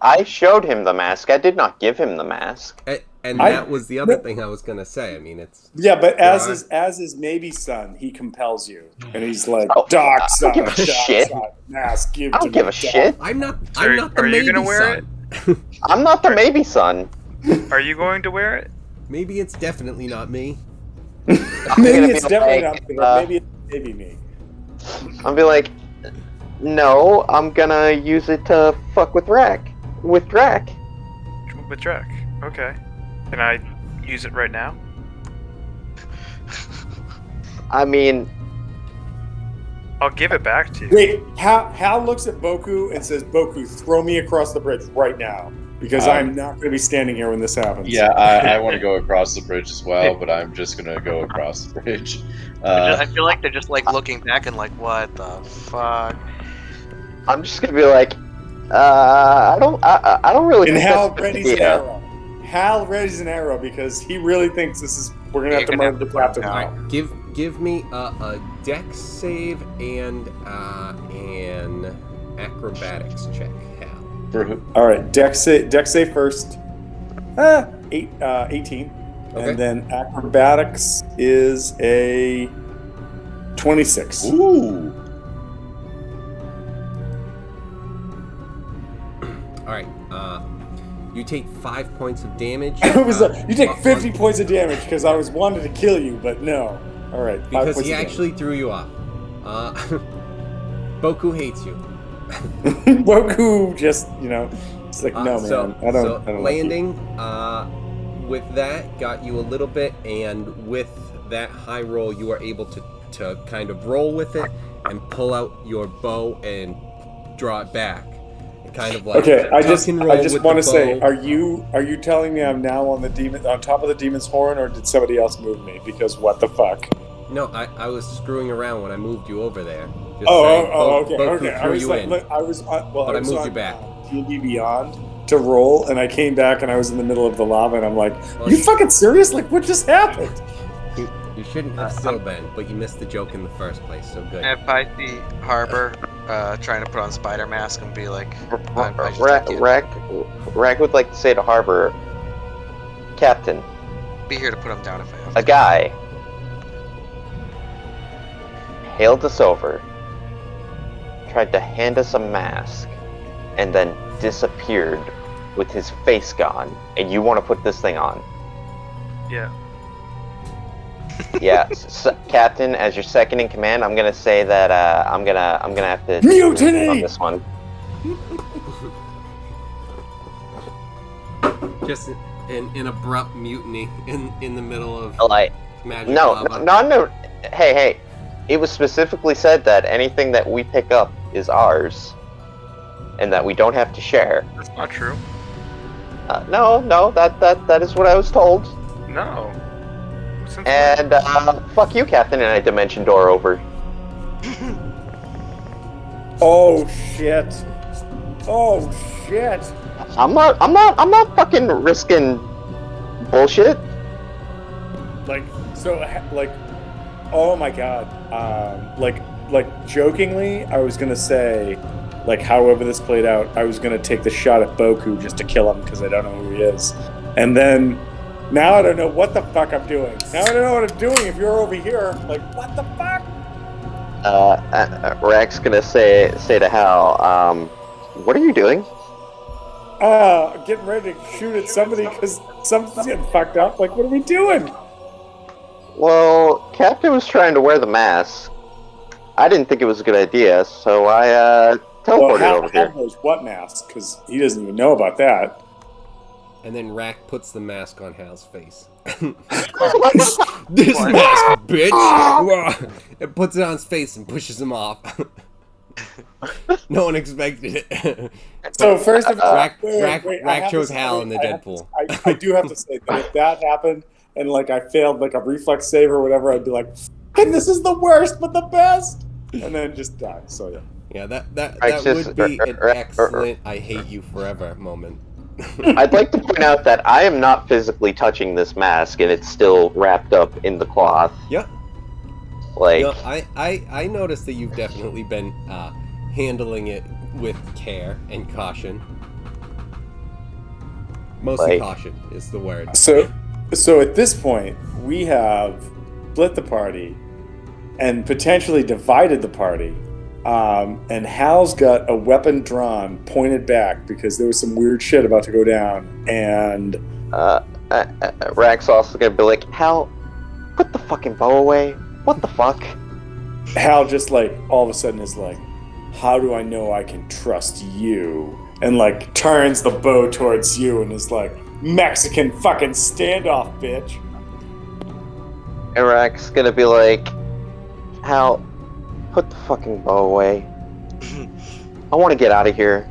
I showed him the mask. I did not give him the mask. and that was the other thing I was gonna say. I mean, it's Yeah, but as Right. his maybe son, he compels you, and he's like, Oh, "Doc, I son, don't give a Doc, shit. son, mask, give I to don't give me, a Doc." shit. I'm not Are the you maybe gonna wear son. I'm not the maybe son. Are you going to wear it? Maybe it's definitely not me. I'm Maybe gonna it's be definitely like, not me, but maybe it's maybe me. I'll be like, no, I'm gonna use it to fuck with Rack. With Drac. With Drac. Okay. Can I use it right now? I mean, I'll give it back to you. Wait, Hal looks at Boku and says, "Boku, throw me across the bridge right now, because I'm not going to be standing here when this happens." yeah, I want to go across the bridge as well, but I'm just gonna go across the bridge. I feel like they're just like looking back and like, what the fuck? I'm just gonna be like, I don't really. And think Hal that's a good readies an idea. arrow. Hal readies an arrow because he really thinks we're going to have to You're gonna murder the have to captain put him now. down. Give me a dex save and acrobatics check, Hal. For who? All right, Dex save first. 18. Okay. And then acrobatics is a 26. Ooh. All right. You take 5 points of damage. It was you take on- 50 points of damage because I was wanted to kill you, but no. All right, 5 because points he of actually threw you off. Boku hates you. damage. Boku just, it's like, no, man, So, I don't like you. landing with that got you a little bit, and with that high roll, you are able to kind of roll with it and pull out your bow and draw it back. Kind of like Okay, I tuck just and roll with want to the say, bow. are you telling me I'm now on top of the demon's horn, or did somebody else move me? Because what the fuck? No, I was screwing around when I moved you over there. Just Okay. Boku I threw was you like, in. look, I was But I moved you back. D&D Beyond to roll, and I came back and I was in the middle of the lava, and I'm like, Well, you fucking serious? Like, what just happened? You shouldn't have still been, but you missed the joke in the first place, so good. If I see Harbor trying to put on spider mask and be like, I just took you. Rack would like to say to Harbor, Captain, Be here to put him down if I have a to. guy hailed us over, tried to hand us a mask, and then disappeared with his face gone, and you want to put this thing on. Yeah. Yeah, Captain, as your second in command, I'm gonna say that I'm gonna have to Mutiny! on this one. Just an abrupt mutiny in the middle of Like, magic no, lava. no. Hey, it was specifically said that anything that we pick up is ours, and that we don't have to share. That's not true. No, that is what I was told. No. Since And fuck you, Captain, and I dimension door over. Oh shit! Oh shit! I'm not fucking risking bullshit. Oh my god. Like jokingly, I was gonna say, like, however this played out, I was gonna take the shot at Boku just to kill him because I don't know who he is, and then now I don't know what the fuck I'm doing. Now I don't know what I'm doing if you're over here. Like, what the fuck? Rack's gonna say to Hal, what are you doing? Getting ready to shoot at somebody because something's getting fucked up. Like, what are we doing? Well, Captain was trying to wear the mask. I didn't think it was a good idea, so I teleported over here. Hal knows what mask, because he doesn't even know about that. And then Rack puts the mask on Hal's face. This mask, bitch! It puts it on his face and pushes him off. No one expected it. So first of all, Rack I chose have to Hal say- in the I have Deadpool. to- I do have to say that if that happened and like I failed like a reflex save or whatever, I'd be like, and this is the worst but the best, and then just die. So yeah. Yeah, that Rack's just- would be an excellent "I hate you forever" moment. I'd like to point out that I am not physically touching this mask, and it's still wrapped up in the cloth. Yep. Like, No, I noticed that you've definitely been handling it with care and caution. Mostly Like- caution is the word. So at this point, we have split the party and potentially divided the party. And Hal's got a weapon drawn, pointed back, because there was some weird shit about to go down. And Rack's also gonna be like, Hal, put the fucking bow away. What the fuck? Hal just like all of a sudden is like, how do I know I can trust you? And like turns the bow towards you and is like, Mexican fucking standoff, bitch. And Rack's gonna be like, Hal, put the fucking bow away. I want to get out of here.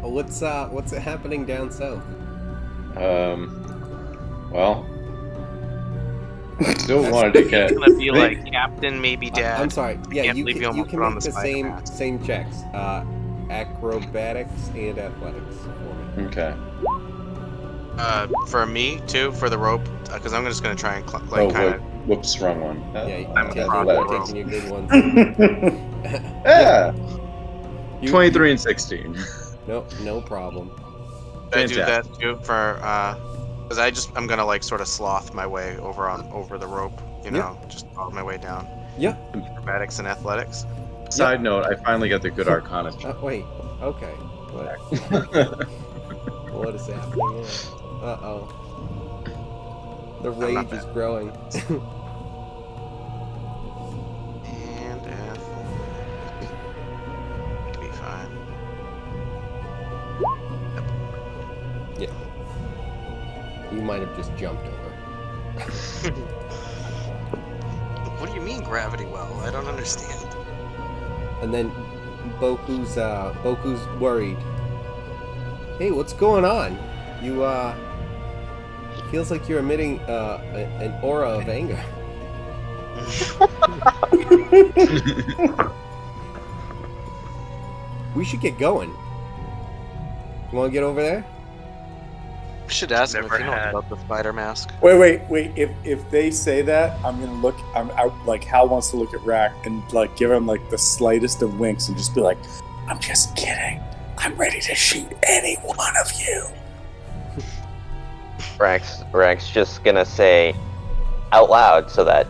What's happening down south? Well, still wanted to get. It's gonna be like Captain, maybe Dad. I'm sorry. Yeah, can't you believe you can almost put on make the the spider same mask. same checks. Acrobatics and athletics for me. Okay. For me too, for the rope, because I'm just gonna try and Oh, kind of. whoops, wrong one. Yeah, I'm you're a taking, rock you're taking your good ones. Yeah. You- 23 and 16. No problem. Should I do that Fantastic. too for because I'm gonna like sort of sloth my way over the rope, you know, just follow my way down. Yep. Acrobatics and athletics. Side note, I finally got the good Arcana check. Wait. Okay. What? What is happening here? Uh-oh. The I'm not rage is bad. growing. And athletics. Be fine. Yeah. You might have just jumped over. What do you mean gravity well? I don't understand. And then Boku's worried. Hey, what's going on? You it feels like you're emitting an aura of anger. We should get going. You want to get over there? We should ask him if Never he knows had. about the spider mask. Wait. If they say that, I'm gonna look. I'm out. Like Hal wants to look at Rack and like give him like the slightest of winks and just be like, "I'm just kidding. I'm ready to shoot any one of you." Rack's just gonna say out loud so that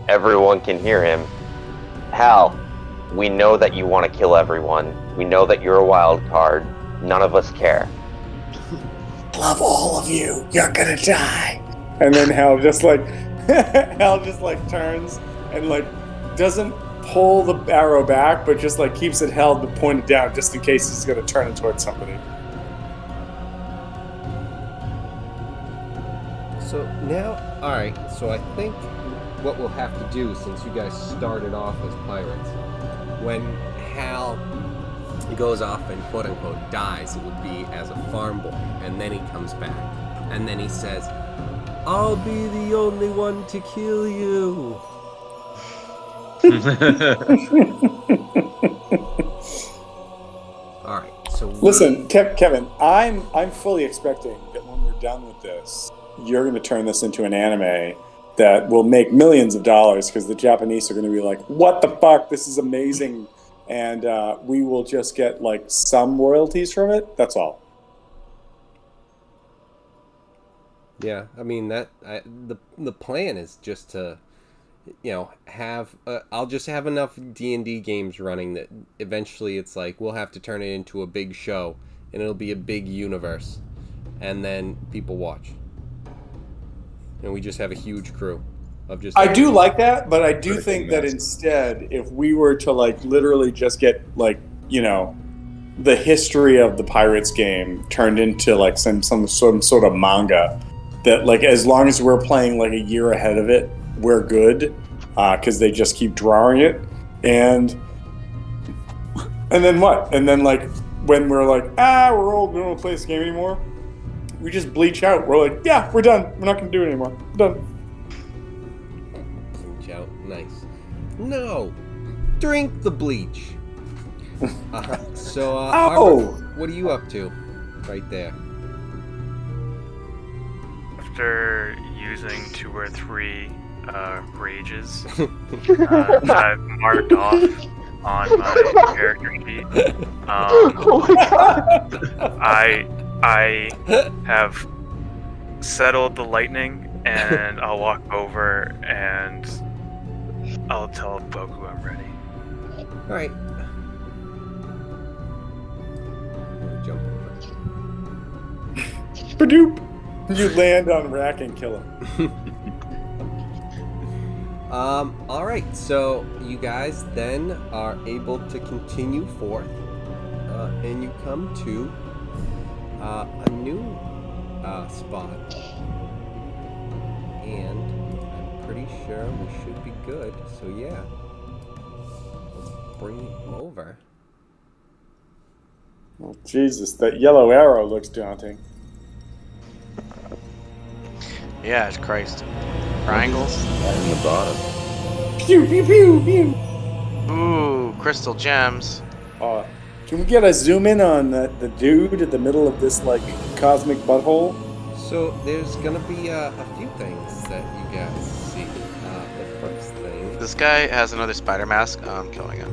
everyone can hear him. Hal, we know that you want to kill everyone. We know that you're a wild card. None of us care. Love all of you. You're gonna die. And then Hal just like turns and like doesn't pull the arrow back, but just like keeps it held but pointed down just in case he's gonna turn it towards somebody. So now, alright, so I think what we'll have to do, since you guys started off as pirates, when Hal goes off and quote-unquote dies, it would be as a farm boy, and then he comes back, and then he says, I'll be the only one to kill you. Alright, so Listen, Kevin, I'm fully expecting that when we're done with this, you're going to turn this into an anime that will make millions of dollars because the Japanese are going to be like, "What the fuck? This is amazing," and we will just get like some royalties from it. That's all. yeah, I mean the plan is just to, have I'll just have enough D&D games running that eventually it's like we'll have to turn it into a big show and it'll be a big universe, and then people watch, and we just have a huge crew of just. I do like that, but I do Critical think that mass. instead, if we were to like literally just get like the history of the Pirates game turned into like some sort of manga, that like as long as we're playing like a year ahead of it, we're good because they just keep drawing it, and then what? And then like when we're like we're old, we don't want to play this game anymore. We just bleach out. We're like, yeah, we're done. We're not going to do it anymore. We're done. Bleach out, nice. No, drink the bleach. So, Ow! Arbor, what are you up to, right there? After using 2 or 3 rages that I've marked off on my character sheet, I have settled the lightning, and I'll walk over and I'll tell Boku I'm ready. All right. Jump over. Badoop. You land on Rack and kill him. All right. So you guys then are able to continue forth, and you come to a new spot, and I'm pretty sure we should be good. So yeah, let's bring it over. Oh, Jesus, that yellow arrow looks daunting. Yeah, it's Christ. Triangles. On the bottom. Pew, pew, pew, pew. Ooh, crystal gems. Can we get a zoom in on the dude in the middle of this like cosmic butthole? So there's gonna be a few things that you guys see. The first thing. This guy has another spider mask. I'm killing him.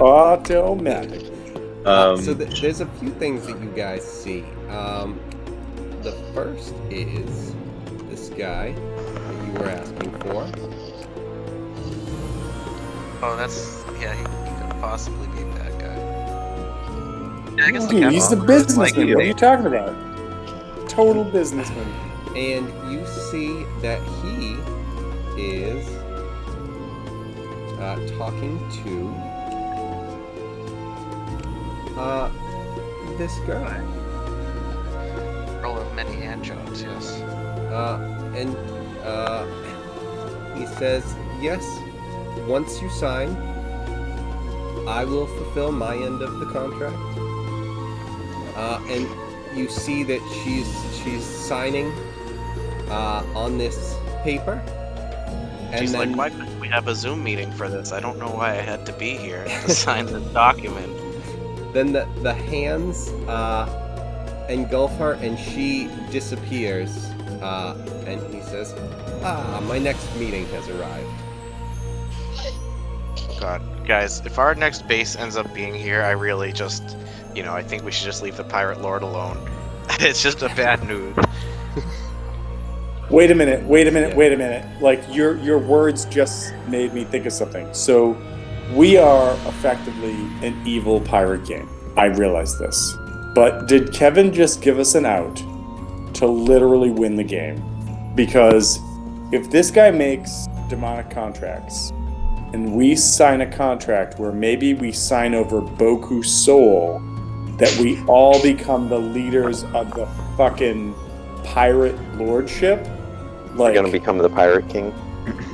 Automatic. So there's a few things that you guys see. The first is this guy that you were asking for. Oh, he could possibly be a bad guy. Yeah, I guess Dude, he's the captain- businessman. What are you talking about? Total businessman. And you see that he is talking to this guy. Roll of many hand jobs, yes. And he says, yes, once you sign, I will fulfill my end of the contract. And you see that she's signing on this paper. And She's then, like, why couldn't we have a Zoom meeting for this? I don't know why I had to be here to sign this document. then the hands engulf her and she disappears. And he says, my next meeting has arrived. God, guys, if our next base ends up being here, I really just, I think we should just leave the Pirate Lord alone. It's just a bad news. Wait a minute. Yeah. Like your words just made me think of something. So we are effectively an evil pirate game. I realize this. But did Kevin just give us an out to literally win the game? Because if this guy makes demonic contracts and we sign a contract where maybe we sign over Boku's soul, that we all become the leaders of the fucking pirate lordship. We're gonna become the Pirate King.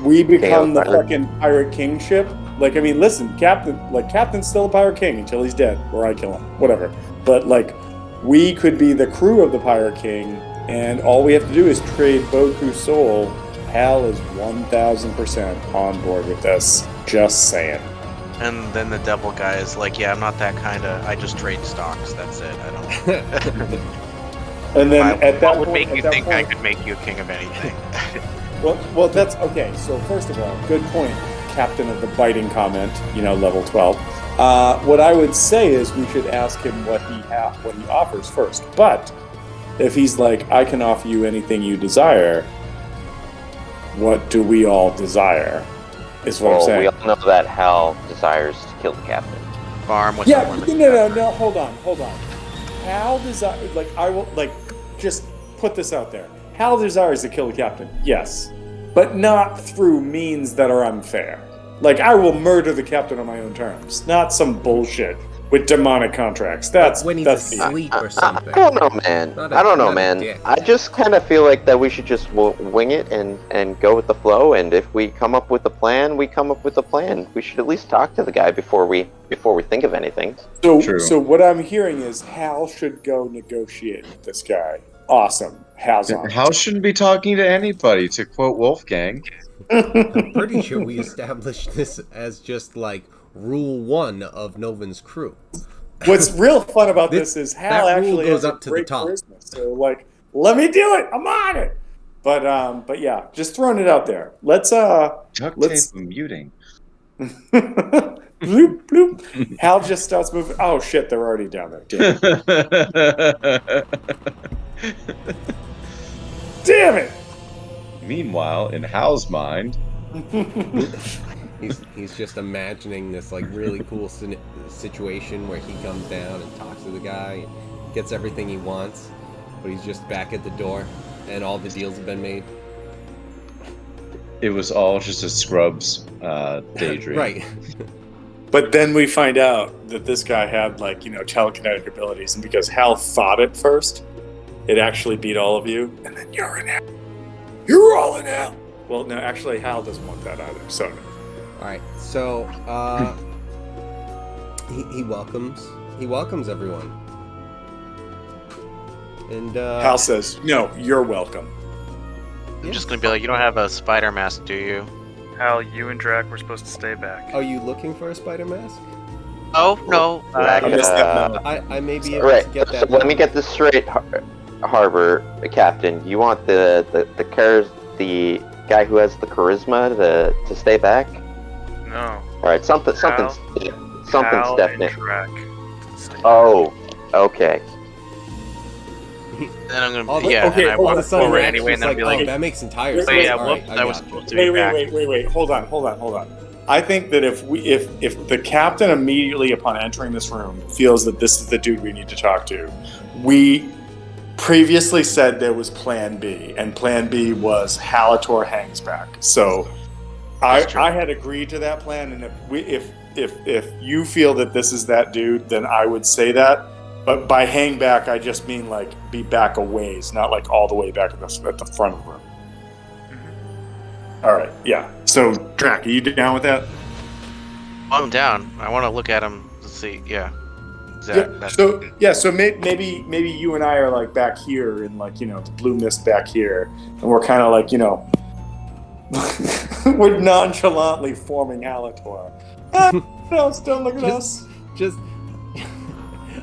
We become the Pirate. fucking pirate kingship. Like, I mean, listen, Captain's still a pirate king until he's dead, or I kill him, whatever. But like, we could be the crew of the pirate king, and all we have to do is trade Boku's soul. Hal is 1,000% on board with this. Just saying. And then the devil guy is like, yeah, I'm not that kind of, I just trade stocks, that's it, I don't... And then at that what would point, make you think I could make you a king of anything? Well, that's okay. So first of all, good point, Captain of the Biting comment. Level 12. What I would say is we should ask him what he offers first. But if he's like, I can offer you anything you desire, what do we all desire? Is what I'm saying. We all know that Hal desires to kill the captain. Farm with Yeah, someone. no, hold on. Hal desires, I will, just put this out there. Hal desires to kill the captain, yes. But not through means that are unfair. I will murder the captain on my own terms. Not some bullshit with demonic contracts. That's when he's that's the- asleep or something. I don't know, man. Not I don't know, a man. dick. I just kind of feel like that we should just wing it and go with the flow. And if we come up with a plan, we come up with a plan. We should at least talk to the guy before we think of anything. True. So what I'm hearing is Hal should go negotiate with this guy. Awesome. Hal's on. Hal shouldn't be talking to anybody, to quote Wolfgang. I'm pretty sure we established this as just rule 1 of Noven's crew. What's real fun about this is Hal that rule actually goes has up a to the great top. charisma. So let me do it. I'm on it. But yeah, just throwing it out there. Let's Duct tape let's muting. bloop bloop. Hal just starts moving. Oh shit, they're already down there. Damn it. Meanwhile, in Hal's mind, He's just imagining this really cool situation where he comes down and talks to the guy, and gets everything he wants, but he's just back at the door, and all the deals have been made. it was all just a Scrubs daydream. Right. But then we find out that this guy had telekinetic abilities, and because Hal thought it first, it actually beat all of you, and then you're in hell. You're all in hell. Well, no, actually, Hal doesn't want that either. So, All right. So he welcomes everyone, and Hal says, "No, you're welcome." I'm just gonna be like, you don't have a spider mask, do you? Hal, you and Drac were supposed to stay back. Are you looking for a spider mask? Oh, no. I missed that memo. I may be able Right. to get So that. let me get this straight, Harbor Captain. You want the guy who has the charisma to stay back? No. Alright, something's Hal definite. and Drac. Oh, okay. Then I'm All gonna the- yeah, okay, and I hold walk on, the sun forward reacts anyway, just and then I'll be like, that makes entire Wait, sense. "Oh yeah, All whoops, right, I that was got you. supposed to be back." Wait. Hold on. I think that if the captain immediately upon entering this room feels that this is the dude we need to talk to, we previously said there was Plan B, and Plan B was Halator hangs back. So That's true. I had agreed to that plan, and if you feel that this is that dude, then I would say that. But by hang back, I just mean like be back a ways, not like all the way back at the front of the room. All right, yeah. So Drac, are you down with that? I'm down. I want to look at him to see. Yeah. Is that, So maybe you and I are like back here in like the blue mist back here, and we're kind of like we're nonchalantly forming Halator. Don't look at us. Just.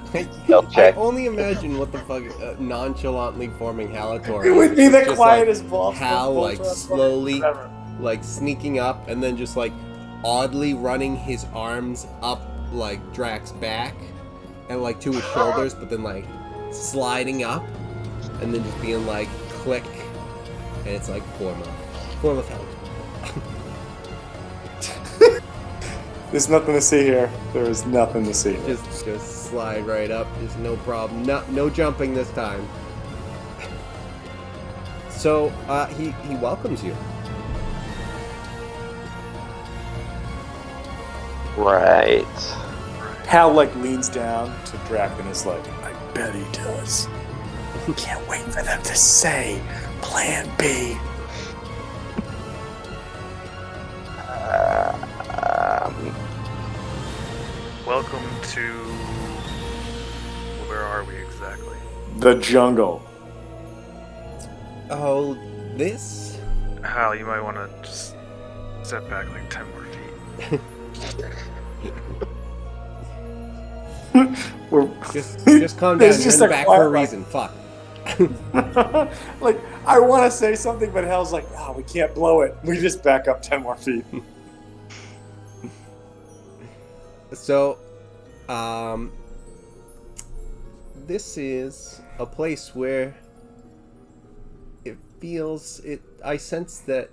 Spell I check. only imagine what the fuck nonchalantly forming Halator. It would is. be It's the just quietest like vault. Hal like slowly like sneaking up and then just like oddly running his arms up like Drac's back and like to his shoulders, but then like sliding up and then just being like click, and it's like form of Halator. There's nothing to see here. There is nothing to see. Just slide right up. There's no problem. No jumping this time. So he welcomes you. Right. Hal like leans down to Drac and is like, I bet he does. Can't wait for them to say Plan B. Welcome to. Where are we exactly? The jungle. Oh, this? Hal, you might want to just step back like 10 more feet. Just calm down. It's You're just in the a back quiet for a one. reason. Fuck. Like, I want to say something, but Hal's like, we can't blow it. We just back up 10 more feet. So, this is a place where it feels it. I sense that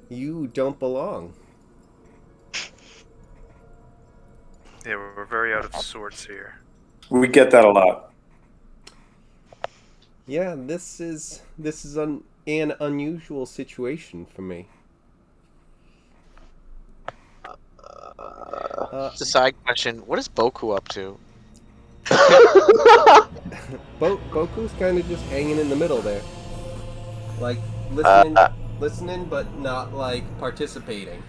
you don't belong. Yeah, we're very out of sorts here. We get that a lot. Yeah, this is an unusual situation for me. Just a side question. What is Boku up to? Boku's kind of just hanging in the middle there, like listening, but not like participating.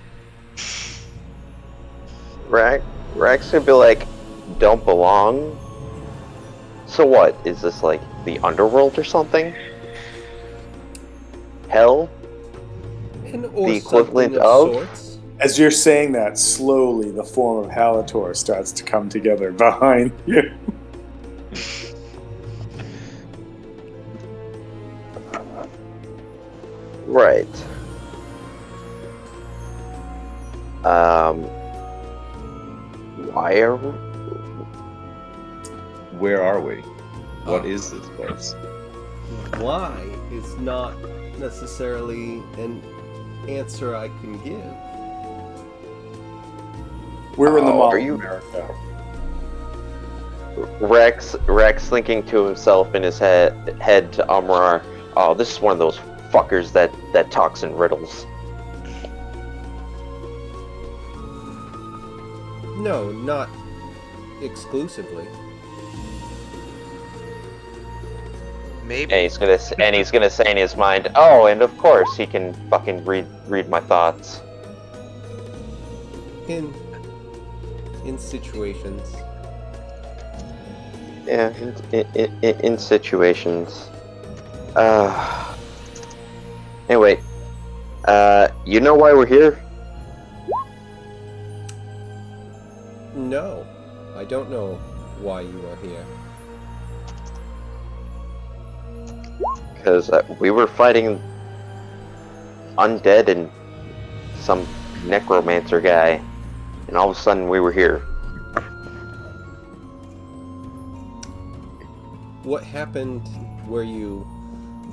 Rex would be like, don't belong? So what? Is this like the underworld or something? Hell? Or The equivalent something of? sorts. As you're saying that, slowly the form of Halator starts to come together behind you. Right. Why are we? Where are we? What is this place? Why is not necessarily an answer I can give. We're in the Mall are of you- America. Rex thinking to himself in his head to Amrar, oh, this is one of those fuckers that talks in riddles. No, not exclusively. Maybe. And he's gonna say in his mind, oh, and of course he can fucking read my thoughts. In situations. Yeah, in situations. Anyway, you know why we're here? No, I don't know why you are here. Because we were fighting undead and some necromancer guy. and all of a sudden we were here. What happened? Were you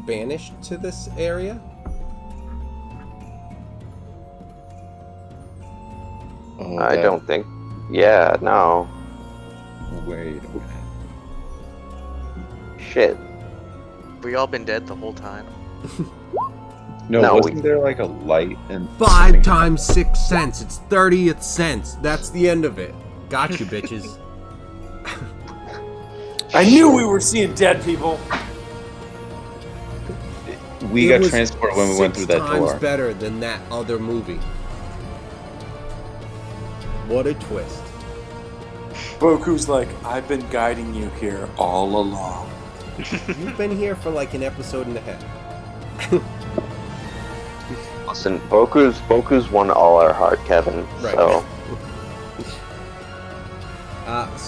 banished to this area? Oh, I don't think. Yeah, no. Wait a minute. Shit. We all been dead the whole time. No, Wasn't there like a light and 5 times 6 cents. It's 30th cents. That's the end of it. Got you, bitches. I knew we were seeing dead people. we It got was transported when we went through that 6 times door? better than that other movie. What a twist. Boku's like, I've been guiding you here all along. You've been here for like an episode and a half. Listen, Boku's won all our heart, Kevin. Right. So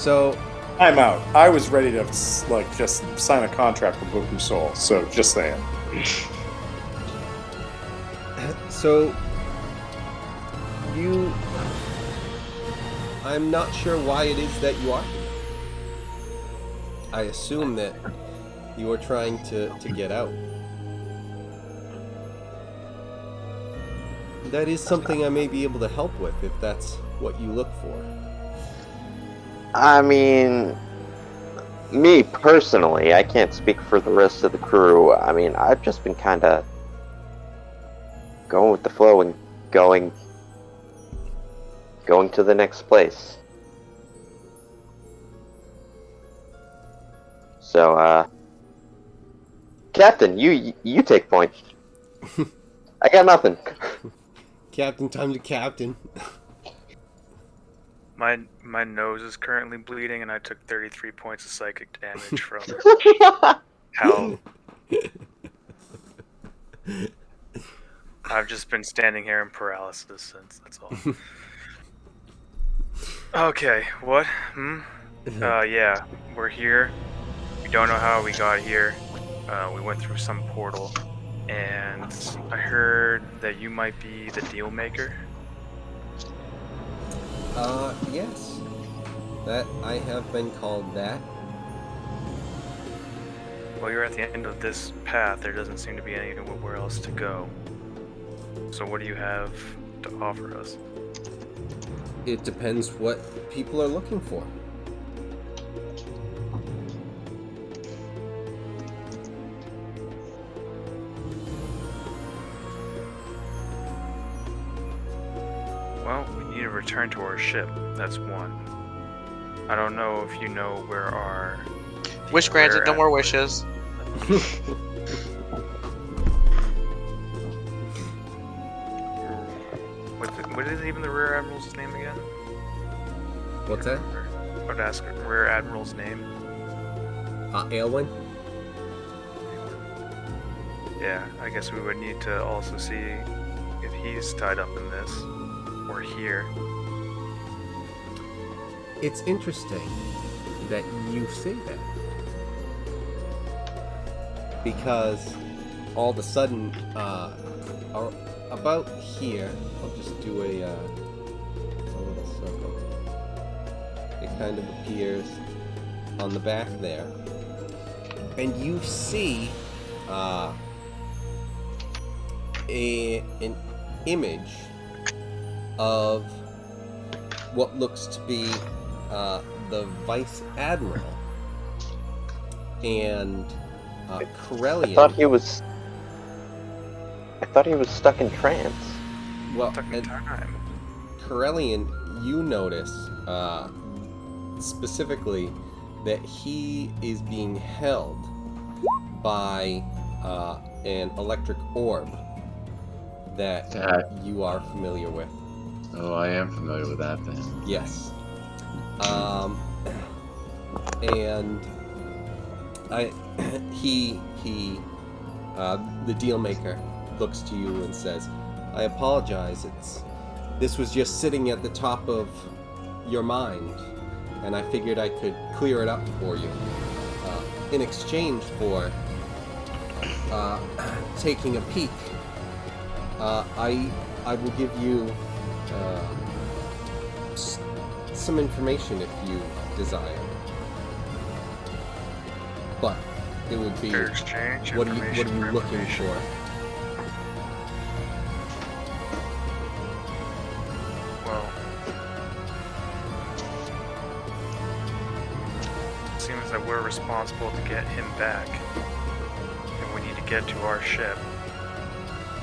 So I'm out. I was ready to like just sign a contract with Boku's soul. So just saying. So you, I'm not sure why it is that you are here. I assume that you are trying to get out. That is something I may be able to help with if that's what you look for. I mean, me personally, I can't speak for the rest of the crew. I mean, I've just been kind of going with the flow and going to the next place. So, Captain, you take point. I got nothing. Captain, time to captain. My nose is currently bleeding, and I took 33 points of psychic damage from how I've just been standing here in paralysis since. That's all. Okay, what? Yeah, we're here. We don't know how we got here. We went through some portal, and I heard that you might be the deal maker. Yes. That I have been called that. Well, you're at the end of this path. There doesn't seem to be anywhere else to go. So what do you have to offer us? It depends what people are looking for. Well, we need to return to our ship. That's one. I don't know if you know where our... Wish granted, no more wishes. What is even the Rear Admiral's name again? What's that? I would ask Rear Admiral's name. Aylwin? Yeah, I guess we would need to also see if he's tied up in this, or here. It's interesting that you say that. Because all of a sudden, about here, I'll just do a little circle. It kind of appears on the back there. And you see an image of what looks to be the Vice Admiral and Corellian. I thought he was stuck in trance. Well, Stuck in time. Corellian, you notice specifically that he is being held by an electric orb that you are familiar with. Oh, I am familiar with that then. Yes. And the deal maker looks to you and says, "I apologize. This was just sitting at the top of your mind, and I figured I could clear it up for you in exchange for taking a peek. I will give you some information if you desire. But it would be, Fair exchange. what are you information for looking information. for? Well, it seems that we're responsible to get him back, and we need to get to our ship.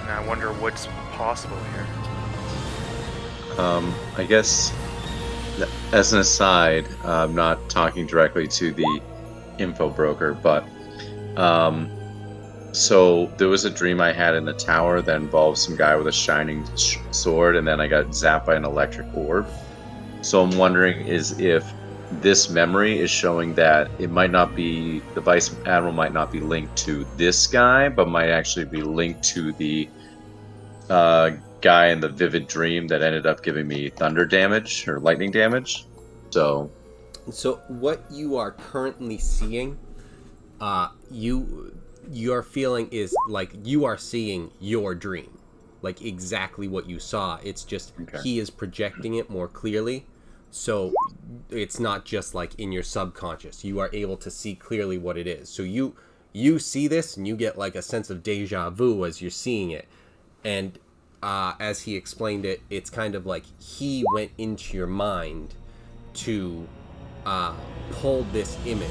And I wonder what's possible here. I guess, as an aside, I'm not talking directly to the info broker, but so there was a dream I had in the tower that involved some guy with a shining sword, and then I got zapped by an electric orb. So I'm wondering if this memory is showing that it might not be, the Vice Admiral might not be linked to this guy, but might actually be linked to the guy in the vivid dream that ended up giving me thunder damage or lightning damage. So what you are currently seeing, your feeling is like you are seeing your dream, like exactly what you saw. It's just he is projecting it more clearly, so it's not just like in your subconscious. You are able to see clearly what it is. So you see this and you get like a sense of deja vu as you're seeing it. And as he explained it, it's kind of like he went into your mind to pull this image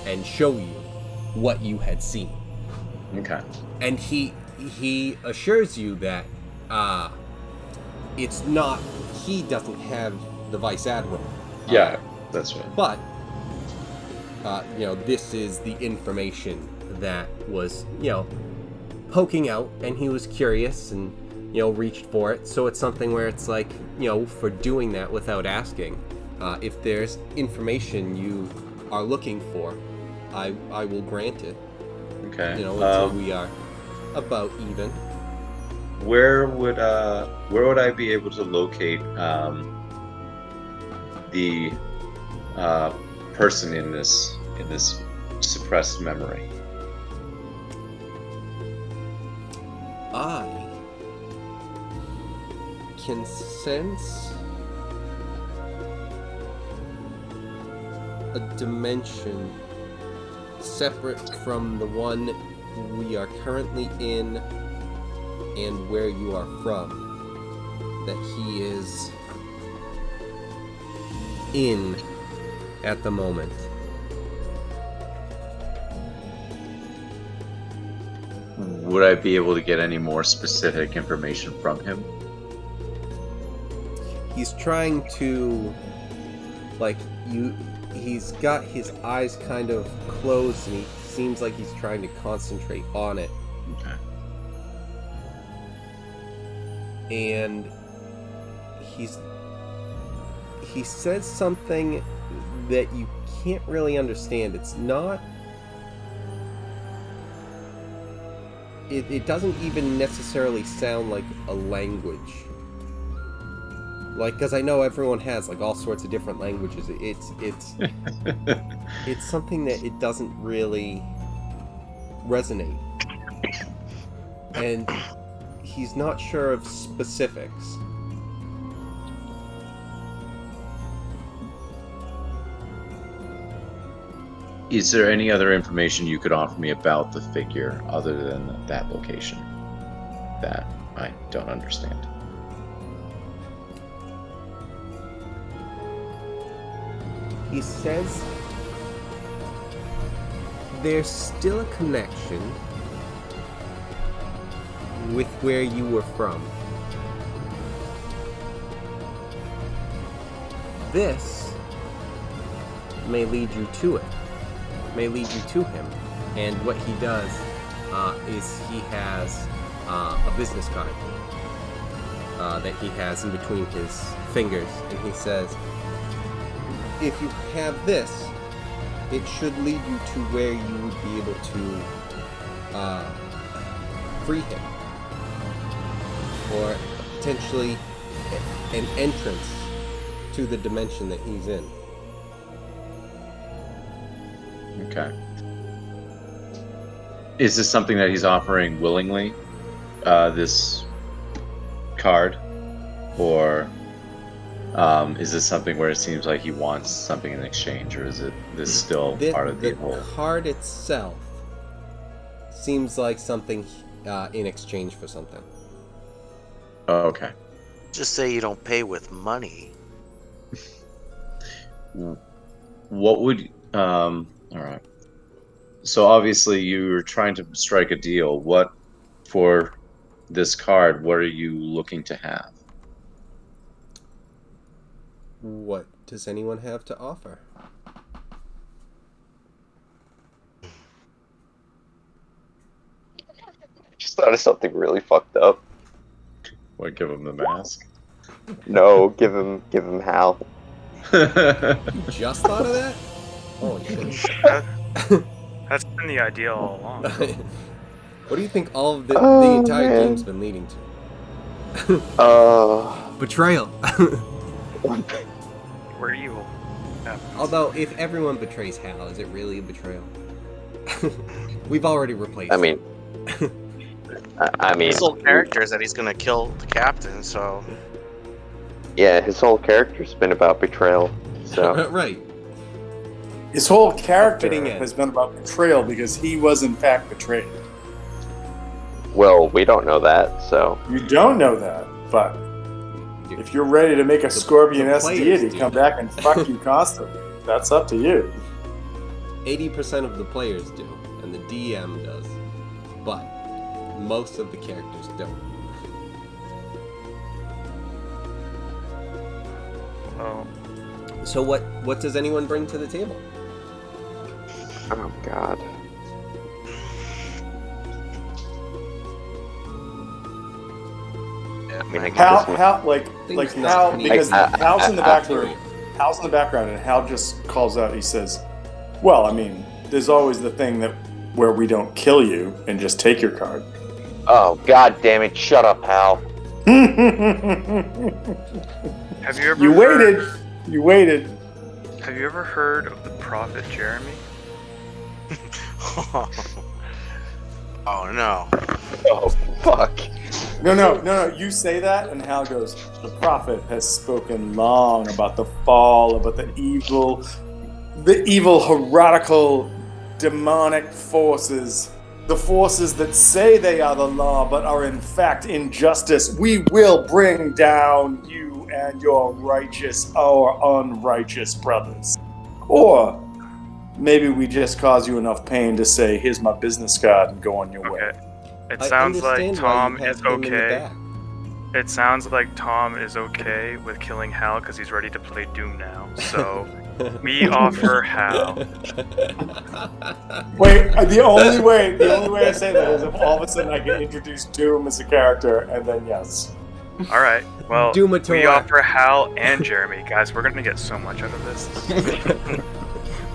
and show you what you had seen. okay. And he assures you that it's not, he doesn't have the Vice Admiral. Yeah, that's right. But this is the information that was, poking out, and he was curious and, reached for it. So it's something where it's like, for doing that without asking, if there's information you are looking for, I will grant it. Okay. Until we are about even. Where would I be able to locate the person in this suppressed memory? I can sense a dimension separate from the one we are currently in and where you are from, that he is in at the moment. Would I be able to get any more specific information from him? He's trying to, he's got his eyes kind of closed and he seems like he's trying to concentrate on it. Okay. And he says something that you can't really understand. It's not, it doesn't even necessarily sound like a language. Like, because I know everyone has like all sorts of different languages. It's it's something that it doesn't really resonate, and he's not sure of specifics. Is there any other information you could offer me about the figure other than that location that I don't understand? He says there's still a connection with where you were from. This may lead you to it, may lead you to him. And what he does is he has a business card that he has in between his fingers, and he says, if you have this, it should lead you to where you would be able to free him, or potentially an entrance to the dimension that he's in. Okay. Is this something that he's offering willingly, this card, or Is this something where it seems like he wants something in exchange, or is it this still part of the whole? card itself seems like something in exchange for something. Oh, okay. Just say you don't pay with money. What would all right. So obviously you were trying to strike a deal. What for this card, what are you looking to have? What does anyone have to offer? Just thought of something really fucked up. What, give him the mask? No, give him Hal. You just thought of that? Holy shit. That's been the idea all along. What do you think all of the Oh, entire man. game's been leading to? Betrayal. We're evil. Yeah. Although, if everyone betrays Hal, is it really a betrayal? We've already replaced I mean, I mean, His whole character is that he's gonna kill the captain, so yeah, his whole character's been about betrayal. So right. His whole character Fitting in. has been about betrayal because he was in fact betrayed. well, we don't know that. So You don't know that, but Dude, if you're ready to make a Scorpion the S players deity do. come back and fuck you constantly, that's up to you. 80% of the players do, and the DM does. But most of the characters don't. Well, So what does anyone bring to the table? oh god, yeah, I mean, I guess Hal, like Things Hal, not because neat. Hal's in the Absolutely. background. Hal's in the background, and Hal just calls out. He says, "Well, I mean, there's always the thing that where we don't kill you and just take your card." oh god damn it! Shut up, Hal. have you ever You heard, waited. You waited. Have you ever heard of the prophet Jeremy? oh no. Oh fuck. No. You say that, and Hal goes, "The prophet has spoken long about the fall, about the evil, heretical, demonic forces, the forces that say they are the law, but are in fact injustice. We will bring down you and your righteous or unrighteous brothers. Or maybe we just cause you enough pain to say, here's my business card and go on your way." Okay. It I sounds like understand why Tom you have is him in the okay. back. It sounds like Tom is okay with killing Hal because he's ready to play Doom now. So we offer Hal. Wait, the only way I say that is if all of a sudden I get introduced Doom as a character, and then yes. All right. Well, Doomator. we offer Hal and Jeremy, guys. We're gonna get so much out of this.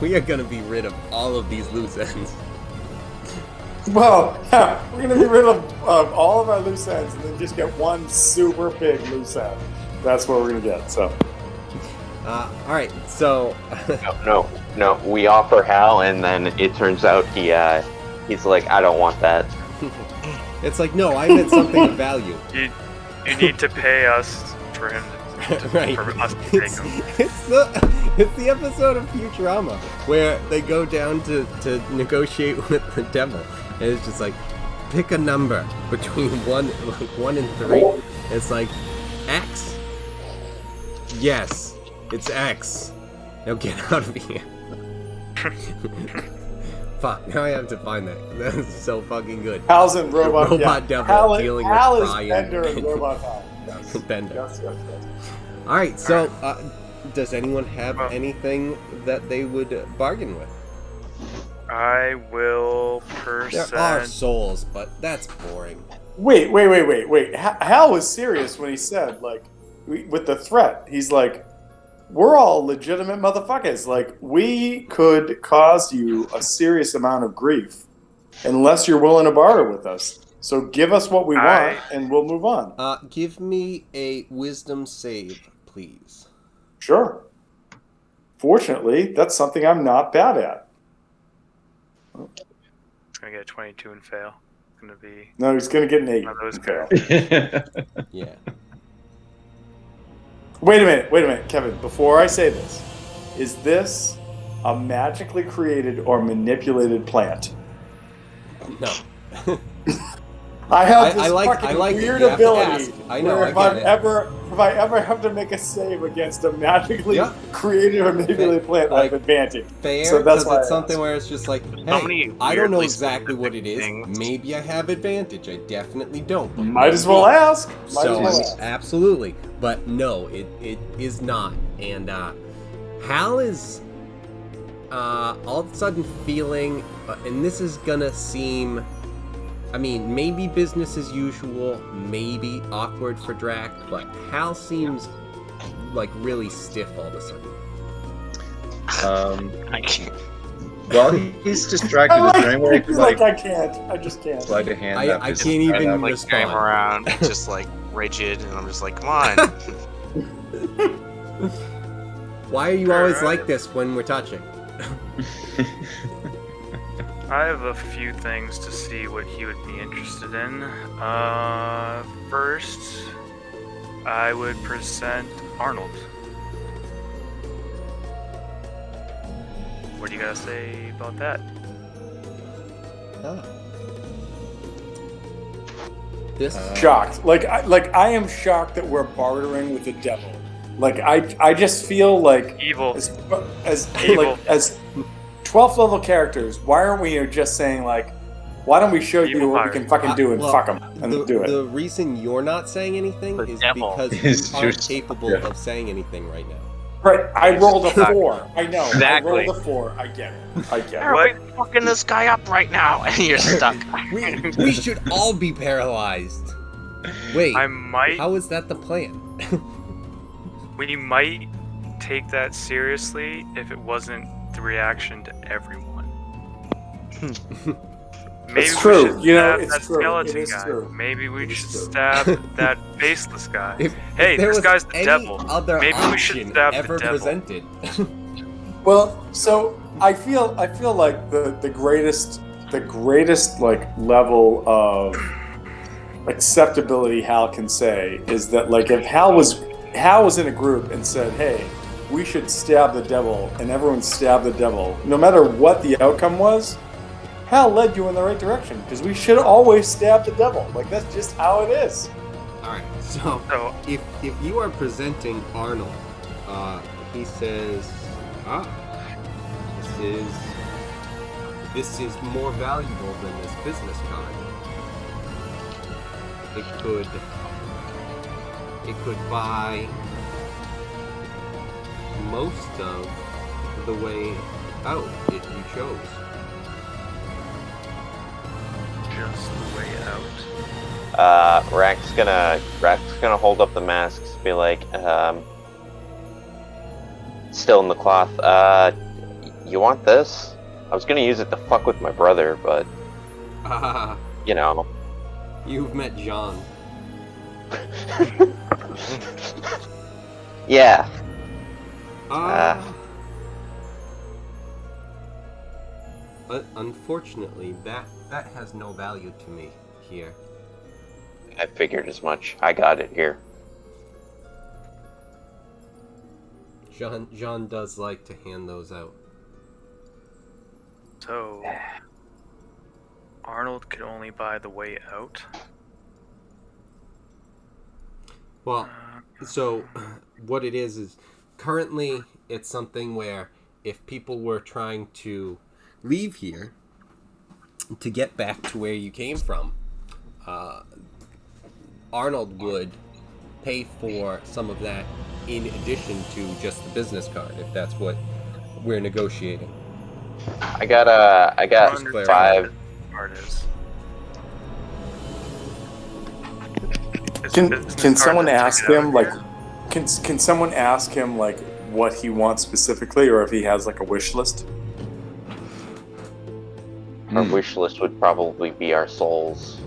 We are gonna be rid of all of these loose ends. Well, yeah, we're gonna be rid of all of our loose ends, and then just get one super big loose end. That's what we're gonna get. So, All right, so No. We offer Hal, and then it turns out he's like, I don't want that. it's like, no, I meant something of value. You need to pay us for him Right. for us to take It's, him. it's the episode of Futurama where they go down to negotiate with the devil, and it's just like, pick a number between 1 and 3. It's like X. Yes, it's X. Now get out of here. Fuck, now I have to find that. That's so fucking good. Hal's and Robot, Robot Devil Hal, dealing Hal with is Fry Bender and- and Robot Hal. Yes. Bender. Yes. All right, so does anyone have Well- anything that they would bargain with? I will There are present. souls, but that's boring. Wait. Hal was serious when he said, like, with the threat. He's like, we're all legitimate motherfuckers. Like, we could cause you a serious amount of grief unless you're willing to barter with us. So give us what we want, and we'll move on. Give me a wisdom save, please. Sure. Fortunately, that's something I'm not bad at. It's gonna get a 22 and fail. It's gonna be No, he's going to get an 8. one of those and fail. characters. Yeah. Wait a minute, Kevin. Before I say this, is this a magically created or manipulated plant? No. I have this I like fucking it. weird You have to ability ask. I know, where I if get it. if I ever have to make a save against a magically Yeah. created or manipulated plant, I Like, have advantage. Fair, So that's because why it's I something asked. where it's just like, So hey, many I don't know weirdly exactly what it specific is. things. Maybe I have advantage. I definitely don't. But Might as maybe. well ask. Might So as well ask. absolutely, but no, it is not. And Hal is all of a sudden feeling, and this is gonna seem, I mean, maybe business as usual, maybe awkward for Drac, but Hal seems like really stiff all of a sudden. I can't. While he's distracted, I is there any way I like, could like I can't. I just can't. slide a hand I up can't his even side up? Like respond. carrying him around, just like rigid, and I'm just like, come on. Why are you always Alright. like this when we're touching? I have a few things to see what he would be interested in. First, I would present Arnold. What do you gotta say about that? This Shocked. Like I am shocked that we're bartering with the devil. Like I just feel like Evil. as Evil. like as 12th level characters, why aren't we just saying like, why don't we show you Evil what we pirate. can fucking do and well, fuck them and do it? The reason you're not saying anything The is devil because is you aren't just- capable yeah. of saying anything right now. Right, I rolled a Exactly. 4. I know. Exactly. I rolled a 4. I get it. I get it. What? We're fucking this guy up right now, and you're stuck. We should all be paralyzed. Wait, I might. how is that the plan? We might take that seriously if it wasn't the reaction to everyone. Maybe It's we true. should You know, stab it's that true. skeleton It is guy. true. Maybe we It is should true. stab that faceless guy. If Hey, there this was guy's the any devil. other Maybe we should option stab ever the devil. presented. Well, so I feel like the greatest like level of acceptability Hal can say is that like if Hal was in a group and said, "Hey, we should stab the devil," and everyone stabbed the devil, no matter what the outcome was, Hal led you in the right direction because we should always stab the devil. Like that's just how it is. All right, so So, if you are presenting Arnold, he says, this is more valuable than this business card. It could buy most of the way out if you chose. just the way out. Rack's gonna hold up the masks, be like, still in the cloth. You want this? I was gonna use it to fuck with my brother, but you know. You've met John. Yeah. But unfortunately, that has no value to me here. I figured as much. I got it here. John does like to hand those out. So, Arnold could only buy the way out. Well, so what it is currently it's something where if people were trying to leave here to get back to where you came from, Arnold would pay for some of that in addition to just the business card, if that's what we're negotiating. I got Understand what 5. the card is. It's a Can business can card someone that's ask taken out him of like here. can someone ask him like what he wants specifically or if he has like a wish list? Our wish list would probably be our souls.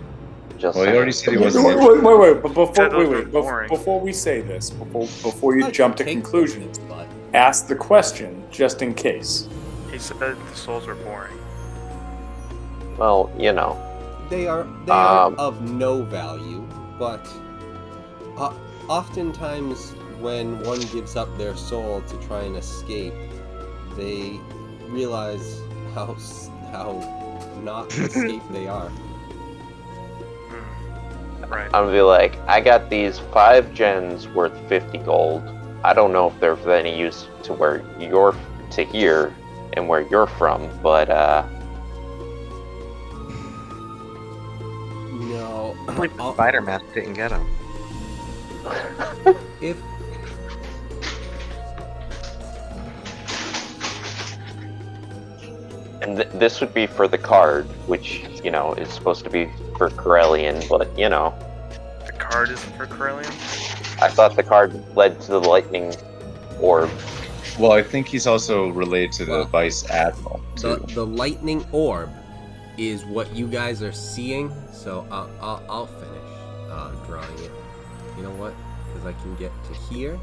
Just Well, he already said he Wait, wasn't. wait, but Said those were before boring. before we say this, before you I jump to could take conclusions, those, but ask the question just in case. He said the souls were boring. well, you know. they are of no value, but oftentimes when one gives up their soul to try and escape, they realize how not escape they are. Right. I'm gonna be like, I got these 5 gems worth 50 gold. I don't know if they're of any use to where you're to here and where you're from, but No, Like the Spider-Man didn't get him. if and this would be for the card, which is supposed to be for Corellian, but The card is for Corellian? I thought the card led to the lightning orb. Well, I think he's also related to the Well, Vice Admiral, too. the lightning orb is what you guys are seeing, so I'll finish drawing it. You know what? Because I can get to here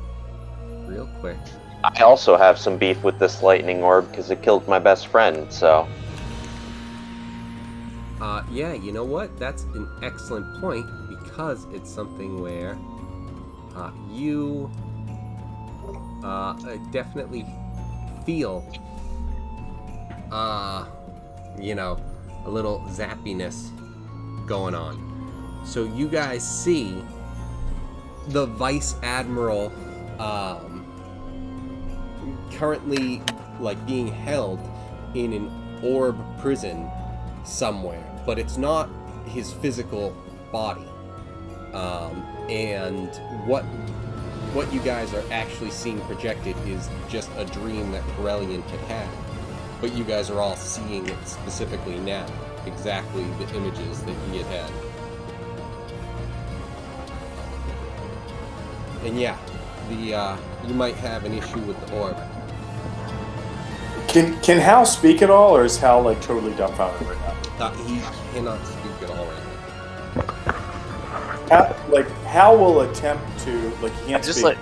real quick. I also have some beef with this lightning orb because it killed my best friend, so... Yeah, you know what? That's an excellent point, because it's something where you definitely feel, a little zappiness going on. So you guys see the Vice Admiral currently being held in an orb prison somewhere, but it's not his physical body. And what you guys are actually seeing projected is just a dream that Corellian had. But you guys are all seeing it specifically now, exactly the images that he had. And yeah, you might have an issue with the orb. Can Hal speak at all, or is Hal totally dumbfounded right now? He cannot speak at all right now. Hal will attempt to he can't Just speak.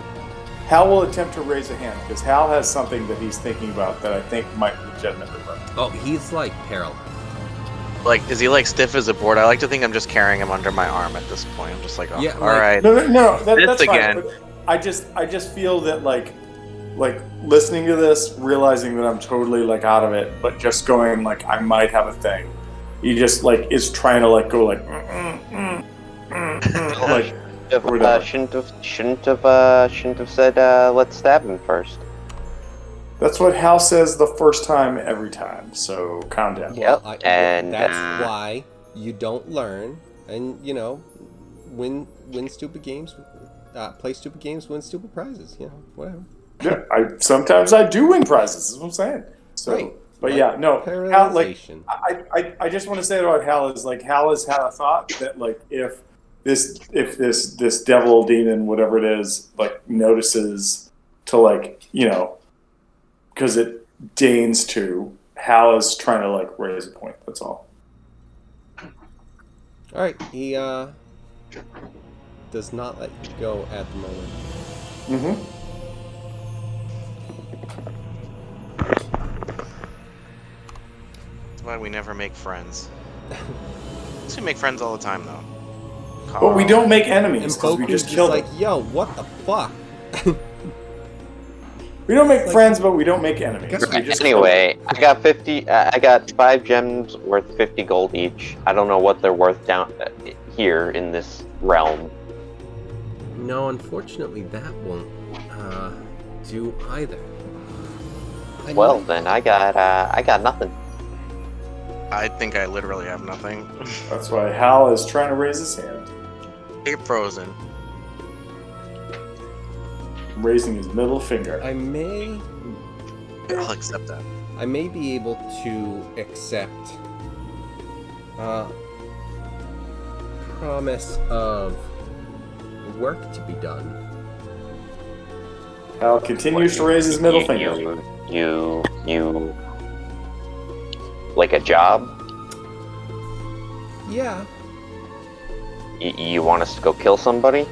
Hal will attempt to raise a hand because Hal has something that he's thinking about that I think might legitimately work. Oh, he's paralyzed. Is he stiff as a board? I like to think I'm just carrying him under my arm at this point. I'm just Yeah, all right. No, This that's again. fine. But I just feel that listening to this, realizing that I'm totally out of it, but just going I might have a thing. He just is trying to go whatever. Shouldn't have said let's stab him first. That's what Hal says the first time every time. So calm down. Yep, And that's why you don't learn, and win stupid games, play stupid games, win stupid prizes. Whatever. Yeah, sometimes I do win prizes. That's what I'm saying. So, Right. but yeah, no. Hal, Paralyzation. I just want to say about Hal is Hal has had a thought that if this devil demon, whatever it is, notices to because it deigns to, Hal is trying to raise a point. That's all. All right, he does not let you go at the moment. Mm-hmm. That's why we never make friends. We make friends all the time, though. But we don't make And enemies because we Boku's just kill them. yo, what the fuck? We don't make friends, but we don't make enemies. Guess We just kill Anyway, I got 50. I got 5 gems worth 50 gold each. I don't know what they're worth down here in this realm. No, unfortunately, that won't do either. Well, then I got nothing. I think I literally have nothing. them. That's why Hal is trying to raise his hand, Get frozen. raising his middle finger. I may I'll accept that. I may be able to accept promise of work to be done. Hal continues to raise his middle finger. You like a job? Yeah. You want us to go kill somebody?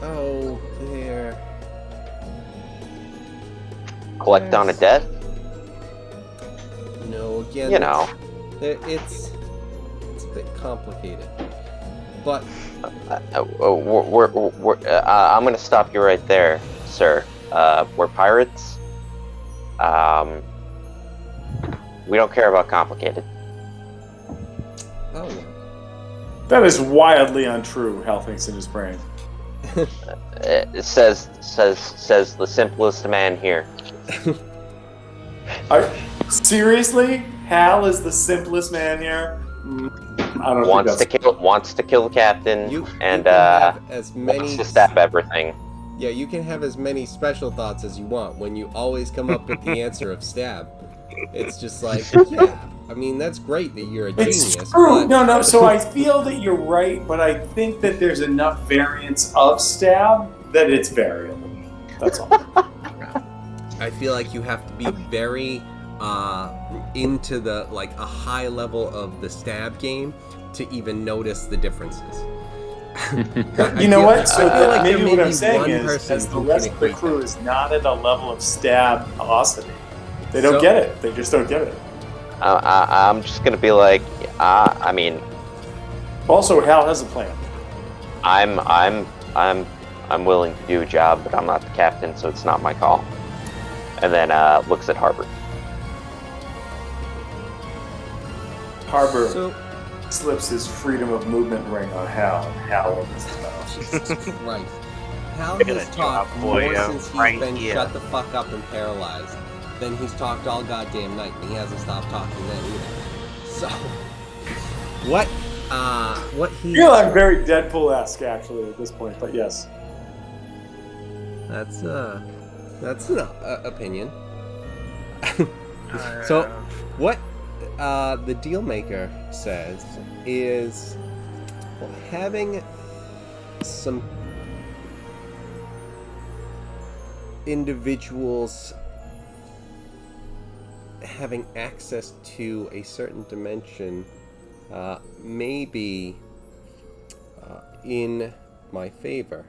Oh, there. Collect on a debt? No, again. You know. It's a bit complicated. But I'm gonna stop you right there, sir. We're pirates. We don't care about complicated. Oh, well. That is wildly untrue, Hal thinks in his brain. It says the simplest man here. Seriously? Hal is the simplest man here? I don't Wants think to kill the captain You and can have as many. wants to stab everything. Yeah, you can have as many special thoughts as you want when you always come up with the answer of stab. It's just like, yeah. I mean, that's great that you're a It's genius. true. But... No. So I feel that you're right, but I think that there's enough variance of stab that it's variable. That's all. I feel like you have to be very into the a high level of the stab game to even notice the differences. You know what? So I feel like maybe there may what I'm be saying one is, person as the who rest can of the equate crew that. is not at a level of stab-osity. They don't So- get it. They just don't get it. I'm just gonna be like, I mean, Also, Hal has a plan. I'm willing to do a job, but I'm not the captain, so it's not my call. And then looks at Harbor. Harbor So, slips his freedom of movement ring on Hal, and Hal opens his mouth. Jesus Christ. Hal Look at has that talked job, boy, more yeah, since he's right been here. shut the fuck up and paralyzed than he's talked all goddamn night, and he hasn't stopped talking then either. So, what he... I feel I'm very Deadpool-esque, actually, at this point, but yes. That's an opinion. So, what the deal maker says is having some individuals having access to a certain dimension may be in my favor.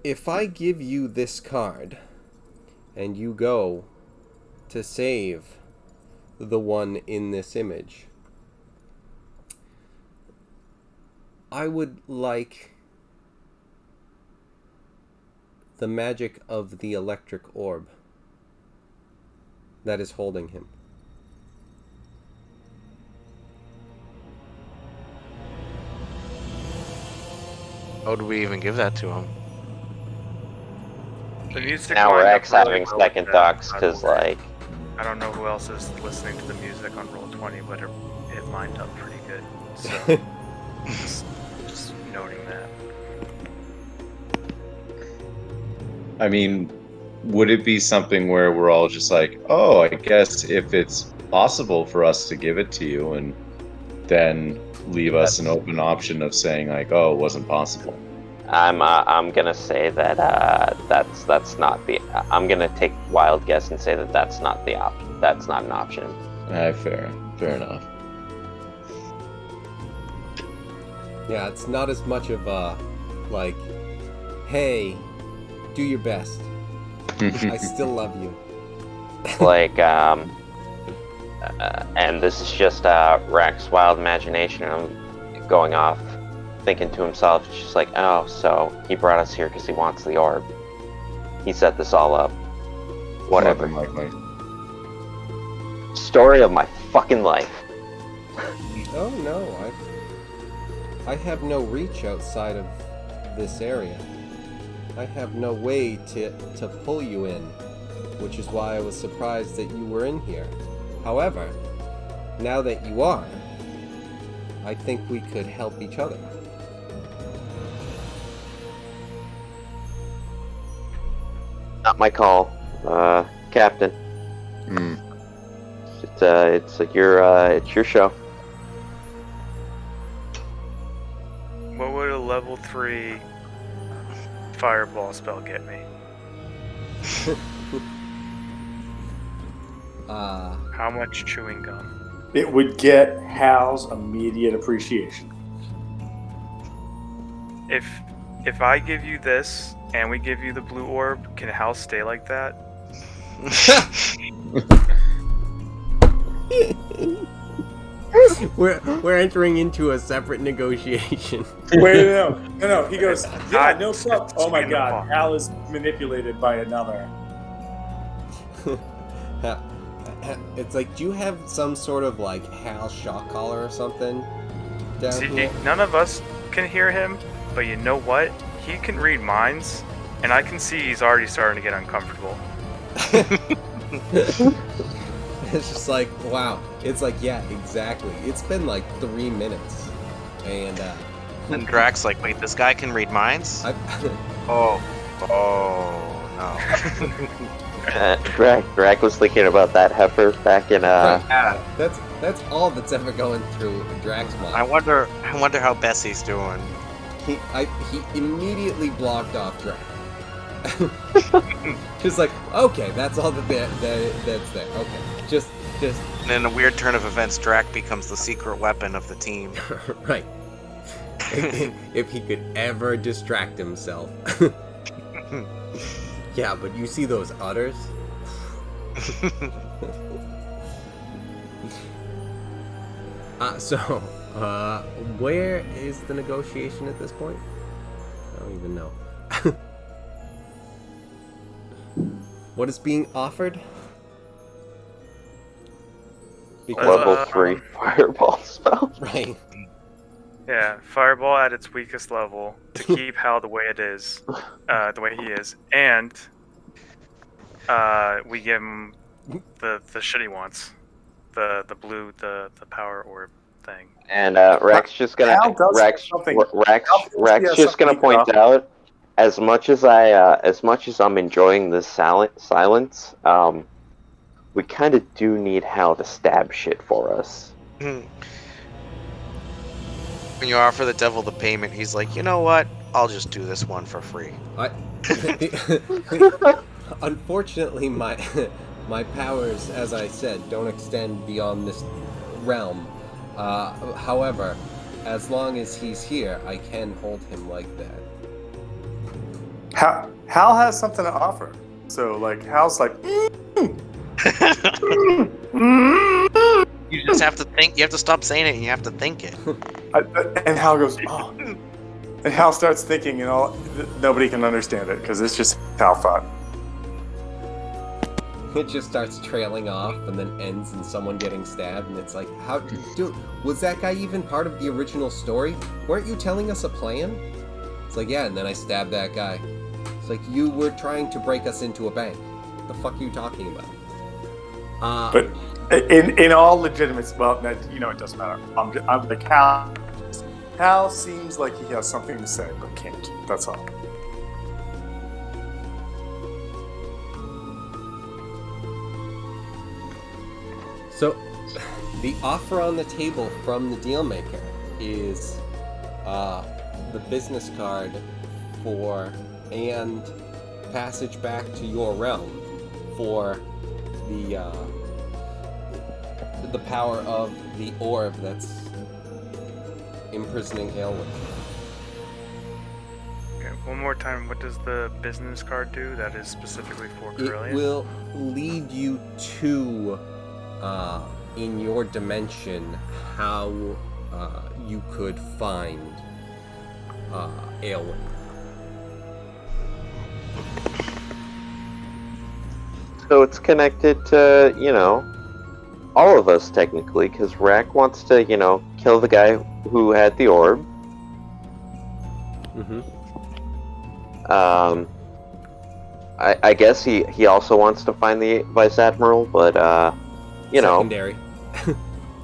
If I give you this card and you go to save the one in this image, I would like the magic of the electric orb that is holding him. How would we even give that to him? The music Now we're lined up really having well with second that, thoughts by the because, way. like, I don't know who else is listening to the music on Roll20, but it lined up pretty good. So just noting that. I mean, would it be something where we're all just like, oh, I guess if it's possible for us to give it to you, and then leave us an open option of saying like, oh, it wasn't possible? I'm gonna say that that's not the. I'm gonna take a wild guess and say that that's not the option. That's not an option. Fair enough. Yeah, it's not as much of a, like, hey, do your best. I still love you. Like, and this is just Rack's wild imagination. I'm going off, thinking to himself, it's just like, oh, so he brought us here because he wants the orb. He set this all up. Whatever. More than likely. Story of my fucking life. Oh no, I have no reach outside of this area. I have no way to pull you in, which is why I was surprised that you were in here. However, now that you are, I think we could help each other. Not my call, Captain. Hmm. It's your show. What would a level 3 fireball spell get me? How much chewing gum? It would get Hal's immediate appreciation. If I give you this and we give you the blue orb, can Hal stay like that? we're entering into a separate negotiation. Wait, no. He goes, yeah, no It's problem. Oh my in the God, fall. Hal is manipulated by another. It's like, do you have some sort of like Hal shock collar or something down See, here? none of us can hear him, but you know what? He can read minds, and I can see he's already starting to get uncomfortable. It's just like, wow. It's like, yeah, exactly. It's been like 3 minutes, and And Drax like, wait, this guy can read minds? I, Oh no. Drac was thinking about that heifer back in right, that's all that's ever going through Drax's mind. I wonder how Bessie's doing. He immediately blocked off Drax. Just like, okay, that's all that's there. Okay, just And in a weird turn of events, Drac becomes the secret weapon of the team. right. If he could ever distract himself. Yeah, but you see those udders? Where is the negotiation at this point? I don't even know. What is being offered? level 3 fireball spell. Right. Yeah, fireball at its weakest level to keep Hal the way it is, the way he is, and we give him the shit he wants, the blue, the power orb thing. And Rex just gonna Hal does Rex something- Rex Hal Rex has just gonna something point to out, as much as I'm enjoying this silence, we kind of do need Hal to stab shit for us. When you offer the devil the payment, he's like, you know what? I'll just do this one for free. Unfortunately, my powers, as I said, don't extend beyond this realm. However, as long as he's here, I can hold him like that. Hal has something to offer. So, like, Hal's like, You just have to think. You have to stop saying it, and you have to think it. and Hal goes, oh. And Hal starts thinking, nobody can understand it because it's just Hal thought. It just starts trailing off and then ends in someone getting stabbed, and it's like, dude, was that guy even part of the original story? Weren't you telling us a plan? It's like, yeah, and then I stabbed that guy. It's like, you were trying to break us into a bank. What the fuck are you talking about? But in all legitimacy, well, it doesn't matter. I'm like, Hal seems like he has something to say, but can't. That's all. So, the offer on the table from the dealmaker is the business card and passage back to your realm for the power of the orb that's imprisoning Aelwyn. Okay, one more time, what does the business card do that is specifically for Corellian? It will lead you to, in your dimension, how you could find Aelwyn. So it's connected to, all of us technically, because Rack wants to, kill the guy who had the orb. Mm-hmm. I guess he also wants to find the Vice Admiral, but Secondary.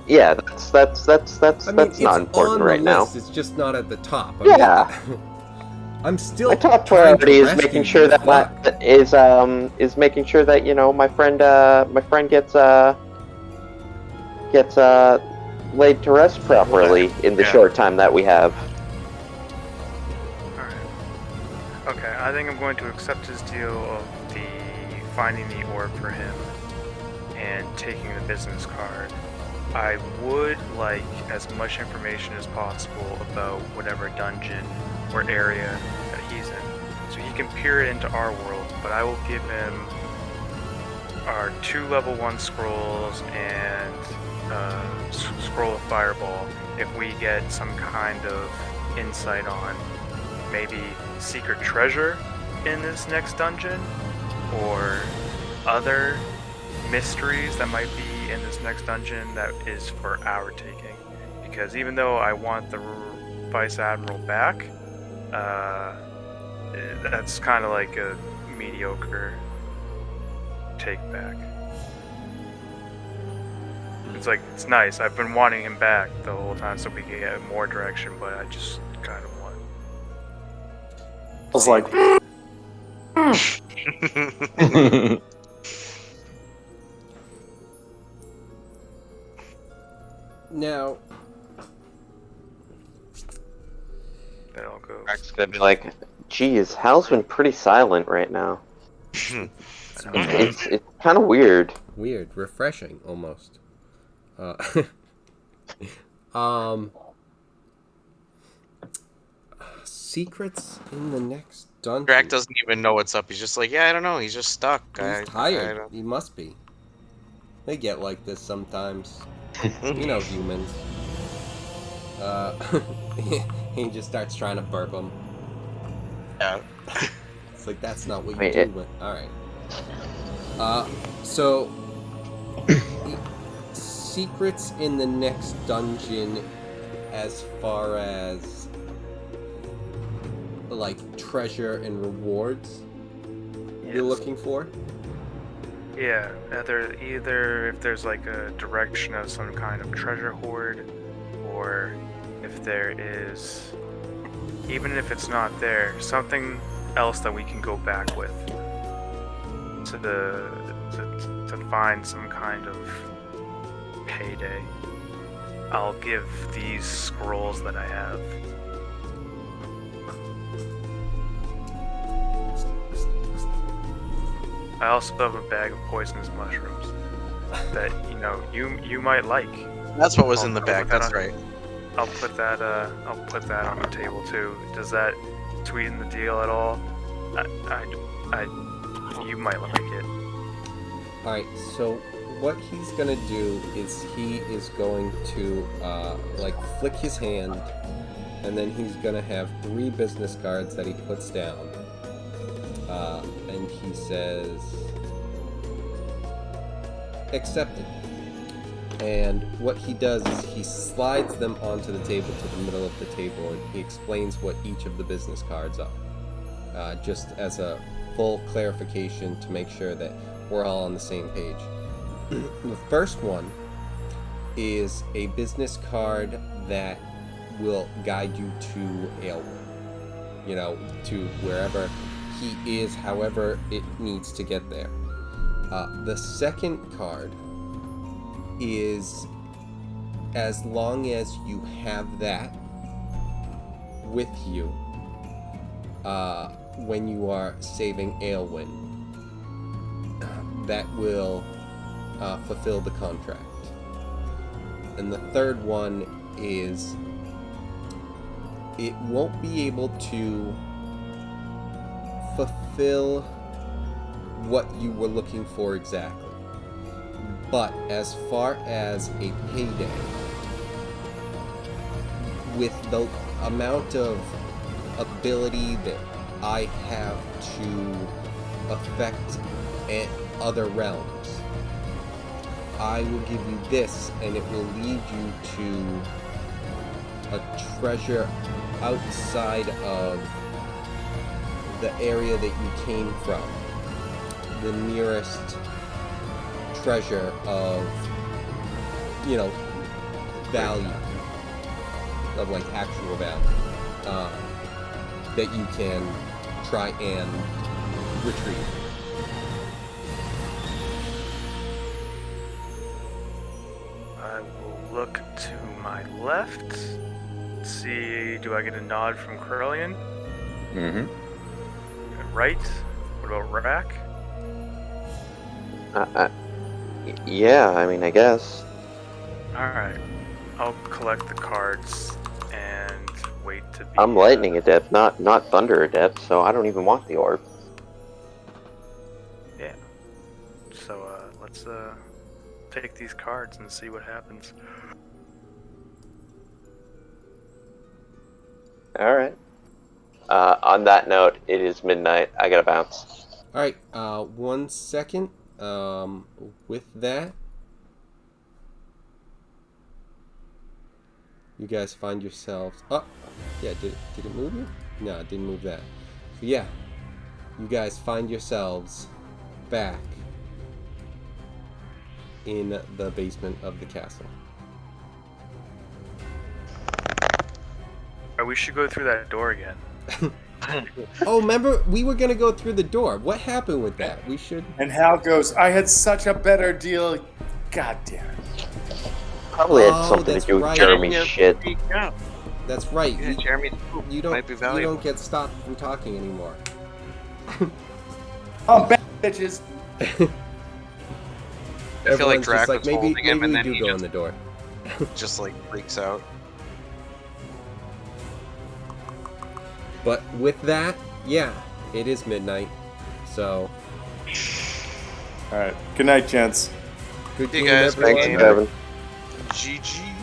yeah, that's not important right now. It's just not at the top. Yeah. I'm still. My top trying to priority is rescue making sure you, that fuck. is making sure that my friend gets laid to rest properly in the short time that we have. Alright. Okay, I think I'm going to accept his deal of finding the orb for him and taking the business card. I would like as much information as possible about whatever dungeon or area that he's in, so he can peer into our world, but I will give him our 2 level 1 scrolls and scroll of fireball if we get some kind of insight on maybe secret treasure in this next dungeon or other mysteries that might be in this next dungeon that is for our taking. Because even though I want the Vice Admiral back, that's kind of like a mediocre take back. It's like, it's nice. I've been wanting him back the whole time so we can get more direction, but I just kind of want. I was like, Now, That all goes. Mark's gonna be like, geez, Hal's been pretty silent right now. It's kind of weird. weird, refreshing, almost. Secrets in the next dungeon. Drac doesn't even know what's up. He's just like, yeah, I don't know. He's just stuck. He's tired. He must be. They get like this sometimes. You know, humans. He just starts trying to burp them. Yeah. It's like, that's not what you Wait, do. Alright. So... secrets in the next dungeon as far as... like, treasure and rewards you're looking for? Yeah, either if there's like a direction of some kind of treasure hoard, or if there is, even if it's not there, something else that we can go back with to find some kind of payday. I'll give these scrolls that I have. I also have a bag of poisonous mushrooms that you might like. That's what was in the I'll bag. put that That's on- right. I'll put that on the table too. Does that sweeten the deal at all? You might like it. Alright, so what he's gonna do is he is going to like flick his hand, and then he's gonna have 3 business cards that he puts down. And he says, accepted. And what he does is he slides them onto the table to the middle of the table, and he explains what each of the business cards are. Just as a full clarification to make sure that we're all on the same page. The first one is a business card that will guide you to Aylwin. To wherever he is, however it needs to get there. The second card is, as long as you have that with you when you are saving Aylwin, that will fulfill the contract. And the third one is, it won't be able to fulfill what you were looking for exactly. But as far as a payday, with the amount of ability that I have to affect other realms, I will give you this, and it will lead you to a treasure outside of the area that you came from. The nearest treasure of, value, of like actual value, that you can try and retrieve. I will look to my left. See, do I get a nod from Curlian? Mm-hmm. Right? What about Rack? Yeah, I mean, I guess. Alright. I'll collect the cards and wait to be... I'm lightning adept, not thunder adept, so I don't even want the orb. Yeah. So, let's take these cards and see what happens. All right. On that note, it is midnight. I gotta bounce. All right. 1 second. With that, you guys find yourselves. Oh, yeah. Did it move you? No, it didn't move that. So yeah, you guys find yourselves back in the basement of the castle. We should go through that door again. Oh, remember we were gonna go through the door. What happened with that? We should. And Hal goes, I had such a better deal. God damn it. Probably had Oh, something that's to do with right. Jeremy's shit. Yeah, That's right. yeah, Jeremy's poop You might be don't. You valuable. don't get stopped from talking anymore. Oh, bad bitches. I feel like Everyone's just Drac like, was maybe holding him, and we then do he go in just, the door. just like freaks out. But with that, yeah, it is midnight. So All right. Good night, gents. good Hey game, guys, everyone. Thanks, Kevin. GG.